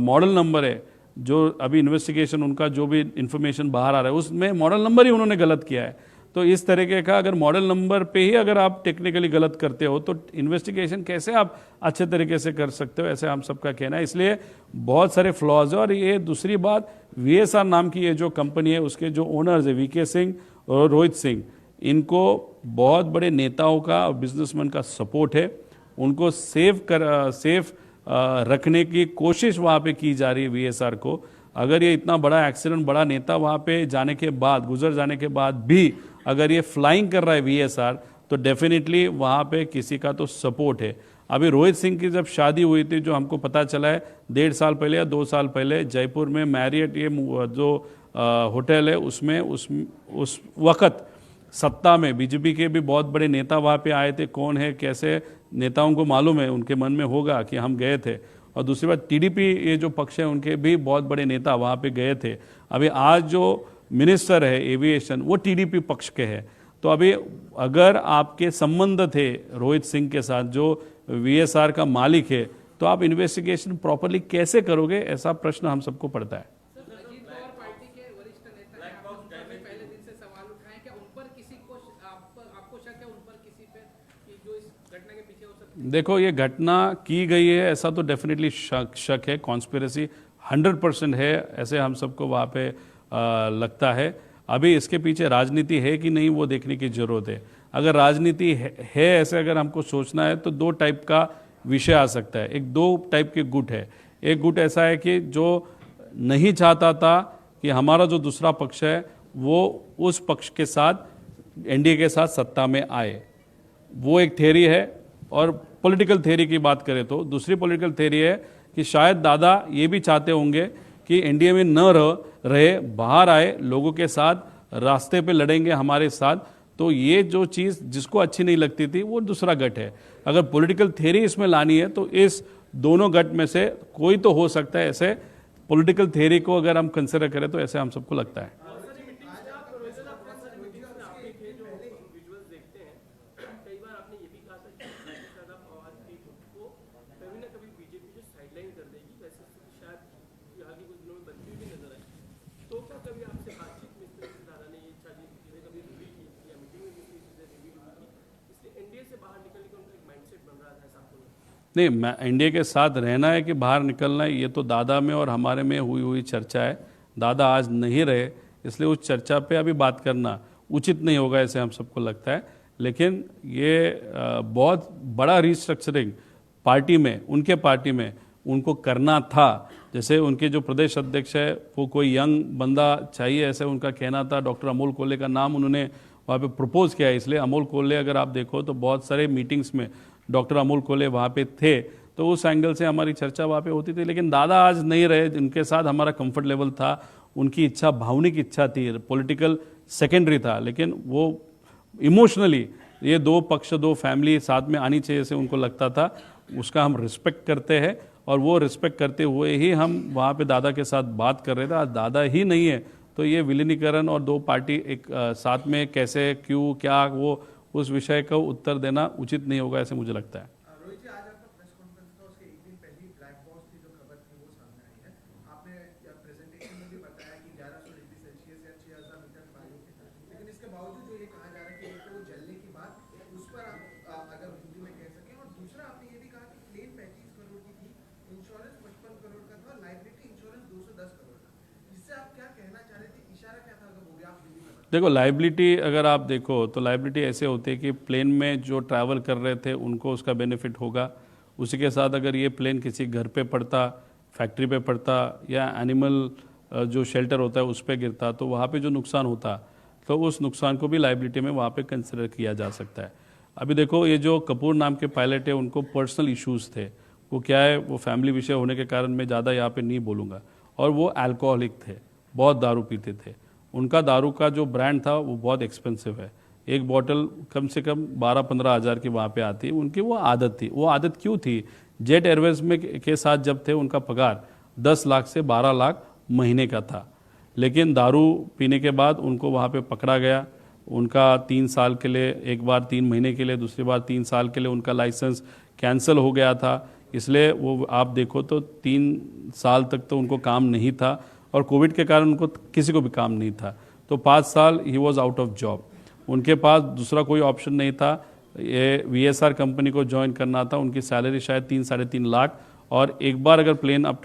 मॉडल नंबर है जो अभी इन्वेस्टिगेशन उनका जो भी इंफॉर्मेशन बाहर आ रहा है उसमें मॉडल नंबर ही उन्होंने गलत किया है। तो इस तरीके का अगर मॉडल नंबर पे ही अगर आप टेक्निकली गलत करते हो तो इन्वेस्टिगेशन कैसे आप अच्छे तरीके से कर सकते हो, ऐसे हम सबका कहना है। इसलिए बहुत सारे फ्लॉज है। और ये दूसरी बात, VSR नाम की ये जो कंपनी है उसके जो ओनर्स है VK सिंह और रोहित सिंह, इनको बहुत बड़े नेताओं का और बिजनेसमैन का सपोर्ट है। उनको सेफ रखने की कोशिश वहाँ पे की जा रही है VSR को। अगर ये इतना बड़ा एक्सीडेंट, बड़ा नेता वहाँ पे जाने के बाद, गुजर जाने के बाद भी अगर ये फ्लाइंग कर रहा है VSR, तो डेफिनेटली वहाँ पे किसी का तो सपोर्ट है। अभी रोहित सिंह की जब शादी हुई थी, जो हमको पता चला है 1.5 साल पहले या 2 साल पहले जयपुर में मैरियट ये जो होटल है उसमें उस वक्त सत्ता में बीजेपी के भी बहुत बड़े नेता वहाँ पे आए थे। कौन है, कैसे, नेताओं को मालूम है, उनके मन में होगा कि हम गए थे। और दूसरी बात, TDP ये जो पक्ष है उनके भी बहुत बड़े नेता वहाँ पे गए थे। अभी आज जो मिनिस्टर है एविएशन वो TDP पक्ष के हैं। तो अभी अगर आपके संबंध थे रोहित सिंह के साथ जो VSR का मालिक है, तो आप इन्वेस्टिगेशन प्रॉपरली कैसे करोगे, ऐसा प्रश्न हम सबको पड़ता है। अजीत पवार पार्टी के वरिष्ठ नेता हैं, आपने उन पर भी पहले दिन से सवाल उठाए, क्या उन पर किसी को आपको शक है उन पर किसी पे कि जो इस घटना के पीछे हो सकती है? देखो, ये घटना की गई है ऐसा तो डेफिनेटली शक है, कॉन्स्पिरेसी 100% है, ऐसे हम सबको वहाँ पे लगता है। अभी इसके पीछे राजनीति है कि नहीं वो देखने की जरूरत है। अगर राजनीति है ऐसे अगर हमको सोचना है तो 2 टाइप का विषय आ सकता है। एक 2 टाइप के गुट है। एक गुट ऐसा है कि जो नहीं चाहता था कि हमारा जो दूसरा पक्ष है वो उस पक्ष के साथ, NDA के साथ सत्ता में आए, वो एक थ्योरी है। और पॉलिटिकल थ्योरी की बात करें तो दूसरी पॉलिटिकल थ्योरी है कि शायद दादा ये भी चाहते होंगे कि NDA में न रहे, बाहर आए, लोगों के साथ रास्ते पे लड़ेंगे हमारे साथ। तो ये जो चीज़ जिसको अच्छी नहीं लगती थी वो दूसरा गट है। अगर पॉलिटिकल थ्योरी इसमें लानी है तो इस दोनों गट में से कोई तो हो सकता है। ऐसे पॉलिटिकल थ्योरी को अगर हम कंसिडर करें तो ऐसे हम सबको लगता है। नहीं, मैं NDA के साथ रहना है कि बाहर निकलना है, ये तो दादा में और हमारे में हुई चर्चा है। दादा आज नहीं रहे, इसलिए उस चर्चा पे अभी बात करना उचित नहीं होगा, ऐसे हम सबको लगता है। लेकिन ये बहुत बड़ा रिस्ट्रक्चरिंग पार्टी में, उनके पार्टी में उनको करना था। जैसे उनके जो प्रदेश अध्यक्ष है वो कोई यंग बंदा चाहिए, ऐसे उनका कहना था। डॉक्टर अमोल कोल्ले का नाम उन्होंने वहाँ पे प्रपोज किया है। इसलिए अमोल कोल्ले, अगर आप देखो तो बहुत सारे मीटिंग्स में डॉक्टर अमोल कोल्ले वहाँ पे थे, तो उस एंगल से हमारी चर्चा वहाँ पे होती थी। लेकिन दादा आज नहीं रहे, उनके साथ हमारा कंफर्ट लेवल था, उनकी इच्छा, भावनिक इच्छा थी, पॉलिटिकल सेकेंडरी था। लेकिन वो इमोशनली ये 2 पक्ष, 2 फैमिली साथ में आनी चाहिए, ऐसे उनको लगता था। उसका हम रिस्पेक्ट करते हैं और वो रिस्पेक्ट करते हुए ही हम वहाँ पे दादा के साथ बात कर रहे थे। आज दादा ही नहीं है तो ये विलीनीकरण और 2 पार्टी एक साथ में कैसे, क्यों, क्या, वो उस विषय का उत्तर देना उचित नहीं होगा, ऐसे मुझे लगता है। रोहित जी, आज आपका प्रेस कॉन्फ्रेंस था, उसके एक दिन पहले ही ब्लैक बॉक्स की जो खबर थी वो सामने आई है। आपने प्रेजेंटेशन में भी बताया कि 1100 डिग्री सेल्सियस या 6000 मीटर वायु के था, लेकिन इसके बावजूद जो ये कहा जा रहा है कि एक तो वो जलने की बात, उस पर आप अगर हिंदी में कह सकें। और दूसरा, आपने ये भी कहा कि क्लेम 35 करोड़ की थी, इंश्योरेंस 55 करोड़ का था, लाइबिलिटी इंश्योरेंस 210 करोड़ का। इससे आप क्या कहना चाह रहे थे, इशारा क्या था, अगर वो भी आप हिंदी में? देखो, लाइबिलिटी अगर आप देखो तो लाइबिलिटी ऐसे होती है कि प्लेन में जो ट्रैवल कर रहे थे उनको उसका बेनिफिट होगा। उसी के साथ अगर ये प्लेन किसी घर पे पड़ता, फैक्ट्री पे पड़ता या एनिमल जो शेल्टर होता है उस पर गिरता, तो वहाँ पे जो नुकसान होता, तो उस नुकसान को भी लाइबिलिटी में वहाँ पे कंसिडर किया जा सकता है। अभी देखो, ये जो कपूर नाम के पायलट है उनको पर्सनल इश्यूज़ थे। वो क्या है, वो फैमिली विषय होने के कारण मैं ज़्यादा यहाँ पे नहीं बोलूँगा। और वो अल्कोहलिक थे, बहुत दारू पीते थे। उनका दारू का जो ब्रांड था वो बहुत एक्सपेंसिव है। एक बॉटल कम से कम 12-15 हज़ार की वहाँ पे आती। उनकी वो आदत थी। वो आदत क्यों थी? जेट एयरवेज में के साथ जब थे उनका पगार 10 लाख से 12 लाख महीने का था। लेकिन दारू पीने के बाद उनको वहाँ पे पकड़ा गया। उनका 3 साल के लिए, एक बार 3 महीने के लिए, दूसरी बार 3 साल के लिए उनका लाइसेंस कैंसिल हो गया था। इसलिए वो आप देखो तो 3 साल तक तो उनको काम नहीं था और कोविड के कारण उनको किसी को भी काम नहीं था, तो 5 साल he was out of job. उनके पास दूसरा कोई ऑप्शन नहीं था, ये VSR कंपनी को ज्वाइन करना था। उनकी सैलरी शायद 3-3.5 लाख, और एक बार अगर प्लेन आप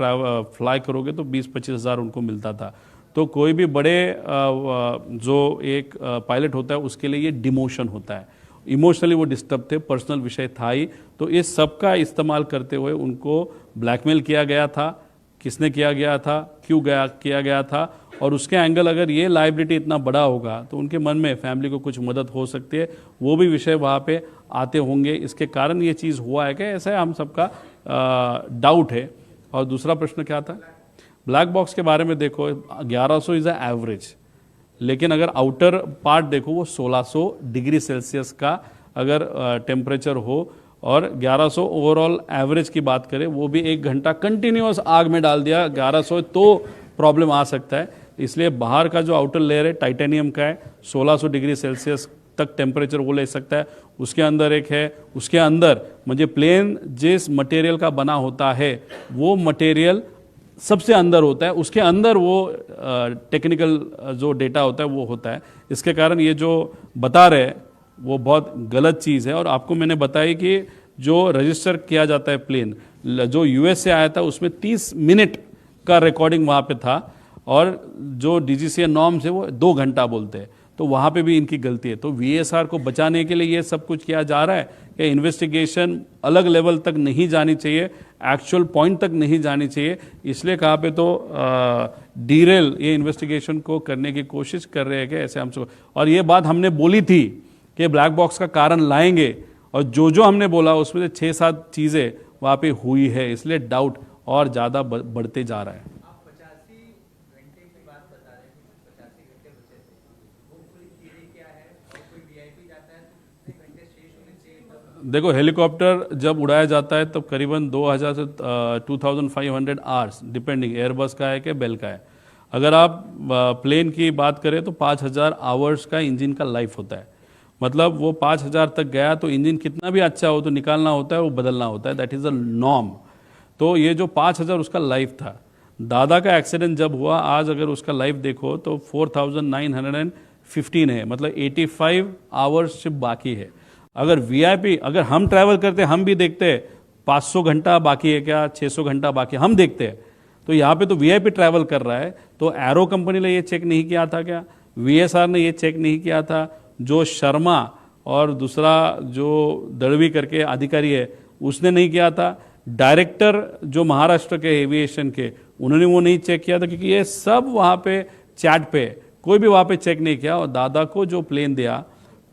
फ्लाई करोगे तो 20-25 हज़ार उनको मिलता था। तो कोई भी बड़े जो एक पायलट होता है उसके लिए ये डिमोशन होता है। इमोशनली वो डिस्टर्ब थे, पर्सनल विषय था ही, तो इस सब का इस्तेमाल करते हुए उनको ब्लैकमेल किया गया था। किसने किया गया था, क्यों किया गया था, और उसके एंगल अगर ये लाइबिलिटी इतना बड़ा होगा तो उनके मन में फैमिली को कुछ मदद हो सकती है, वो भी विषय वहाँ पे आते होंगे। इसके कारण ये चीज़ हुआ है कि ऐसा हम सबका डाउट है। और दूसरा प्रश्न क्या था, ब्लैक बॉक्स के बारे में देखो 1100 इज़ अ एवरेज, लेकिन अगर आउटर पार्ट देखो वो 1600 डिग्री सेल्सियस का अगर टेम्परेचर हो, और 1100 ओवरऑल एवरेज की बात करें वो भी 1 घंटा कंटिन्यूअस आग में डाल दिया 1100, तो प्रॉब्लम आ सकता है। इसलिए बाहर का जो आउटर लेयर है टाइटेनियम का है, 1600 डिग्री सेल्सियस तक टेम्परेचर वो ले सकता है। उसके अंदर एक है, उसके अंदर मुझे प्लेन जिस मटेरियल का बना होता है वो मटेरियल सबसे अंदर होता है, उसके अंदर वो टेक्निकल जो डेटा होता है वो होता है। इसके कारण ये जो बता रहे हैं वो बहुत गलत चीज़ है। और आपको मैंने बताई कि जो रजिस्टर किया जाता है प्लेन, जो US से आया था उसमें 30 मिनट का रिकॉर्डिंग वहाँ पे था, और जो DGCA नॉर्म्स है वो 2 घंटा बोलते हैं, तो वहाँ पे भी इनकी गलती है। तो VSR को बचाने के लिए ये सब कुछ किया जा रहा है कि इन्वेस्टिगेशन अलग लेवल तक नहीं जानी चाहिए, एक्चुअल पॉइंट तक नहीं जानी चाहिए। इसलिए कहाँ पे तो डीरेल ये इन्वेस्टिगेशन को करने की कोशिश कर रहे हैं कि ऐसे हमसे, और ये बात हमने बोली थी कि ब्लैक बॉक्स का कारण लाएंगे, और जो हमने बोला उसमें से 6-7 चीज़ें वहाँ पे हुई है, इसलिए डाउट और ज़्यादा बढ़ते जा रहा है। आप 85 घंटे की बात बता रहे हैं, 85 घंटे बचे थे, वो पूरी थियरी क्या है, और कोई VIP जाता है तो कितने घंटे शेष होने चाहिए? देखो, हेलीकॉप्टर जब उड़ाया जाता है तब करीबन 2000 से 2500 आवर्स, डिपेंडिंग एयरबस का है कि बेल का है। अगर आप प्लेन की बात करें तो 5000 आवर्स का इंजन का लाइफ होता है। मतलब वो 5000 तक गया तो इंजन कितना भी अच्छा हो तो निकालना होता है, वो बदलना होता है, दैट इज़ अ नॉर्म। तो ये जो 5000 उसका लाइफ था। दादा का एक्सीडेंट जब हुआ, आज अगर उसका लाइफ देखो तो 4915 है, मतलब 85 आवर्स सिर्फ बाकी है। अगर VIP, अगर हम ट्रैवल करते हम भी देखते हैं 500 घंटा बाकी है क्या, 600 घंटा बाकी, हम देखते हैं। तो यहाँ पे तो VIP ट्रैवल कर रहा है, तो एरो कंपनी ने ये चेक नहीं किया था क्या, VSR ने ये चेक नहीं किया था, जो शर्मा और दूसरा जो दड़वी करके अधिकारी है उसने नहीं किया था, डायरेक्टर जो महाराष्ट्र के एविएशन के उन्होंने वो नहीं चेक किया था, क्योंकि ये सब वहाँ पे चैट पे कोई भी वहाँ पे चेक नहीं किया। और दादा को जो प्लेन दिया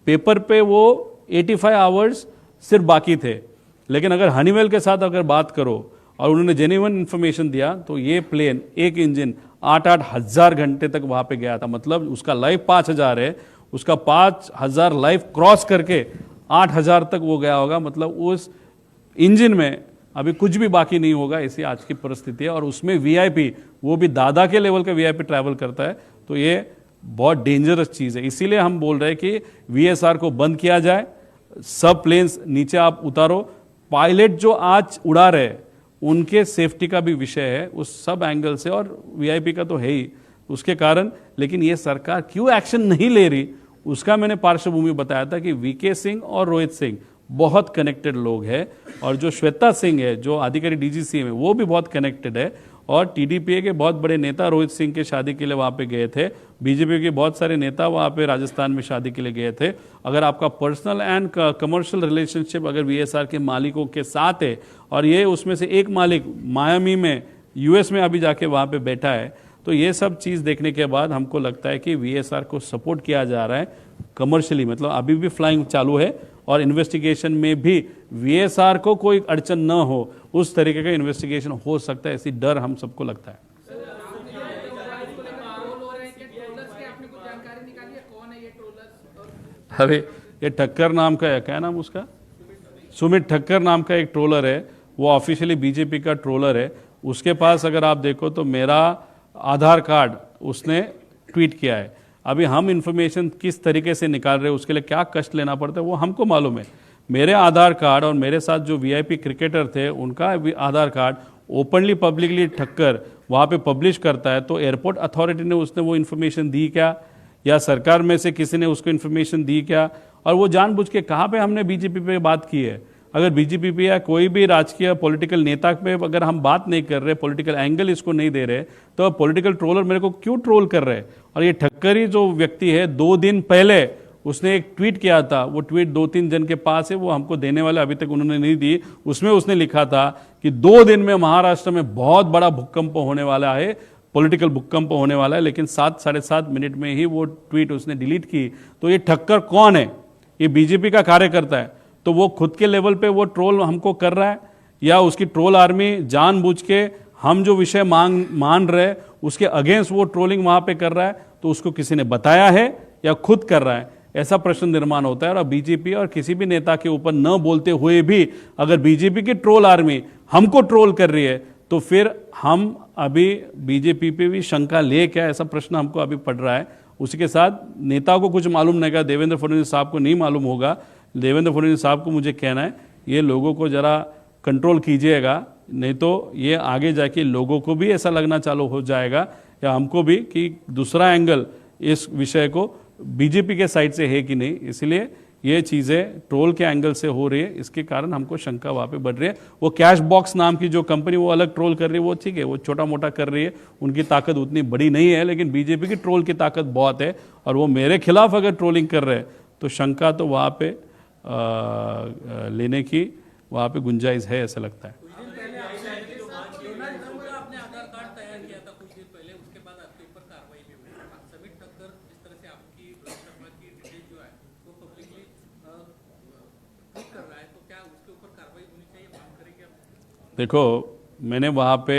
पेपर पे वो 85 आवर्स सिर्फ बाकी थे, लेकिन अगर हनीवेल के साथ अगर बात करो और उन्होंने जेन्युइन इन्फॉर्मेशन दिया तो ये प्लेन एक इंजन 8-8 हज़ार घंटे तक वहाँ पे गया था। मतलब उसका लाइफ 5000 है, उसका 5000 लाइफ क्रॉस करके 8000 तक वो गया होगा। मतलब उस इंजन में अभी कुछ भी बाकी नहीं होगा, ऐसी आज की परिस्थिति है। और उसमें VIP, वो भी दादा के लेवल का VIP ट्रैवल करता है, तो ये बहुत डेंजरस चीज़ है। इसीलिए हम बोल रहे हैं कि VSR को बंद किया जाए, सब प्लेन्स नीचे आप उतारो। पायलट जो आज उड़ा रहे उनके सेफ्टी का भी विषय है उस सब एंगल से, और VIP का तो है ही उसके कारण। लेकिन ये सरकार क्यों एक्शन नहीं ले रही, उसका मैंने पार्श्वभूमि बताया था कि VK सिंह और रोहित सिंह बहुत कनेक्टेड लोग हैं, और जो श्वेता सिंह है जो अधिकारी DGCA में वो भी बहुत कनेक्टेड है, और TDPA के बहुत बड़े नेता रोहित सिंह के शादी के लिए वहाँ पे गए थे, BJP के बहुत सारे नेता वहाँ पे राजस्थान में शादी के लिए गए थे। अगर आपका पर्सनल एंड कमर्शियल रिलेशनशिप अगर VSR के मालिकों के साथ है, और ये उसमें से एक मालिक मायामी में US में अभी जाके वहाँ पे बैठा है, तो ये सब चीज़ देखने के बाद हमको लगता है कि VSR को सपोर्ट किया जा रहा है कमर्शियली। मतलब अभी भी फ्लाइंग चालू है, और इन्वेस्टिगेशन में भी VSR को कोई अड़चन न हो उस तरीके का इन्वेस्टिगेशन हो सकता है, ऐसी डर हम सबको लगता है। अरे ये ठक्कर नाम का है, क्या नाम उसका, सुमित ठक्कर नाम का एक ट्रोलर है, वो ऑफिशियली BJP का ट्रोलर है। उसके पास अगर आप देखो तो मेरा आधार कार्ड उसने ट्वीट किया है। अभी हम इंफॉर्मेशन किस तरीके से निकाल रहे हैं, उसके लिए क्या कष्ट लेना पड़ता है वो हमको मालूम है। मेरे आधार कार्ड और मेरे साथ जो वीआईपी क्रिकेटर थे उनका भी आधार कार्ड ओपनली पब्लिकली ठक्कर वहाँ पे पब्लिश करता है, तो एयरपोर्ट अथॉरिटी ने उसने वो इन्फॉर्मेशन दी क्या, या सरकार में से किसी ने उसको इन्फॉर्मेशन दी क्या? और वो जानबूझ के कहाँ पे हमने बीजेपी पे बात की है? अगर बीजेपी पे या कोई भी राजकीय पॉलिटिकल नेता पे अगर हम बात नहीं कर रहे, पॉलिटिकल एंगल इसको नहीं दे रहे, तो पॉलिटिकल ट्रोलर मेरे को क्यों ट्रोल कर रहे हैं? और ये ठक्करी जो व्यक्ति है 2 दिन पहले उसने एक ट्वीट किया था, वो ट्वीट 2-3 जन के पास है, वो हमको देने वाले अभी तक उन्होंने नहीं दी। उसमें उसने लिखा था कि 2 दिन में महाराष्ट्र में बहुत बड़ा भूकंप होने वाला है, पॉलिटिकल भूकंप होने वाला है, लेकिन 7-7.5 मिनट में ही वो ट्वीट उसने डिलीट की। तो ये ठक्कर कौन है? ये बीजेपी का कार्यकर्ता है, तो वो खुद के लेवल पे वो ट्रोल हमको कर रहा है, या उसकी ट्रोल आर्मी जानबूझ के हम जो विषय मान रहे उसके अगेंस्ट वो ट्रोलिंग वहां पे कर रहा है? तो उसको किसी ने बताया है या खुद कर रहा है? ऐसा प्रश्न निर्माण होता है। और बीजेपी और किसी भी नेता के ऊपर न बोलते हुए भी अगर बीजेपी की ट्रोल आर्मी हमको ट्रोल कर रही है, तो फिर हम अभी बीजेपी पे भी शंका ले क्या, ऐसा प्रश्न हमको अभी पड़ रहा है। उसी के साथ नेताओं को कुछ मालूम नहीं होगा, देवेंद्र फडणवीस साहब को नहीं मालूम होगा। देवेंद्र फडणवीस साहब को मुझे कहना है, ये लोगों को जरा कंट्रोल कीजिएगा, नहीं तो ये आगे जाके लोगों को भी ऐसा लगना चालू हो जाएगा, या हमको भी, कि दूसरा एंगल इस विषय को बीजेपी के साइड से है कि नहीं। इसलिए ये चीज़ें ट्रोल के एंगल से हो रही है, इसके कारण हमको शंका वहाँ पे बढ़ रही है। वो कैश बॉक्स नाम की जो कंपनी वो अलग ट्रोल कर रही है, वो ठीक है, वो छोटा मोटा कर रही है, उनकी ताकत उतनी बड़ी नहीं है, लेकिन बीजेपी की ट्रोल की ताकत बहुत है। और वो मेरे खिलाफ अगर ट्रोलिंग कर रहे हैं तो शंका तो वहाँ पे लेने की वहाँ पे गुंजाइश है, ऐसा लगता है। डोनाल्ड ट्रंप का आपने आधार कार्ड तैयार किया था कुछ दिन पहले, उसके बाद आपके ऊपर कार्रवाई भी हुई। समीर ठक्कर जिस तरह से आपकी शर्मा की डिटेल जो है वो पब्लिकली ट्वीट कर रहा है, तो क्या उसके ऊपर कार्रवाई होनी चाहिए, मांग करेंगे आप? देखो, मैंने वहाँ पे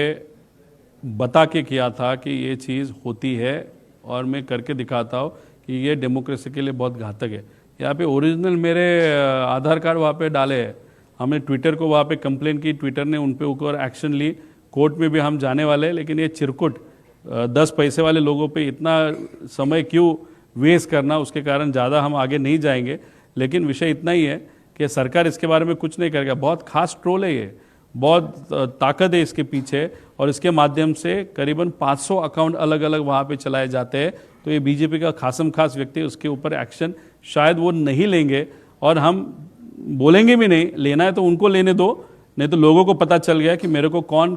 बता के किया था कि ये चीज़ होती है, और मैं करके दिखाता हूँ कि ये डेमोक्रेसी के लिए बहुत घातक है। यहाँ पे ओरिजिनल मेरे आधार कार्ड वहाँ पे डाले हैं, हमने ट्विटर को वहाँ पे कंप्लेन की, ट्विटर ने उन पे ऊपर एक्शन ली, कोर्ट में भी हम जाने वाले हैं। लेकिन ये चिरकुट 10 पैसे वाले लोगों पे इतना समय क्यों वेस्ट करना, उसके कारण ज़्यादा हम आगे नहीं जाएंगे। लेकिन विषय इतना ही है कि सरकार इसके बारे में कुछ नहीं करेगा। बहुत खास ट्रोल है ये, बहुत ताकत है इसके पीछे, और इसके माध्यम से करीबन 500 अकाउंट अलग अलग वहाँ पे चलाए जाते हैं। तो ये बीजेपी का खासम खास व्यक्ति, उसके ऊपर एक्शन शायद वो नहीं लेंगे, और हम बोलेंगे भी नहीं, लेना है तो उनको लेने दो, नहीं तो लोगों को पता चल गया कि मेरे को कौन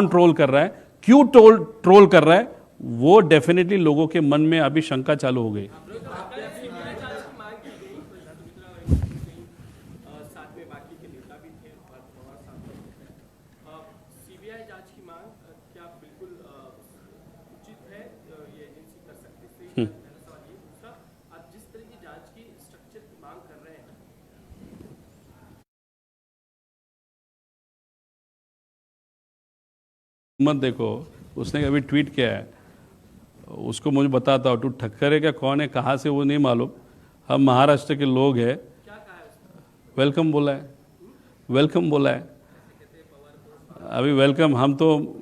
ट्रोल कर रहा है, क्यों ट्रोल कर रहा है, वो डेफिनेटली लोगों के मन में अभी शंका चालू हो गई। साथ में बाकी के नेता भी थे और पवार साहब, सीबीआई जांच की मांग क्या बिल्कुल उचित है, ये एजेंसी कर सकती थी? पहला सवाल ये। दूसरा, आप जिस तरह की जांच की स्ट्रक्चर की मांग कर रहे हैं, मत देखो, उसने अभी ट्वीट किया है, उसको मुझे बताता हूँ, तू ठक्कर है क्या, कौन है, कहाँ से, वो नहीं मालूम। हम महाराष्ट्र के लोग हैं, क्या कहा है उसने? वेलकम बोला है, वेलकम बोला है। अभी वेलकम, हम तो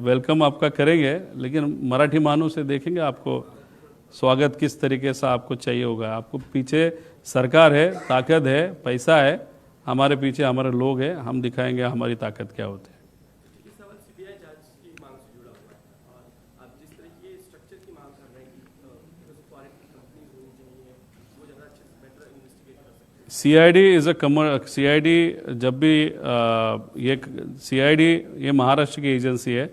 वेलकम आपका करेंगे, लेकिन मराठी मानू से देखेंगे आपको स्वागत किस तरीके से आपको चाहिए होगा। आपको पीछे सरकार है, ताकत है, पैसा है, हमारे पीछे हमारे लोग हैं, हम दिखाएंगे हमारी ताकत क्या होती है। ये सवाल सीबीआई जांच की मांग से जुड़ा हुआ है, और आप जिस तरह की स्ट्रक्चर की मांग कर रहे हैं कि फॉरेन कंपनीज होनी चाहिए, वो ज़्यादा अच्छे से बेटर इन्वेस्टिगेट कर सकते हैं। सीआईडी जब भी ये सीआईडी ये महाराष्ट्र की एजेंसी है,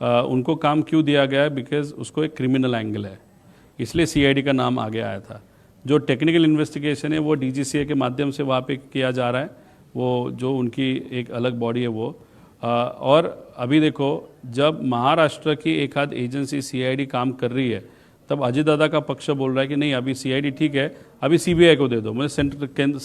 उनको काम क्यों दिया गया है? बिकॉज उसको एक क्रिमिनल एंगल है, इसलिए सीआईडी का नाम आगे आया था। जो टेक्निकल इन्वेस्टिगेशन है वो डीजीसीए के माध्यम से वहाँ पे किया जा रहा है, वो जो उनकी एक अलग बॉडी है वो। और अभी देखो, जब महाराष्ट्र की एक आध एजेंसी सीआईडी काम कर रही है, तब अजय दादा का पक्ष बोल रहा है कि नहीं, अभी सीआईडी ठीक है, अभी सीबीआई को दे दो, मुझे सेंट्रल केंद्र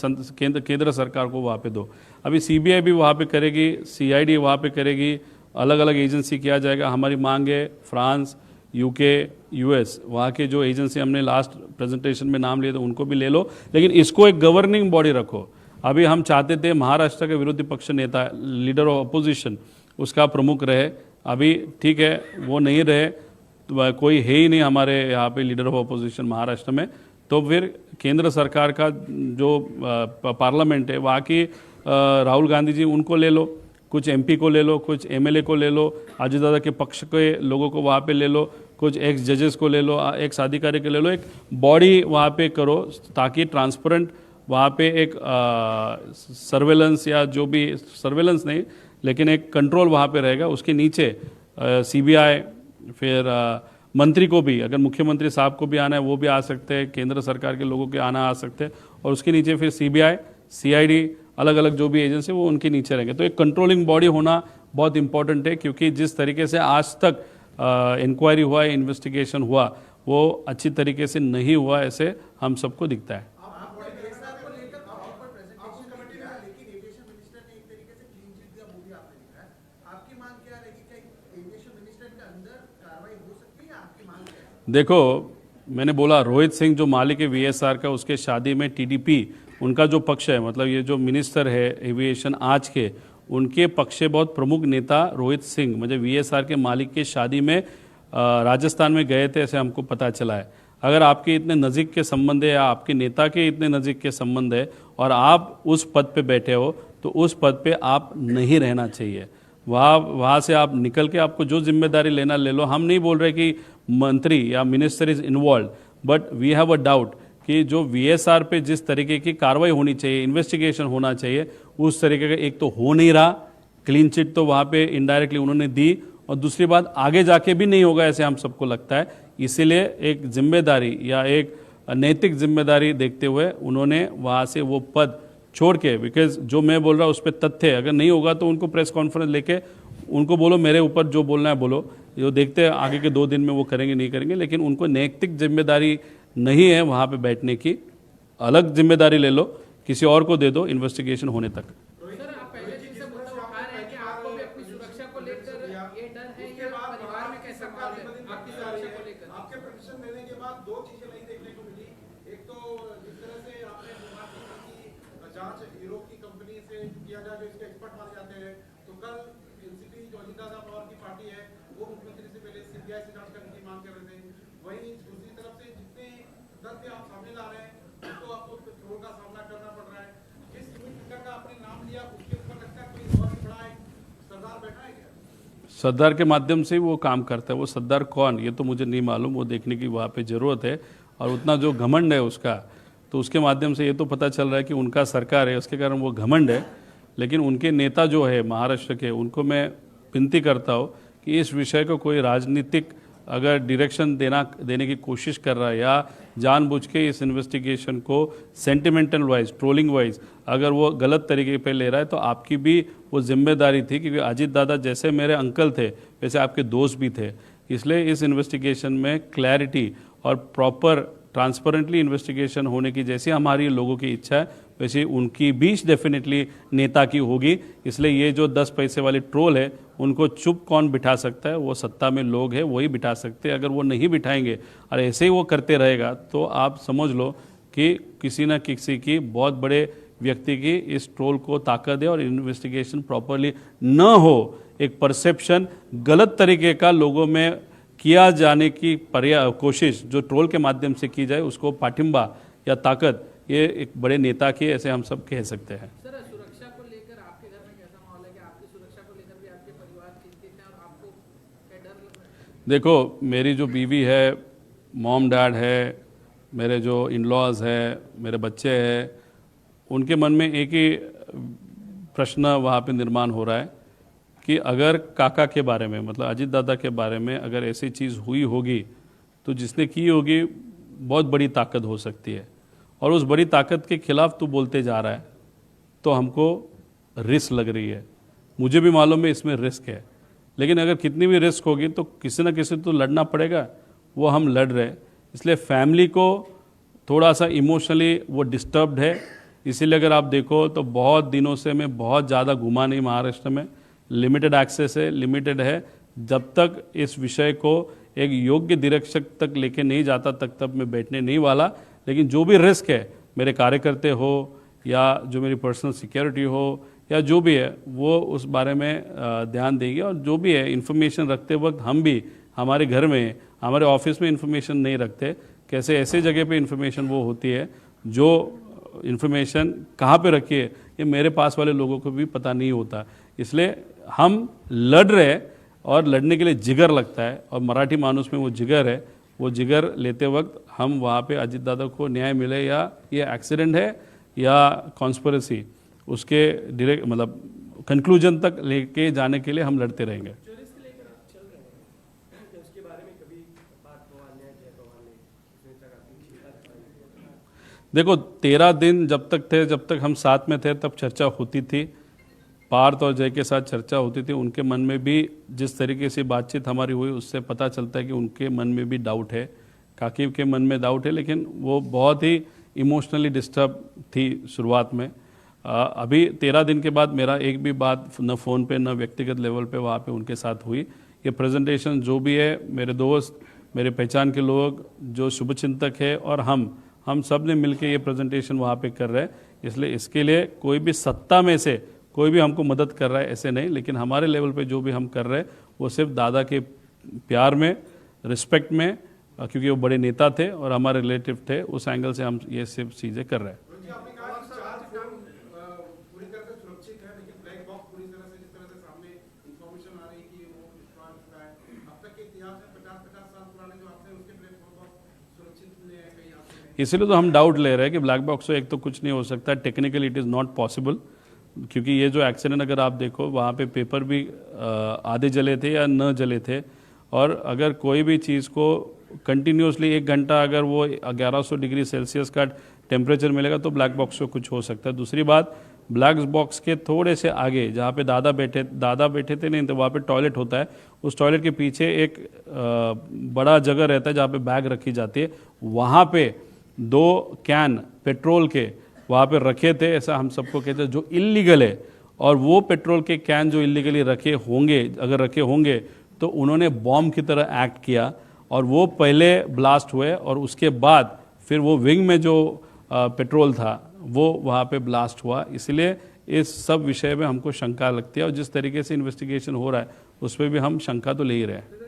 सरकार को वहाँ पे दो। अभी सीबीआई भी वहाँ पे करेगी, सीआईडी वहाँ पे करेगी, अलग अलग एजेंसी किया जाएगा। हमारी मांग है फ्रांस, यूके, यूएस, वहाँ के जो एजेंसी हमने लास्ट प्रेजेंटेशन में नाम लिए थे उनको भी ले लो, लेकिन इसको एक गवर्निंग बॉडी रखो। अभी हम चाहते थे महाराष्ट्र के विरोधी पक्ष नेता, लीडर ऑफ अपोजिशन, उसका प्रमुख रहे, अभी ठीक है वो नहीं रहे, तो कोई है ही नहीं हमारे यहाँ पे लीडर ऑफ अपोजिशन महाराष्ट्र में, तो फिर केंद्र सरकार का जो पार्लियामेंट है वहाँ की राहुल गांधी जी उनको ले लो, कुछ एमपी को ले लो, कुछ एमएलए को ले लो, अजीत दादा के पक्ष के लोगों को वहाँ पे ले लो, कुछ एक्स जजेस को ले लो, एक्स अधिकारी को ले लो, एक बॉडी वहाँ पे करो ताकि ट्रांसपेरेंट वहाँ पे एक सर्वेलेंस या जो भी सर्वेलेंस नहीं लेकिन एक कंट्रोल वहाँ पे रहेगा। उसके नीचे सीबीआई, फिर मंत्री को भी, अगर मुख्यमंत्री साहब को भी आना है वो भी आ सकते हैं, केंद्र सरकार के लोगों के आना आ सकते हैं, और उसके नीचे फिर सीबीआई, सीआईडी, अलग अलग जो भी एजेंसी वो उनके नीचे रहेंगे। तो एक कंट्रोलिंग बॉडी होना बहुत इंपॉर्टेंट है, क्योंकि जिस तरीके से आज तक इंक्वायरी हुआ, इन्वेस्टिगेशन हुआ, वो अच्छी तरीके से नहीं हुआ ऐसे हम सबको दिखता है। देखो, मैंने बोला रोहित सिंह जो मालिक है वीएसआर का, उसके शादी में टीडीपी उनका जो पक्ष है, मतलब ये जो मिनिस्टर है एविएशन आज के, उनके पक्ष से बहुत प्रमुख नेता रोहित सिंह मतलब वीएसआर के मालिक के शादी में राजस्थान में गए थे, ऐसे हमको पता चला है। अगर आपके इतने नज़दीक के संबंध है या आपके नेता के इतने नज़दीक के संबंध है और आप उस पद पे बैठे हो, तो उस पद पे आप नहीं रहना चाहिए। वहाँ से आप निकल के आपको जो जिम्मेदारी लेना ले लो। हम नहीं बोल रहे कि मंत्री या minister is involve, but we have a doubt कि जो वीएसआर पे जिस तरीके की कार्रवाई होनी चाहिए, इन्वेस्टिगेशन होना चाहिए, उस तरीके का एक तो हो नहीं रहा। क्लीन चिट तो वहाँ पे इनडायरेक्टली उन्होंने दी, और दूसरी बात आगे जाके भी नहीं होगा ऐसे हम सबको लगता है। इसीलिए एक जिम्मेदारी या एक नैतिक जिम्मेदारी देखते हुए उन्होंने वहाँ से वो पद छोड़ के, बिकॉज जो मैं बोल रहा हूँ उस पर तथ्य है, अगर नहीं होगा तो उनको प्रेस कॉन्फ्रेंस लेके उनको बोलो मेरे ऊपर जो बोलना है बोलो, जो देखते हैं आगे के 2 दिन में वो करेंगे नहीं करेंगे, लेकिन उनको नैतिक जिम्मेदारी नहीं है वहाँ पे बैठने की। अलग जिम्मेदारी ले लो, किसी और को दे दो इन्वेस्टिगेशन होने तक। सर, आप पहले दिन से मुद्दा उठा रहे हैं कि आपको भी अपनी सुरक्षा को लेकर ये डर है, या परिवार में कैसा माहौल है आपकी सुरक्षा को लेकर? आपके प्रतिशत देने के बाद 2 चीजें नहीं देखने को मिली। एक तो जिस तरह से आपने बात की जांच हीरो की कंपनी से किया जाए, जो इसके एक्सपर्ट माने जाते हैं, तो कल एनसीपी जो अजीत पवार की पार्टी है वो मुख्यमंत्री से पहले सीबीआई से जांच करने की मांग कर रहे थे। वहीं दूसरी तरफ से जितने तथ्य आप सामने ला रहे हैं उसको आपको ट्रोल का सामना करना पड़ रहा है। जिस टिकट का आपने नाम लिया उसके ऊपर लगता है कोई और भी बड़ा एक सरदार बैठा है क्या? सरदार के माध्यम से वो काम करता है। वो सरदार कौन, ये तो मुझे नहीं मालूम, वो देखने की वहाँ पे ज़रूरत है। और उतना जो घमंड है उसका, तो उसके माध्यम से ये तो पता चल रहा है कि उनका सरकार है, उसके कारण वो घमंड है। लेकिन उनके नेता जो है महाराष्ट्र के, उनको मैं विनती करता हूँ कि इस विषय को कोई राजनीतिक अगर डायरेक्शन देने की कोशिश कर रहा है या जानबूझ के इस इन्वेस्टिगेशन को सेंटिमेंटल वाइज, ट्रोलिंग वाइज अगर वो गलत तरीके पे ले रहा है, तो आपकी भी वो जिम्मेदारी थी, क्योंकि अजीत दादा जैसे मेरे अंकल थे वैसे आपके दोस्त भी थे। इसलिए इस इन्वेस्टिगेशन में क्लैरिटी और प्रॉपर ट्रांसपेरेंटली इन्वेस्टिगेशन होने की जैसी हमारी लोगों की इच्छा है, वैसे उनकी भी डेफिनेटली नेता की होगी। इसलिए ये जो 10 पैसे वाली ट्रोल है, उनको चुप कौन बिठा सकता है? वो सत्ता में लोग हैं, वही बिठा सकते हैं। अगर वो नहीं बिठाएंगे और ऐसे ही वो करते रहेगा, तो आप समझ लो कि किसी न किसी की बहुत बड़े व्यक्ति की इस ट्रोल को ताकत है, और इन्वेस्टिगेशन प्रॉपरली न हो, एक परसेप्शन गलत तरीके का लोगों में किया जाने की कोशिश जो ट्रोल के माध्यम से की जाए, उसको पाठिंबा या ताकत ये एक बड़े नेता की, ऐसे हम सब कह सकते हैं। सर, सुरक्षा को लेकर आपके घर में कैसा माहौल है कि आपकी सुरक्षा को लेकर भी आपके परिवार चिंतित है, और आपको क्या डर लग रहा है? देखो, मेरी जो बीवी है, मॉम डैड है, मेरे जो इन लॉज है, मेरे बच्चे हैं, उनके मन में एक ही प्रश्न वहाँ पे निर्माण हो रहा है कि अगर काका के बारे में, मतलब अजीत दादा के बारे में अगर ऐसी चीज़ हुई होगी, तो जिसने की होगी बहुत बड़ी ताकत हो सकती है, और उस बड़ी ताकत के खिलाफ तू बोलते जा रहा है, तो हमको रिस्क लग रही है। मुझे भी मालूम है इसमें रिस्क है, लेकिन अगर कितनी भी रिस्क होगी तो किसी न किसी तो लड़ना पड़ेगा, वो हम लड़ रहे हैं। इसलिए फैमिली को थोड़ा सा इमोशनली वो डिस्टर्ब्ड है। इसीलिए अगर आप देखो तो बहुत दिनों से मैं बहुत ज़्यादा घुमा नहीं महाराष्ट्र में, लिमिटेड एक्सेस है, लिमिटेड है। जब तक इस विषय को एक योग्य डायरेक्शन तक लेके नहीं जाता तक तक मैं बैठने नहीं वाला। लेकिन जो भी रिस्क है, मेरे कार्यकर्ते हो या जो मेरी पर्सनल सिक्योरिटी हो या जो भी है, वो उस बारे में ध्यान देंगे। और जो भी है इन्फॉर्मेशन रखते वक्त हम भी हमारे घर में, हमारे ऑफिस में इन्फॉर्मेशन नहीं रखते कैसे ऐसे जगह पे इन्फॉर्मेशन वो होती है जो इन्फॉर्मेशन कहाँ पे रखी है ये मेरे पास वाले लोगों को भी पता नहीं होता। इसलिए हम लड़ रहे हैं और लड़ने के लिए जिगर लगता है, और मराठी मानुस में वो जिगर है। वो जिगर लेते वक्त हम वहाँ पे अजीत दादा को न्याय मिले या ये एक्सीडेंट है या कॉन्स्पिरेसी, उसके डायरेक्ट मतलब कंक्लूजन तक लेके जाने के लिए हम लड़ते रहेंगे। चोरी से लेकर आप चल रहे हैं, उसके बारे में कभी बात भगवान ने जय भगवान ने इसमें तक आपकी चिंता दिखाई? देखो 13 दिन जब तक थे, जब तक हम साथ में थे तब चर्चा होती थी, पार्थ और जय के साथ चर्चा होती थी। उनके मन में भी जिस तरीके से बातचीत हमारी हुई उससे पता चलता है कि उनके मन में भी डाउट है, काकी के मन में डाउट है, लेकिन वो बहुत ही इमोशनली डिस्टर्ब थी शुरुआत में। अभी 13 दिन के बाद मेरा एक भी बात न फ़ोन पे न व्यक्तिगत लेवल पे वहाँ पे उनके साथ हुई। ये प्रेजेंटेशन जो भी है, मेरे दोस्त, मेरे पहचान के लोग, जो शुभचिंतक है और हम सब ने मिलकर ये प्रेजेंटेशन वहाँ पे कर रहे हैं। इसलिए इसके लिए कोई भी सत्ता में से कोई भी हमको मदद कर रहा है ऐसे नहीं, लेकिन हमारे लेवल पे जो भी हम कर रहे हैं वो सिर्फ दादा के प्यार में, रिस्पेक्ट में, क्योंकि वो बड़े नेता थे और हमारे रिलेटिव थे, उस एंगल से हम ये सिर्फ चीज़ें कर रहे हैं। आपने कहा कि 4 फोन पूरी तरह से सुरक्षित है, लेकिन ब्लैक बॉक्स पूरी तरह से जिस तरह से सामने इंफॉर्मेशन आ रही है कि वो डिस्ट्रॉय हो चुका है। अब तक के इतिहास में 50-50 साल पुराने जो आपने उसके ब्लैक बॉक्स सुरक्षित नहीं है कहीं आपने। इसीलिए तो हम डाउट ले रहे हैं कि ब्लैक बॉक्स से एक तो कुछ नहीं हो सकता, technically it is not possible, क्योंकि ये जो एक्सीडेंट अगर आप देखो वहाँ पे पेपर भी आधे जले थे या न जले थे, और अगर कोई भी चीज़ को कंटिन्यूसली 1 घंटा अगर वो 1100 डिग्री सेल्सियस का टेम्परेचर मिलेगा तो ब्लैक बॉक्स को कुछ हो सकता है। दूसरी बात, ब्लैक बॉक्स के थोड़े से आगे जहाँ पे दादा बैठे थे नहीं तो वहाँ पे टॉयलेट होता है, उस टॉयलेट के पीछे एक बड़ा जगह रहता है जहाँ पे बैग रखी जाती है, वहाँ पे 2 कैन पेट्रोल के वहाँ पे रखे थे, ऐसा हम सबको कहते हैं, जो इल्लीगल है। और वो पेट्रोल के कैन जो इल्लीगली रखे होंगे, अगर रखे होंगे तो उन्होंने बॉम्ब की तरह एक्ट किया, और वो पहले ब्लास्ट हुए और उसके बाद फिर वो विंग में जो पेट्रोल था वो वहाँ पे ब्लास्ट हुआ। इसलिए इस सब विषय में हमको शंका लगती है, और जिस तरीके से इन्वेस्टिगेशन हो रहा है उस पर भी हम शंका तो ले ही रहे हैं।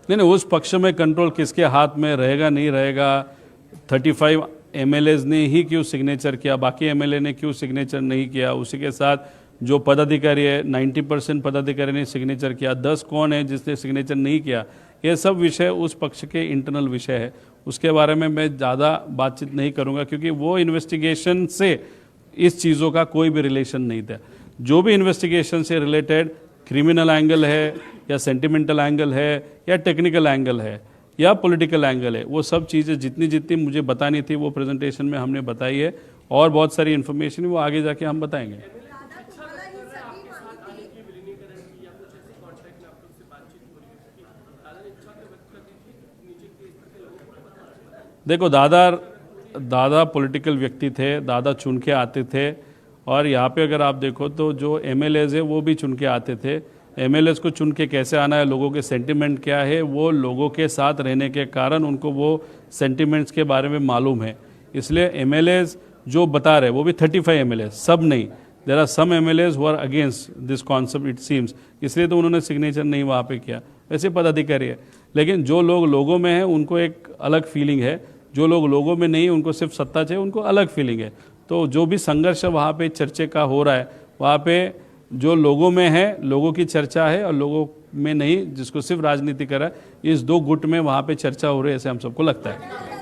नहीं, उस पक्ष में कंट्रोल किसके हाथ में रहेगा नहीं रहेगा, 35 MLAs ने ही क्यों सिग्नेचर किया, बाकी MLA ने क्यों सिग्नेचर नहीं किया, उसी के साथ जो पदाधिकारी है 90% पदाधिकारी ने सिग्नेचर किया, 10 कौन है जिसने सिग्नेचर नहीं किया, ये सब विषय उस पक्ष के इंटरनल विषय है। उसके बारे में मैं ज़्यादा बातचीत नहीं करूँगा, क्योंकि वो इन्वेस्टिगेशन से इस चीज़ों का कोई भी रिलेशन नहीं था। जो भी इन्वेस्टिगेशन से रिलेटेड क्रिमिनल एंगल है या सेंटिमेंटल एंगल है या टेक्निकल एंगल है या पॉलिटिकल एंगल है, वो सब चीज़ें जितनी मुझे बतानी थी वो प्रेजेंटेशन में हमने बताई है, और बहुत सारी इन्फॉर्मेशन वो आगे जाके हम बताएंगे। देखो दादा पॉलिटिकल व्यक्ति थे, दादा चुन के आते थे, और यहाँ पे अगर आप देखो तो जो MLAs है वो भी चुन के आते थे। MLAs को चुन के कैसे आना है, लोगों के सेंटिमेंट क्या है, वो लोगों के साथ रहने के कारण उनको वो सेंटिमेंट्स के बारे में मालूम है। इसलिए MLAs जो बता रहे वो भी 35 MLAs, सब नहीं, there are some MLAs who are against this concept it seems, इसलिए तो उन्होंने सिग्नेचर नहीं वहाँ पे किया। वैसे पदाधिकारी है, लेकिन जो लोग लोगों में हैं उनको एक अलग फीलिंग है, जो लोग लोगों में नहीं, उनको सिर्फ सत्ता चाहिए, उनको अलग फीलिंग है। तो जो भी संघर्ष वहाँ पे चर्चे का हो रहा है, वहाँ पे जो लोगों में है, लोगों की चर्चा है, और लोगों में नहीं जिसको सिर्फ राजनीति कर रहा है, इस 2 गुट में वहाँ पे चर्चा हो रही है, ऐसे हम सबको लगता है।